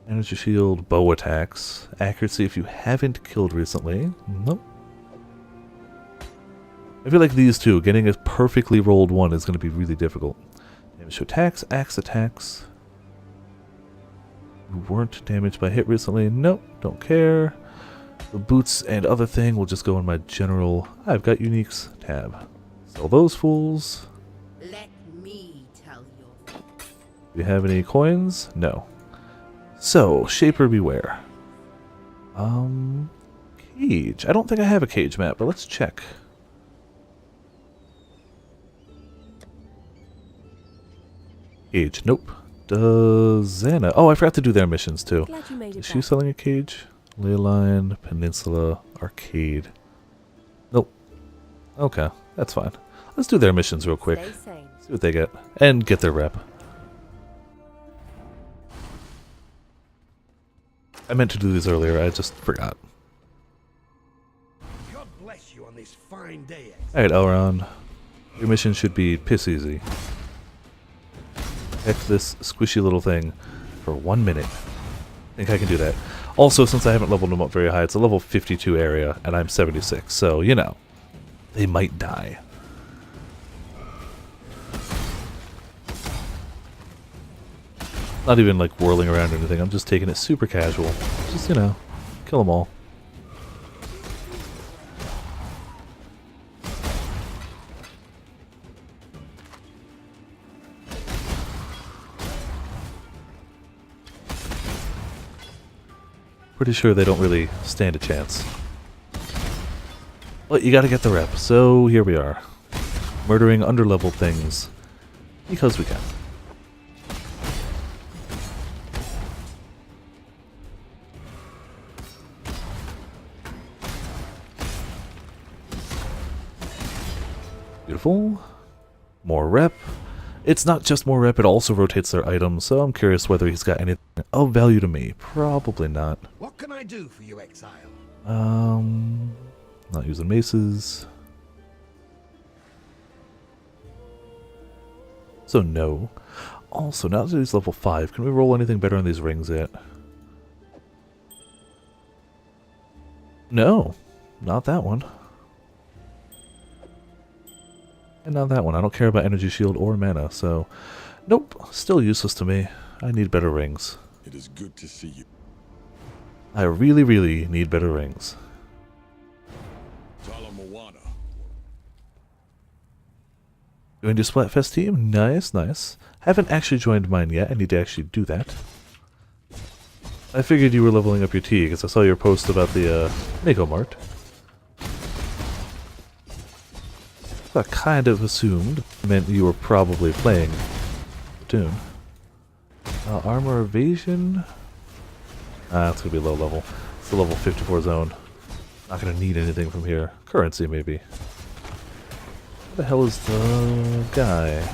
Energy shield, bow attacks, accuracy if you haven't killed recently. Nope. I feel like these two, getting a perfectly rolled one is going to be really difficult. Damage to attacks, axe attacks. You weren't damaged by hit recently. Nope, don't care. The boots and other thing will just go in my general, I've got uniques tab. Sell those fools. Let me tell you. Do you have any coins? No. So, Shaper Beware. Cage. I don't think I have a cage map, but let's check. Cage. Nope. Does Xana? Oh, I forgot to do their missions too. Is she selling a cage? Leyline, Peninsula, Arcade. Nope. Okay, that's fine. Let's do their missions real quick. See what they get. And get their rep. I meant to do these earlier, I just forgot. God bless you on this fine day. Alright, Elrond. Your mission should be piss easy. Heck this squishy little thing for 1 minute. I think I can do that. Also, since I haven't leveled them up very high, it's a level 52 area, and I'm 76, so, you know, they might die. Not even, like, whirling around or anything, I'm just taking it super casual. Just, you know, kill them all. Pretty sure they don't really stand a chance. But you gotta get the rep, so here we are. Murdering underleveled things. Because we can. Beautiful. More rep. It's not just more rep, it also rotates their items, so I'm curious whether he's got anything of value to me. Probably not. What can I do for you, exile? Not using maces. So no. Also, now that he's level 5, can we roll anything better on these rings yet? No. Not that one. And not that one. I don't care about energy shield or mana, so nope, still useless to me. I need better rings. It is good to see you. I really, really need better rings. Joined your Splatfest team? Nice, nice. Haven't actually joined mine yet. I need to actually do that. I figured you were leveling up your T because I saw your post about the Mako Mart. I kind of assumed meant you were probably playing Platoon. Armor evasion. Ah, it's gonna be low level. It's the level 54 zone. Not gonna need anything from here. Currency, maybe. Where the hell is the guy?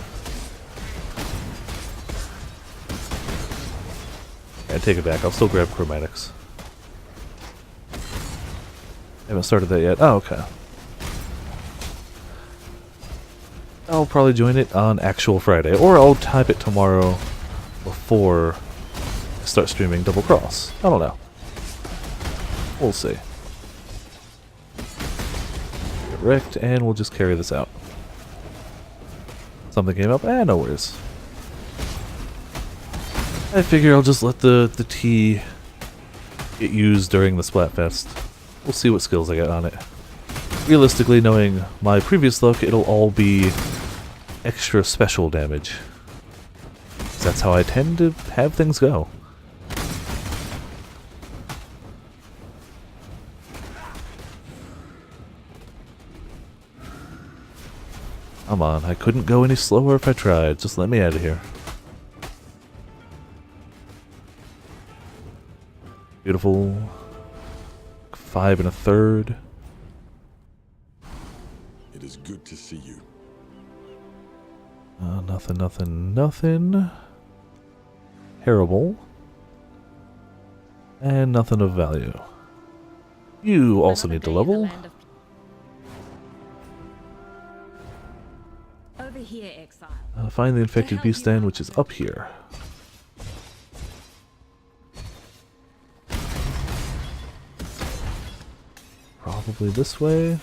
I take it back. I'll still grab chromatics. Haven't started that yet. Oh, okay. I'll probably join it on actual Friday, or I'll type it tomorrow before I start streaming Double Cross. I don't know. We'll see. Get wrecked, and we'll just carry this out. Something came up, no worries. I figure I'll just let the tea get used during the Splatfest. We'll see what skills I get on it. Realistically, knowing my previous luck, it'll all be extra special damage. That's how I tend to have things go. Come on, I couldn't go any slower if I tried. Just let me out of here. Beautiful. 5 1/3. It is good to see you. Nothing, nothing, nothing. Terrible. And nothing of value. You also need to level. Over here, exile. Find the infected beast stand, which is up here. Probably this way.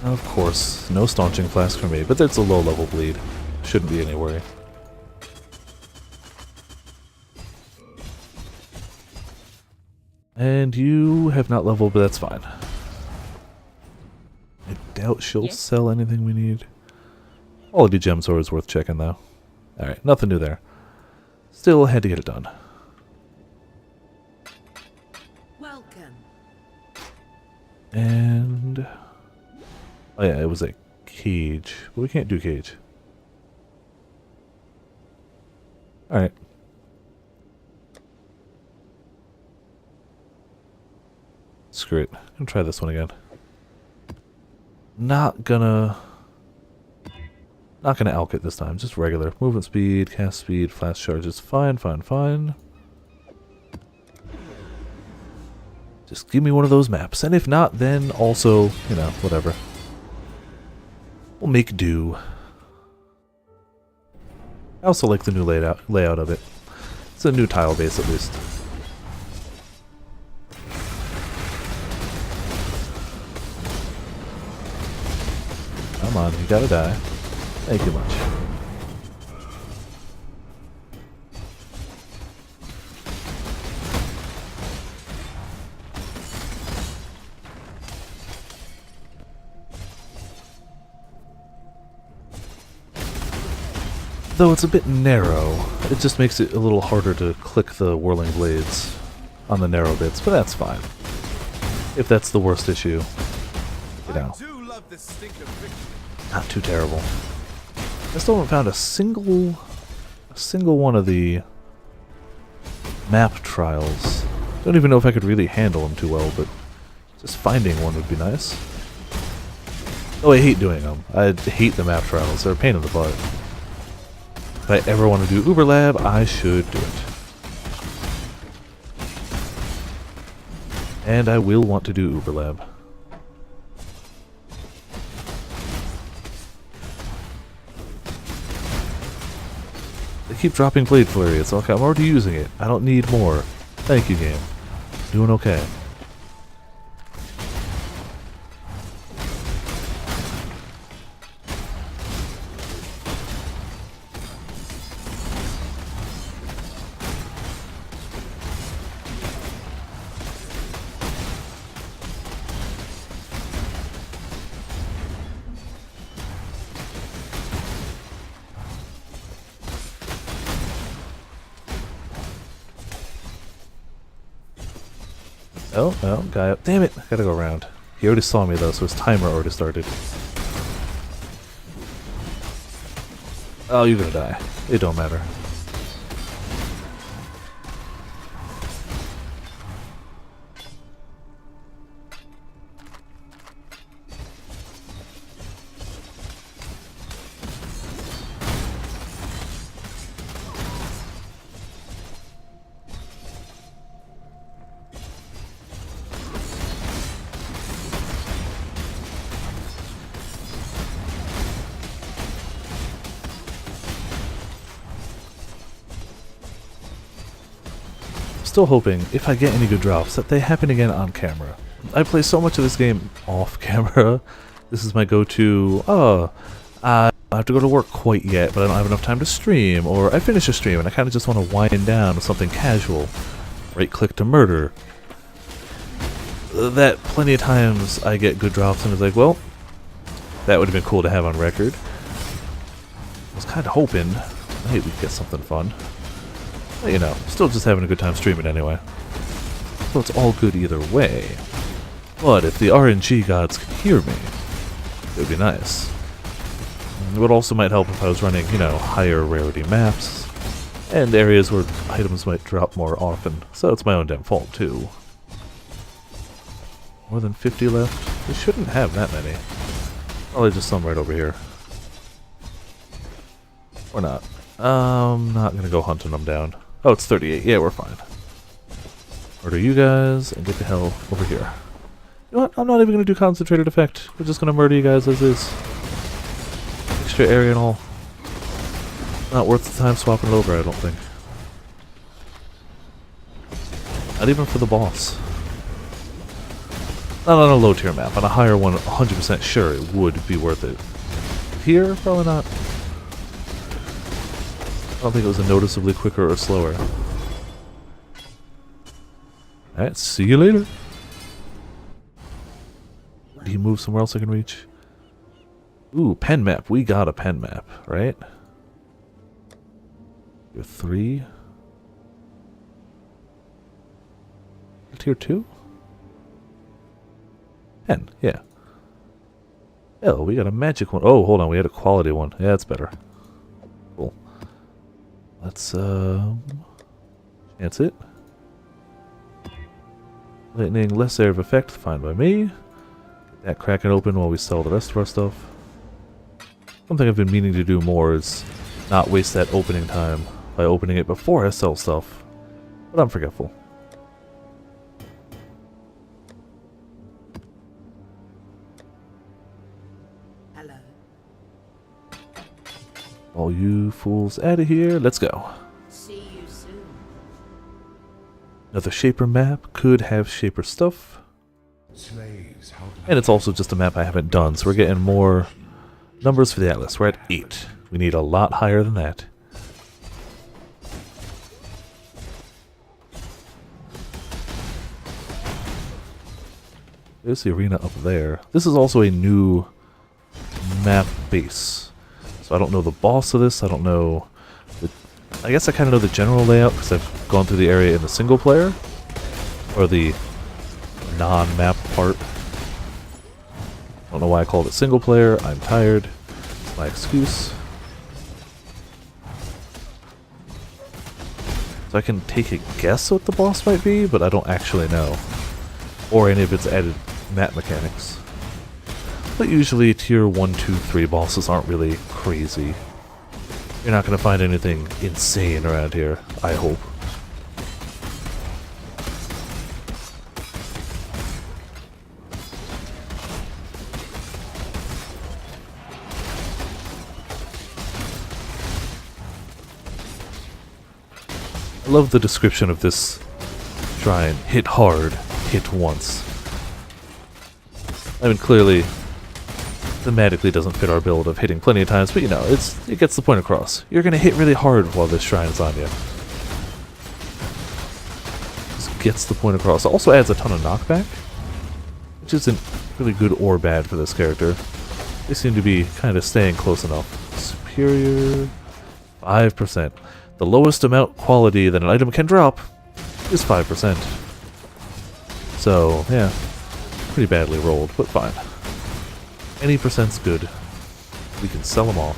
Of course, no staunching flask for me, but that's a low level bleed. Shouldn't be any worry. And you have not leveled, but that's fine. I doubt she'll sell anything we need. Quality gem sword is worth checking, though. Alright, nothing new there. Still had to get it done. Welcome. And... oh yeah, it was a cage. But we can't do cage. Alright. Screw it. I'm gonna try this one again. Not gonna alk it this time. Just regular. Movement speed, cast speed, flash charges. Fine, fine, fine. Just give me one of those maps. And if not, then also, you know, whatever. We'll make do. I also like the new layout of it. It's a new tile base at least. Come on, you gotta die. Thank you much. Though it's a bit narrow, it just makes it a little harder to click the whirling blades on the narrow bits, but that's fine. If that's the worst issue, you know, not too terrible. I still haven't found a single one of the map trials. Don't even know if I could really handle them too well, but just finding one would be nice. Oh, I hate doing them. I hate the map trials. They're a pain in the butt. If I ever want to do Uber Lab, I should do it. And I will want to do Uber Lab. They keep dropping Blade Flurry. It's okay. I'm already using it. I don't need more. Thank you, game. Doing okay. Oh, oh, guy up. Damn it! I gotta go around. He already saw me though, so his timer already started. Oh, you're gonna die. It don't matter. Still hoping, if I get any good drops, that they happen again on camera. I play so much of this game off camera. This is my go-to, I don't have to go to work quite yet, but I don't have enough time to stream, or I finish a stream and I kind of just want to wind down with something casual. Right-click to murder. That plenty of times I get good drops and it's like, well, that would have been cool to have on record. I was kind of hoping maybe we'd get something fun. But, you know, still just having a good time streaming anyway. So it's all good either way. But if the RNG gods could hear me, it would be nice. It would also might help if I was running, you know, higher rarity maps, and areas where items might drop more often. So it's my own damn fault too. More than 50 left? We shouldn't have that many. Probably just some right over here. Or not. I'm not gonna go hunting them down. Oh, it's 38. Yeah, we're fine. Murder you guys and get the hell over here. You know what? I'm not even gonna do concentrated effect. We're just gonna murder you guys as is. Extra area and all. Not worth the time swapping it over, I don't think. Not even for the boss. Not on a low tier map. On a higher one, 100% sure it would be worth it. Here, probably not. I don't think it was a noticeably quicker or slower. Alright, see you later. Did he move somewhere else I can reach? Ooh, pen map. We got a pen map, right? Tier 3. Tier 2? Pen, yeah. Oh, we got a magic one. Oh, hold on, we had a quality one. Yeah, that's better. Cool. Let's, chance it. Lightning, less area of effect, fine by me. Get that cracking open while we sell the rest of our stuff. Something I've been meaning to do more is not waste that opening time by opening it before I sell stuff. But I'm forgetful. Hello. All you fools out of here, let's go. See you soon. Another Shaper map, could have Shaper stuff. Slaves, how And it's also just a map I haven't done, so we're getting more numbers for the Atlas. We're at 8. We need a lot higher than that. There's the arena up there. This is also a new map base. So I don't know the boss of this, I don't know... I guess I kind of know the general layout because I've gone through the area in the single player. Or the non-map part. I don't know why I called it single player, I'm tired. It's my excuse. So I can take a guess what the boss might be, but I don't actually know. Or any of its added map mechanics. But usually tier 1, 2, 3 bosses aren't really crazy. You're not going to find anything insane around here, I hope. I love the description of this shrine. Hit hard, hit once. I mean, clearly, thematically doesn't fit our build of hitting plenty of times, but you know, it gets the point across. You're gonna hit really hard while this shrine is on you. Just gets the point across. It also adds a ton of knockback, which isn't really good or bad for this character. They seem to be kind of staying close enough. Superior, 5%. The lowest amount quality that an item can drop is 5%. So, yeah, pretty badly rolled, but fine. Any percent's good. We can sell them all.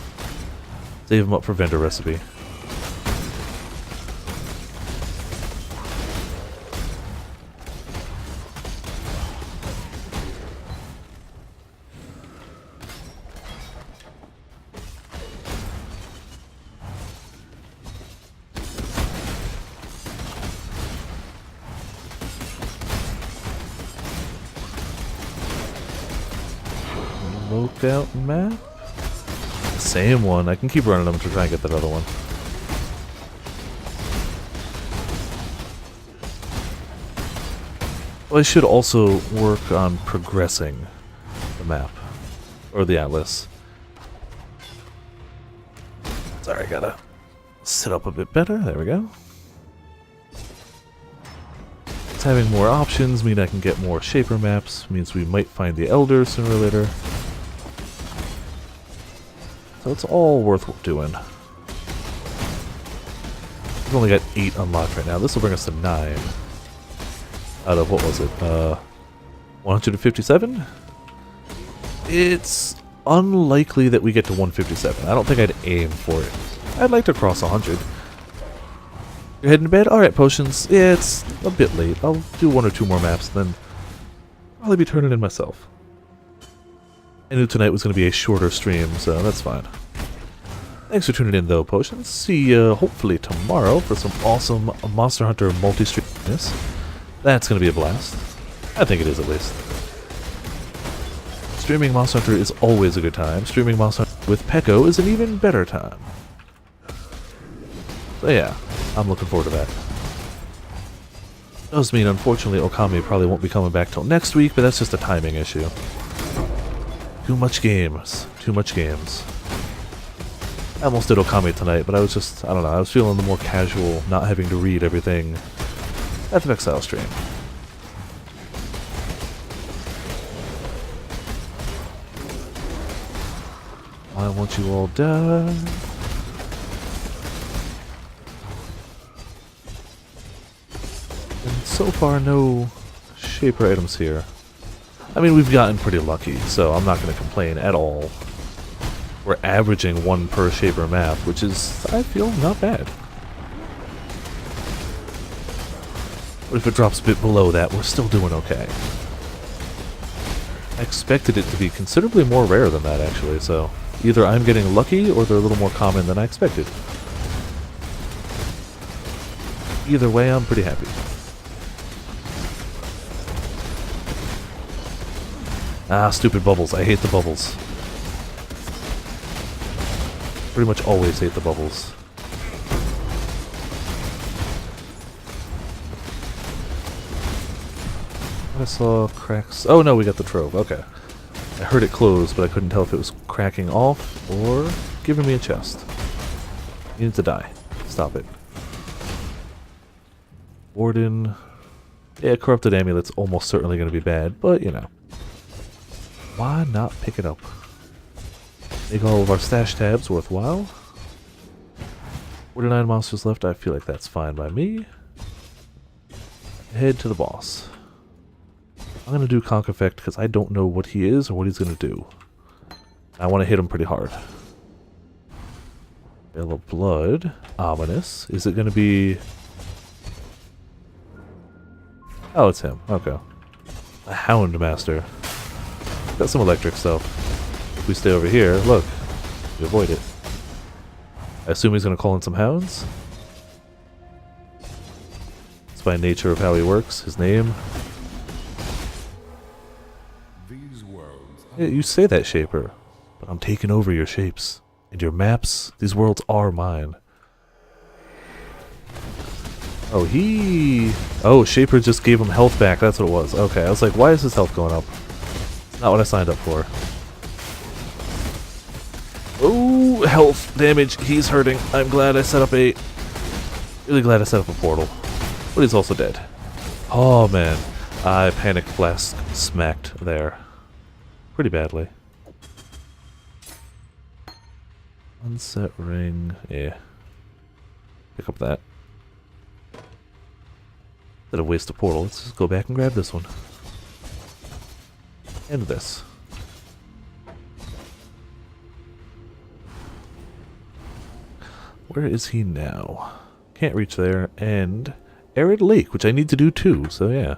Save them up for vendor recipe. Lookout map? Same one. I can keep running them to try and get that other one. Well, I should also work on progressing the map. Or the atlas. Sorry, I gotta sit up a bit better. There we go. It's having more options mean I can get more shaper maps. Means we might find the Elder sooner or later. So it's all worth doing. We've only got 8 unlocked right now. This will bring us to 9. Out of, what was it, 157? It's unlikely that we get to 157. I don't think I'd aim for it. I'd like to cross 100. You're heading to bed? Alright, Potions. Yeah, it's a bit late. I'll do 1 or 2 more maps, then probably be turning in myself. I knew tonight was going to be a shorter stream, so that's fine. Thanks for tuning in, though, Potions. See you hopefully tomorrow for some awesome Monster Hunter multi-streamness. That's going to be a blast. I think it is, at least. Streaming Monster Hunter is always a good time. Streaming Monster Hunter with Peko is an even better time. So yeah, I'm looking forward to that. Does mean, unfortunately, Okami probably won't be coming back till next week, but that's just a timing issue. Too much games. Too much games. I almost did Okami tonight, but I was just, I don't know, I was feeling the more casual, not having to read everything at the Exile stream. Why won't you all die? And so far, no shaper items here. I mean, we've gotten pretty lucky, so I'm not going to complain at all. We're averaging 1 per shaper map, which is, I feel, not bad. But if it drops a bit below that, we're still doing okay. I expected it to be considerably more rare than that, actually, so either I'm getting lucky or they're a little more common than I expected. Either way, I'm pretty happy. Ah, stupid bubbles. I hate the bubbles. Pretty much always hate the bubbles. I saw cracks. Oh no, we got the trove. Okay. I heard it close, but I couldn't tell if it was cracking off or giving me a chest. You need to die. Stop it. Warden. Yeah, corrupted amulet's almost certainly going to be bad, but you know. Why not pick it up? Make all of our stash tabs worthwhile. 49 monsters left. I feel like that's fine by me. Head to the boss. I'm going to do Conk Effect because I don't know what he is or what he's going to do. I want to hit him pretty hard. Veil of Blood. Ominous. Is it going to be... Oh, it's him. Okay. A Hound Master. Got some electric stuff. If we stay over here, look. We avoid it. I assume he's going to call in some hounds. It's by nature of how he works. His name. These worlds Yeah, you say that, Shaper. But I'm taking over your shapes. And your maps. These worlds are mine. Oh, Oh, Shaper just gave him health back. That's what it was. Okay, I was like, why is his health going up? It's not what I signed up for. Oh, health damage. He's hurting. I'm glad I set up a... Really glad I set up a portal. But he's also dead. Oh, man. I panic flask smacked there. Pretty badly. Unset ring. Yeah. Pick up that. Instead of waste a portal, let's just go back and grab this one. And this. Where is he now? Can't reach there. And Arid Lake, which I need to do too, so yeah.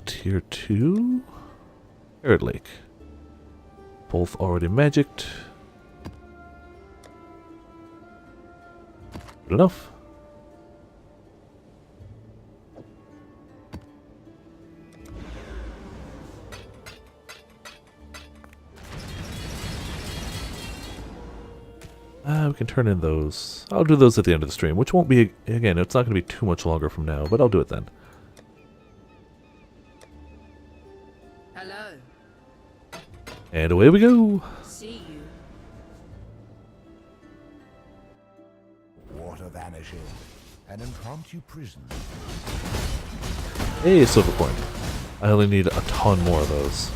Tier 2? Arid Lake. Both already magicked. Good enough. We can turn in those. I'll do those at the end of the stream, which won't be, again, it's not going to be too much longer from now, but I'll do it then. Hello. And away we go! See you. Water vanishing. An impromptu prison. Hey, silver coin. I only need a ton more of those.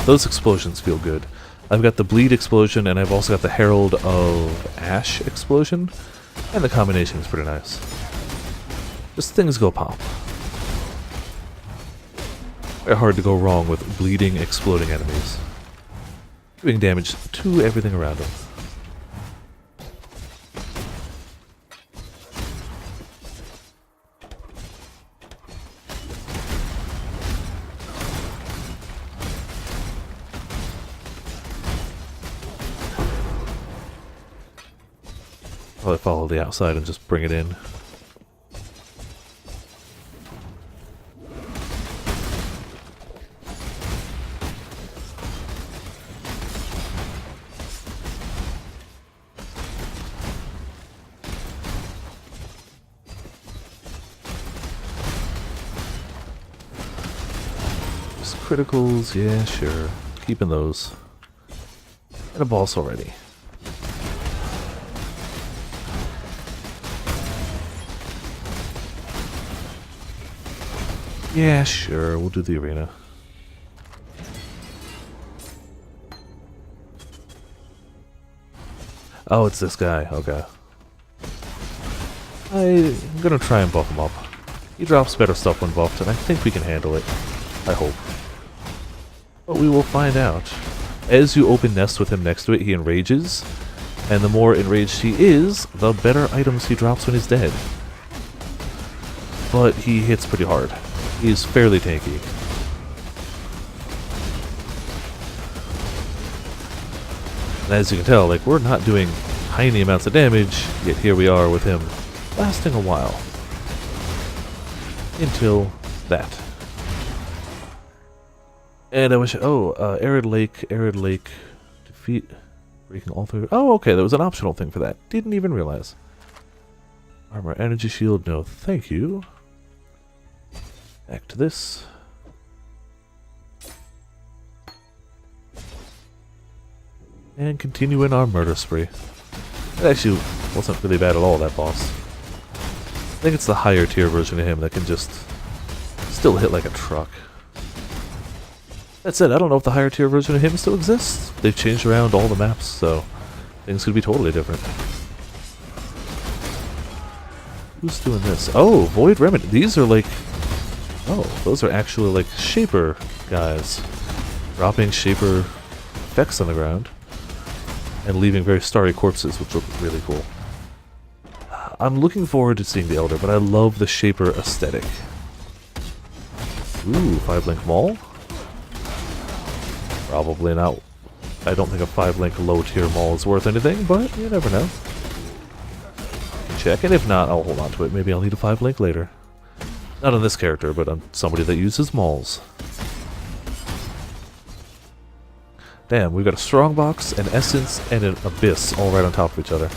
Those explosions feel good. I've got the bleed explosion and I've also got the Herald of Ash explosion, and the combination is pretty nice. Just things go pop. Very hard to go wrong with bleeding, exploding enemies. Doing damage to everything around them. Probably follow the outside and just bring it in. Just criticals, yeah, sure. Keeping those. And a boss already. Yeah, sure, we'll do the arena. Oh, it's this guy, okay. I'm gonna try and buff him up. He drops better stuff when buffed, and I think we can handle it. I hope. But we will find out. As you open nests with him next to it, he enrages, and the more enraged he is, the better items he drops when he's dead. But he hits pretty hard. He's fairly tanky. And as you can tell, like, we're not doing tiny amounts of damage, yet here we are with him lasting a while. Until that. And I wish, Arid Lake, defeat, breaking all through. Oh, okay, there was an optional thing for that. Didn't even realize. Armor, energy shield, no thank you. Back to this. And continue in our murder spree. It actually wasn't really bad at all, that boss. I think it's the higher tier version of him that can just still hit like a truck. That said, I don't know if the higher tier version of him still exists. They've changed around all the maps, so things could be totally different. Who's doing this? Oh, Void Remedy. These are like... Oh, those are actually like Shaper guys. Dropping Shaper effects on the ground. And leaving very starry corpses, which look really cool. I'm looking forward to seeing the Elder, but I love the Shaper aesthetic. Ooh, 5-link Maul? Probably not. I don't think a 5-link low-tier Maul is worth anything, but you never know. Check, and if not, I'll hold on to it. Maybe I'll need a 5-link later. Not on this character, but on somebody that uses Mauls. Damn, we've got a Strongbox, an Essence, and an Abyss all right on top of each other.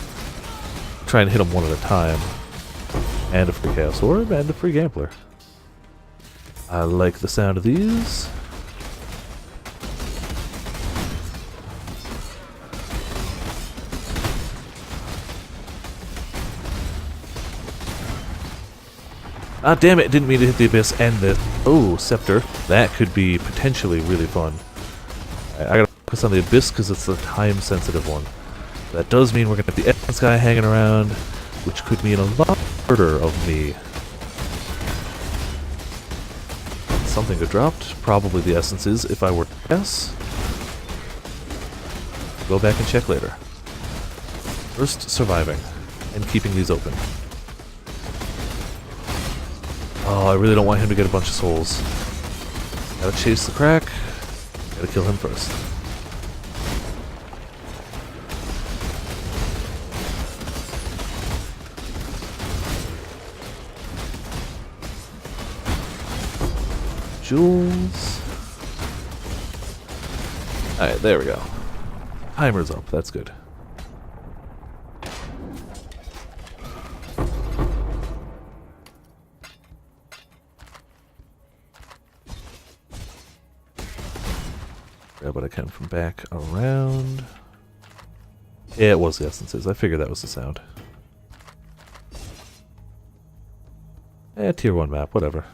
Try and hit them one at a time. And a free Chaos Orb, and a free Gambler. I like the sound of these. Ah, damn it, didn't mean to hit the abyss and the... Oh, scepter. That could be potentially really fun. Alright, I gotta focus on the abyss because it's the time-sensitive one. That does mean we're gonna have the essence guy hanging around, which could mean a lot murder of me. Something good dropped. Probably the essences, if I were to guess. Go back and check later. First, surviving. And keeping these open. Oh, I really don't want him to get a bunch of souls. Gotta chase the crack. Gotta kill him first. Jewels. Alright, there we go. Timer's up, that's good. Grab what I can from back around. Yeah, it was the essences. I figured that was the sound. Eh, tier 1 map, whatever.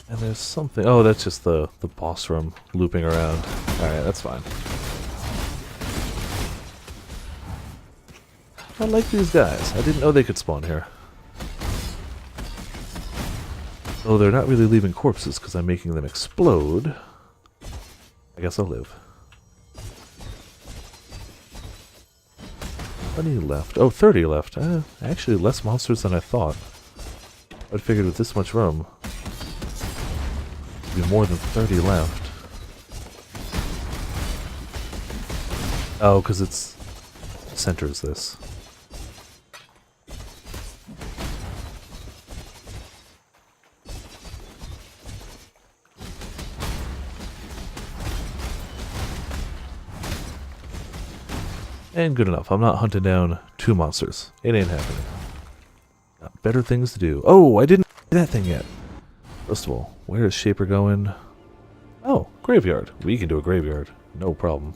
And there's something... Oh, that's just the boss room looping around. Alright, that's fine. I like these guys. I didn't know they could spawn here. Oh, they're not really leaving corpses because I'm making them explode. I guess I'll live. 20 left. Oh, 30 left. Actually, less monsters than I thought. I'd figured with this much room, be more than 30 left. Oh, because it's centers this. And good enough. I'm not hunting down 2 monsters. It ain't happening. Got better things to do. Oh, I didn't do that thing yet. First of all, where is Shaper going? Oh, graveyard. We can do a graveyard. No problem.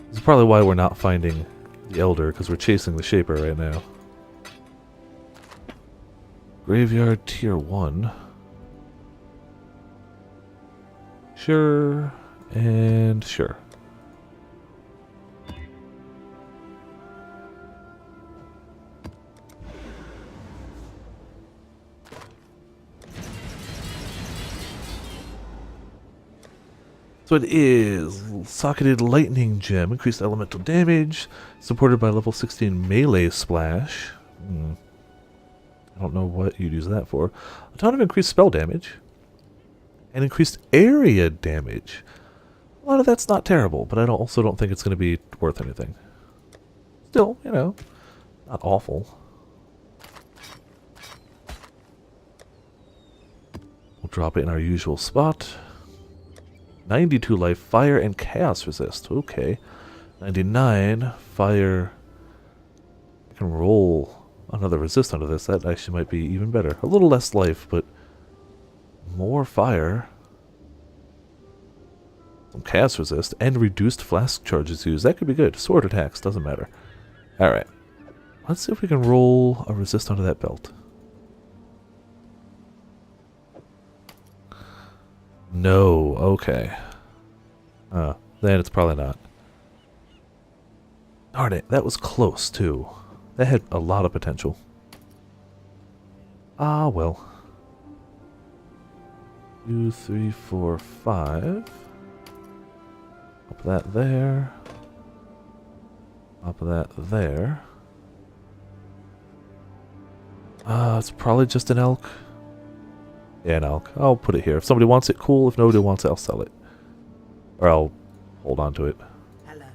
This is probably why we're not finding the Elder, because we're chasing the Shaper right now. Graveyard tier 1. Sure. And sure. So it is socketed lightning gem, increased elemental damage, supported by level 16 melee splash. I don't know what you'd use that for. A ton of increased spell damage, and increased area damage. A lot of that's not terrible, but I also don't think it's going to be worth anything. Still, you know, not awful. We'll drop it in our usual spot. 92 life, fire and chaos resist. Okay. 99, fire. I can roll another resist under this. That actually might be even better. A little less life, but more fire. Some chaos resist and reduced flask charges used. That could be good. Sword attacks, doesn't matter. Alright. Let's see if we can roll a resist onto that belt. No, okay. Then it's probably not. Darn it, that was close too. That had a lot of potential. Ah, well. 2, 3, 4, 5. Up that there. Up that there. It's probably just an elk. Yeah, an elk. I'll put it here. If somebody wants it, cool. If nobody wants it, I'll sell it. Or I'll hold on to it. Hello.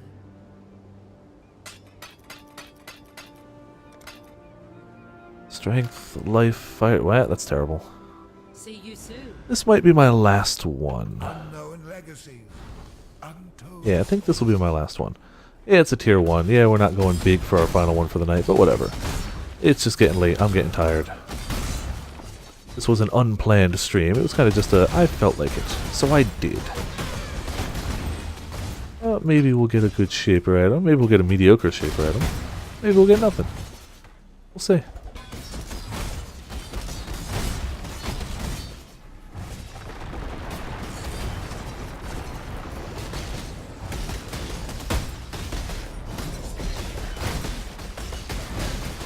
Strength, life, fire. What? That's terrible. See you soon. This might be my last one. Unknown legacies. Untold. Yeah, I think this will be my last one. Yeah, it's a tier 1. Yeah, we're not going big for our final one for the night, but whatever. It's just getting late. I'm getting tired. This was an unplanned stream. It was kind of just I felt like it, so I did. Maybe we'll get a good shaper item. Maybe we'll get a mediocre shaper item. Maybe we'll get nothing. We'll see.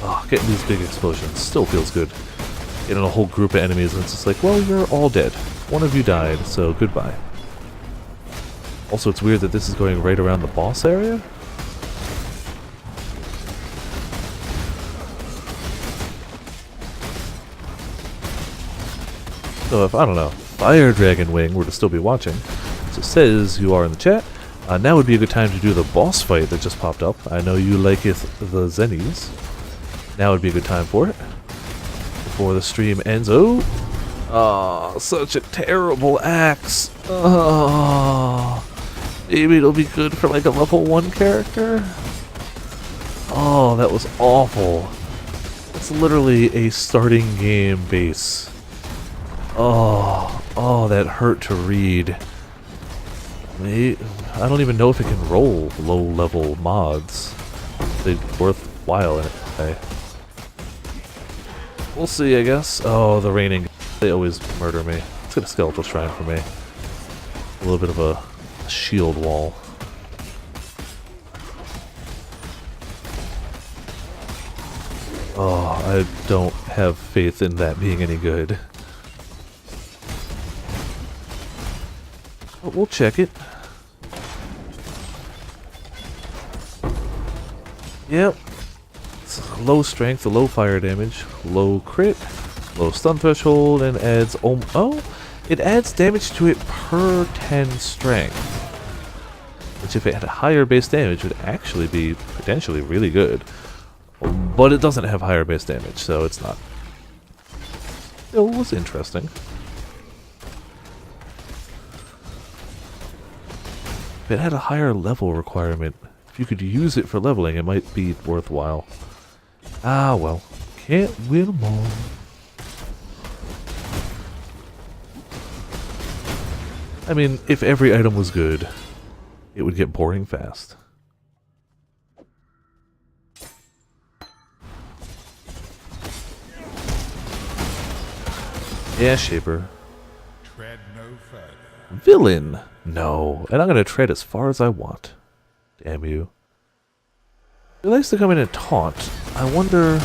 Oh, getting these big explosions still feels good. Getting a whole group of enemies and it's just like, well, you're all dead. One of you died, so goodbye. Also, it's weird that this is going right around the boss area. So if, I don't know, Fire Dragon Wing were to still be watching, so it says you are in the chat, now would be a good time to do the boss fight that just popped up. I know you like it, the Zennies. Now would be a good time for it. Before the stream ends. Oh, such a terrible axe. Oh, maybe it'll be good for like a level 1 character. Oh, that was awful. It's literally a starting game base. Oh, that hurt to read. I don't even know if it can roll low-level mods. They're worthwhile in it. We'll see, I guess. Oh, the raining. They always murder me. Let's get a skeletal shrine for me. A little bit of a shield wall. Oh, I don't have faith in that being any good. But we'll check it. Yep. It's low strength, low fire damage, low crit, low stun threshold, and adds it adds damage to it per 10 strength. Which if it had a higher base damage would actually be potentially really good. But it doesn't have higher base damage, so it's not. It was interesting. If it had a higher level requirement, if you could use it for leveling, it might be worthwhile. Ah, well. Can't win them all. I mean, if every item was good, it would get boring fast. Yeah, Shaper. Tread no further. Villain! No. And I'm gonna tread as far as I want. Damn you. He likes to come in and taunt. I wonder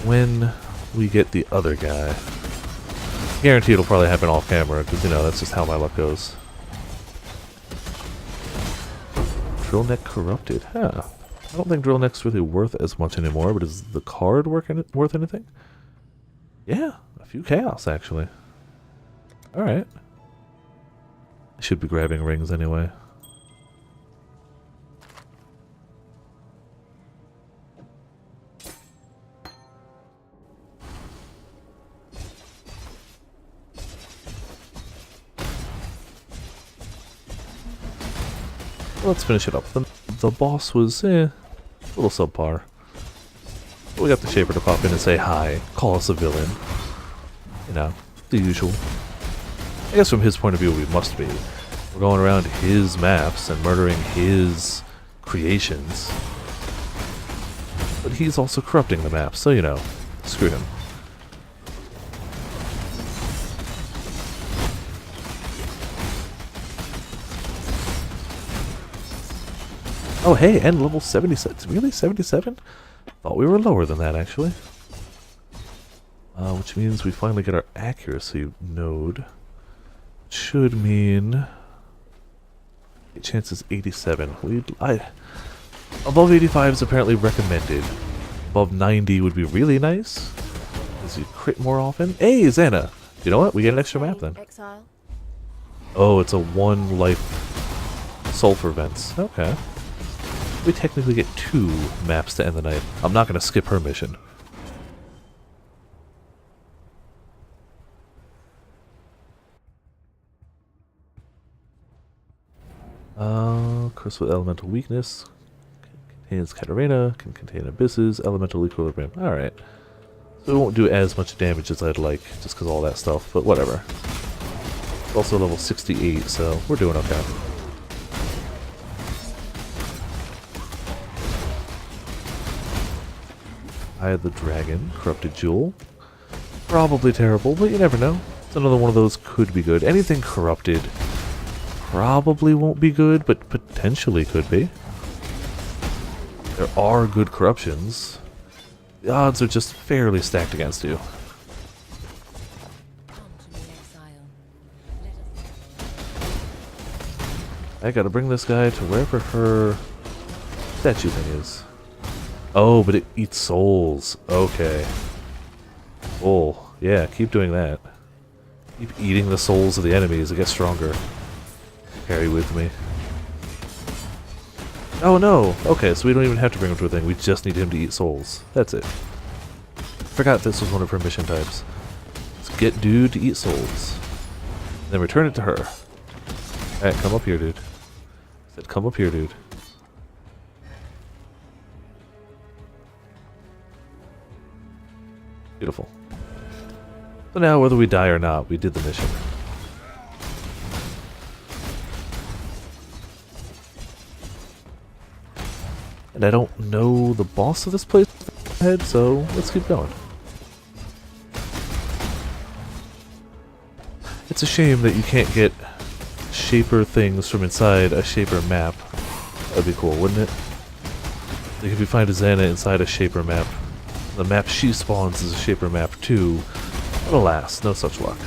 when we get the other guy. Guarantee it'll probably happen off camera, because, you know, that's just how my luck goes. Drill Neck Corrupted. Huh. I don't think Drill Neck's really worth as much anymore, but is the card worth anything? Yeah, a few chaos, actually. Alright. I should be grabbing rings anyway. Let's finish it up. The boss was, a little subpar. But we got the Shaper to pop in and say hi, call us a villain. You know, the usual. I guess from his point of view we must be. We're going around his maps and murdering his creations. But he's also corrupting the maps, so you know, screw him. Oh hey, and level 77. Really? 77? Thought we were lower than that, actually. Which means we finally get our accuracy node. Should mean... chance is 87. Above 85 is apparently recommended. Above 90 would be really nice. Because you crit more often. Hey, Xana! You know what? We get an extra map then. Exile. Oh, it's a 1 life sulfur vents. Okay. We technically get 2 maps to end the night. I'm not going to skip her mission. Curse with elemental weakness. Contains Katarina. Can contain abysses. Elemental equilibrium. Alright. So it won't do as much damage as I'd like, just because of all that stuff, but whatever. It's also level 68, so we're doing okay. Eye of the Dragon. Corrupted Jewel. Probably terrible, but you never know. It's another one of those could be good. Anything corrupted probably won't be good, but potentially could be. There are good corruptions. The odds are just fairly stacked against you. I gotta bring this guy to wherever her statue thing is. Oh, but it eats souls. Okay. Oh, yeah, keep doing that. Keep eating the souls of the enemies. It gets stronger. Carry with me. Oh no! Okay, so we don't even have to bring him to a thing. We just need him to eat souls. That's it. Forgot this was one of her mission types. Let's get dude to eat souls. Then return it to her. Alright, come up here, dude. I said, come up here, dude. Beautiful. So now, whether we die or not, we did the mission. And I don't know the boss of this place ahead, so let's keep going. It's a shame that you can't get shaper things from inside a shaper map. That'd be cool, wouldn't it? Like if you find a Xana inside a shaper map, the map she spawns is a shaper map too. But alas, no such luck.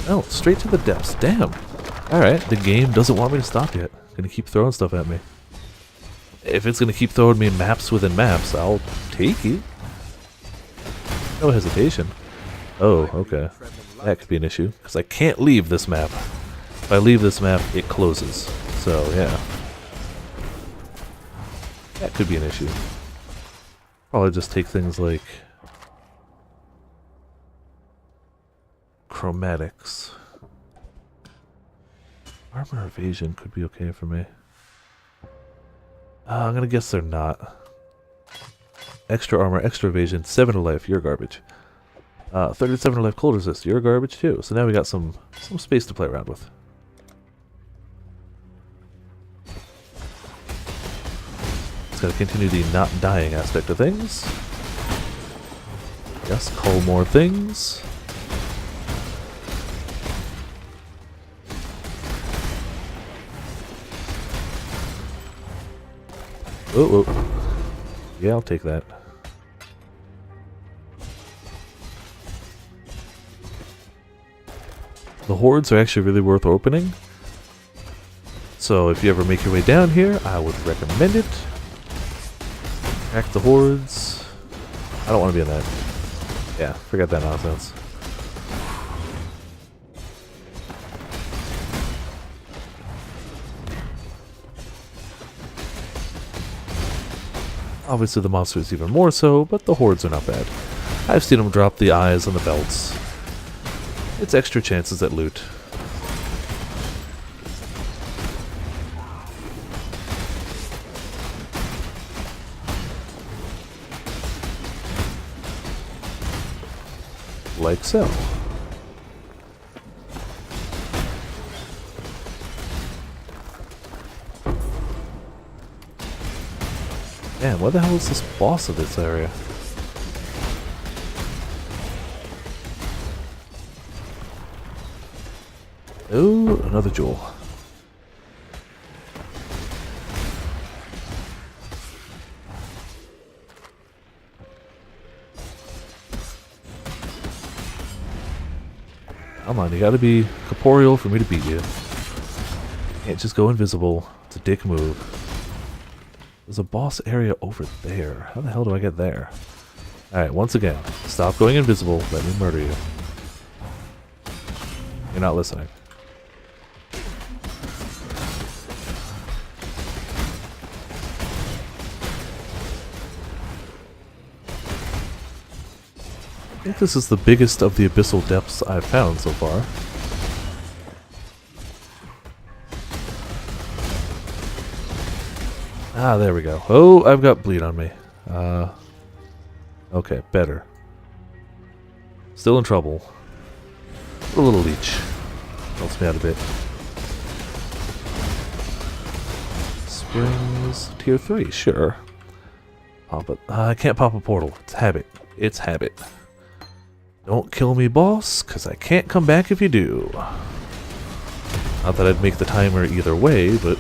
Oh, straight to the depths. Damn. Alright, the game doesn't want me to stop yet. Gonna keep throwing stuff at me. If it's gonna keep throwing me maps within maps, I'll take it. No hesitation. Oh, okay. That could be an issue, because I can't leave this map. If I leave this map, it closes. So, yeah. That could be an issue. Probably just take things like chromatics. Armor evasion could be okay for me. I'm gonna guess they're not. Extra armor, extra evasion, 7 to life, you're garbage. 37 to life, cold resist, you're garbage too. So now we got some space to play around with. It's gotta continue the not dying aspect of things. Yes, call more things. Oh, oh. Yeah, I'll take that. The hordes are actually really worth opening. So if you ever make your way down here, I would recommend it. Hack the hordes. I don't want to be in that. Yeah, forget that nonsense. Obviously the monsters even more so, but the hordes are not bad. I've seen them drop the eyes on the belts. It's extra chances at loot. Like so. Man, what the hell is this boss of this area? Oh, another jewel. Come on, you gotta be corporeal for me to beat you. Can't just go invisible. It's a dick move. There's a boss area over there. How the hell do I get there? Alright, once again, stop going invisible. Let me murder you. You're not listening. I think this is the biggest of the abyssal depths I've found so far. Ah, there we go. Oh, I've got bleed on me. Okay, better. Still in trouble. A little leech. Helps me out a bit. Springs tier 3, sure. Pop it. I can't pop a portal. It's habit. It's habit. Don't kill me, boss, because I can't come back if you do. Not that I'd make the timer either way, but...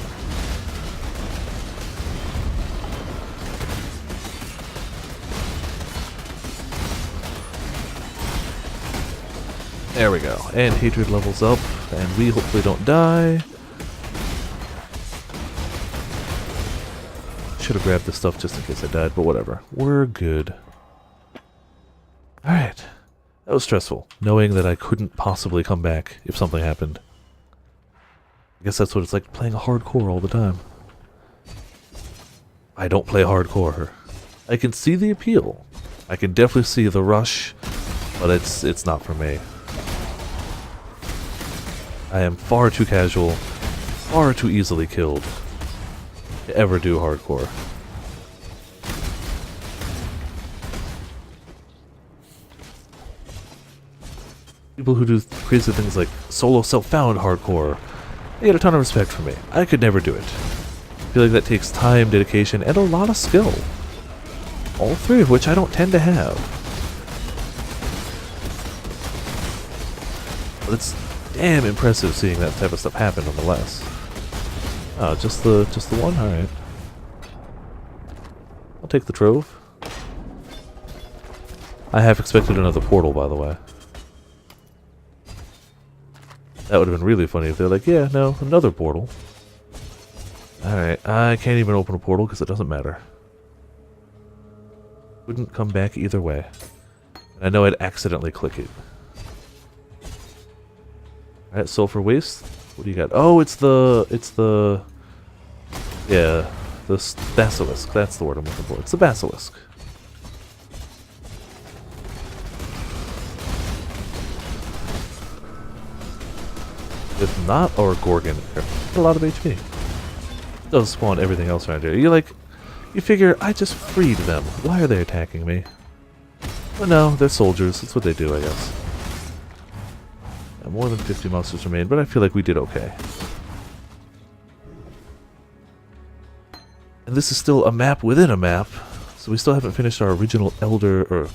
There we go. And hatred levels up, and we hopefully don't die. Should have grabbed this stuff just in case I died, but whatever. We're good. Alright. That was stressful, knowing that I couldn't possibly come back if something happened. I guess that's what it's like playing hardcore all the time. I don't play hardcore. I can see the appeal. I can definitely see the rush, but it's not for me. I am far too casual, far too easily killed to ever do hardcore. People who do crazy things like solo self-found hardcore, they get a ton of respect from me. I could never do it. I feel like that takes time, dedication, and a lot of skill. All three of which I don't tend to have. But it's damn impressive seeing that type of stuff happen nonetheless. Oh, just the one? Alright. I'll take the trove. I have expected another portal, by the way. That would have been really funny if they're like, yeah, no, another portal. Alright, I can't even open a portal because it doesn't matter. Wouldn't come back either way. And I know I'd accidentally click it. Alright, sulfur waste. What do you got? Oh, it's the... Yeah, the basilisk. That's the word I'm looking for. It's the basilisk. If not, or Gorgon. A lot of HP. Does spawn everything else around here. You figure, I just freed them. Why are they attacking me? But no, they're soldiers. That's what they do, I guess. More than 50 monsters remain, but I feel like we did okay. And this is still a map within a map, so we still haven't finished our original Elder, or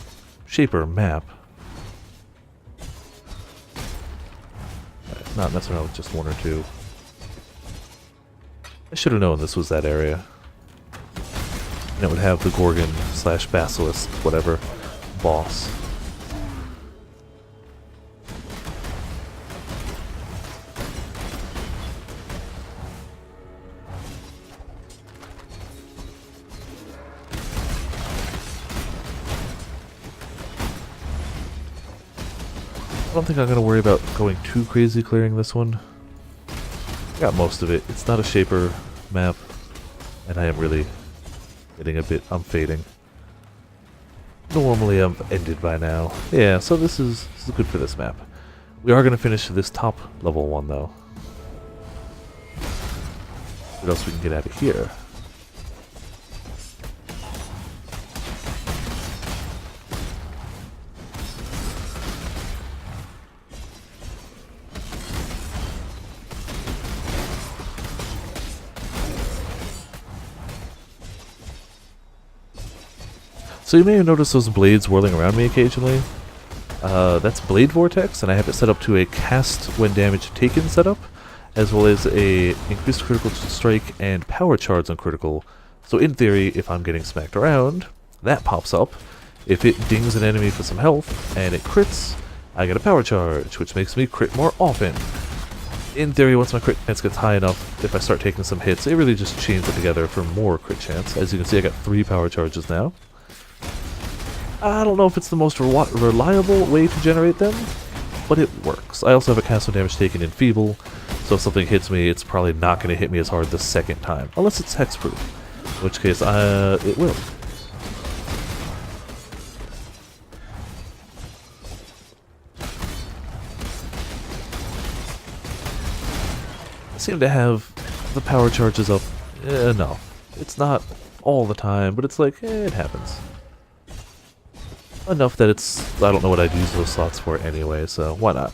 Shaper map. Not messing around with just one or two. I should have known this was that area. And it would have the Gorgon / Basilisk, whatever, boss. I don't think I'm going to worry about going too crazy clearing this one. I got most of it. It's not a Shaper map, and I am really getting a bit... I'm fading. Normally I'm ended by now. Yeah, so this is good for this map. We are going to finish this top level one, though. What else we can get out of here? So you may have noticed those blades whirling around me occasionally. That's Blade Vortex, and I have it set up to a cast when damage taken setup, as well as a increased critical strike and power charge on critical. So in theory, if I'm getting smacked around, that pops up. If it dings an enemy for some health, and it crits, I get a power charge, which makes me crit more often. In theory, once my crit chance gets high enough, if I start taking some hits, it really just chains it together for more crit chance. As you can see, I got 3 power charges now. I don't know if it's the most reliable way to generate them, but it works. I also have a cast when damage taken in Feeble, so if something hits me, it's probably not going to hit me as hard the second time, unless it's hexproof, in which case it will. I seem to have the power charges up enough. It's not all the time, but it's like, it happens. Enough that I don't know what I'd use those slots for anyway, so why not?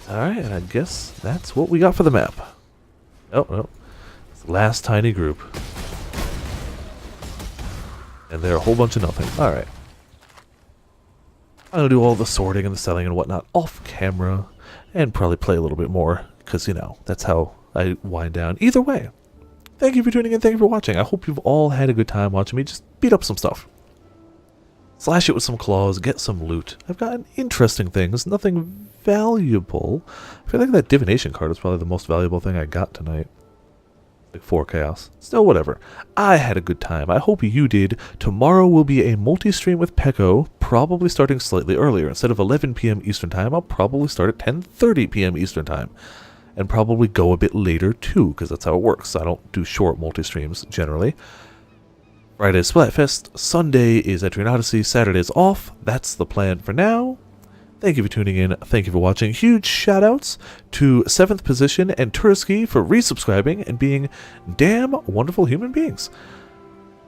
Alright, and I guess that's what we got for the map. Oh, no. It's the last tiny group. And they're a whole bunch of nothing. Alright. I'm gonna do all the sorting and the selling and whatnot off camera, and probably play a little bit more, because, you know, that's how I wind down. Either way, thank you for tuning in, thank you for watching. I hope you've all had a good time watching me just beat up some stuff. Slash it with some claws, get some loot. I've gotten interesting things, nothing valuable. I feel like that divination card is probably the most valuable thing I got tonight. Like 4 chaos. Still, whatever. I had a good time. I hope you did. Tomorrow will be a multi-stream with Peko, probably starting slightly earlier. Instead of 11 p.m. Eastern Time, I'll probably start at 10:30 p.m. Eastern Time. And probably go a bit later too, because that's how it works. I don't do short multi-streams generally. Friday is Splatfest, Sunday is Entry and Odyssey, Saturday's off. That's the plan for now. Thank you for tuning in, thank you for watching. Huge shoutouts to 7th Position and Tursky for resubscribing and being damn wonderful human beings.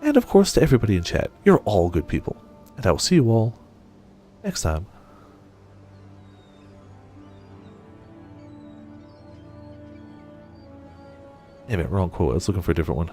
And of course to everybody in chat, you're all good people. And I will see you all next time. Damn it, wrong quote, I was looking for a different one.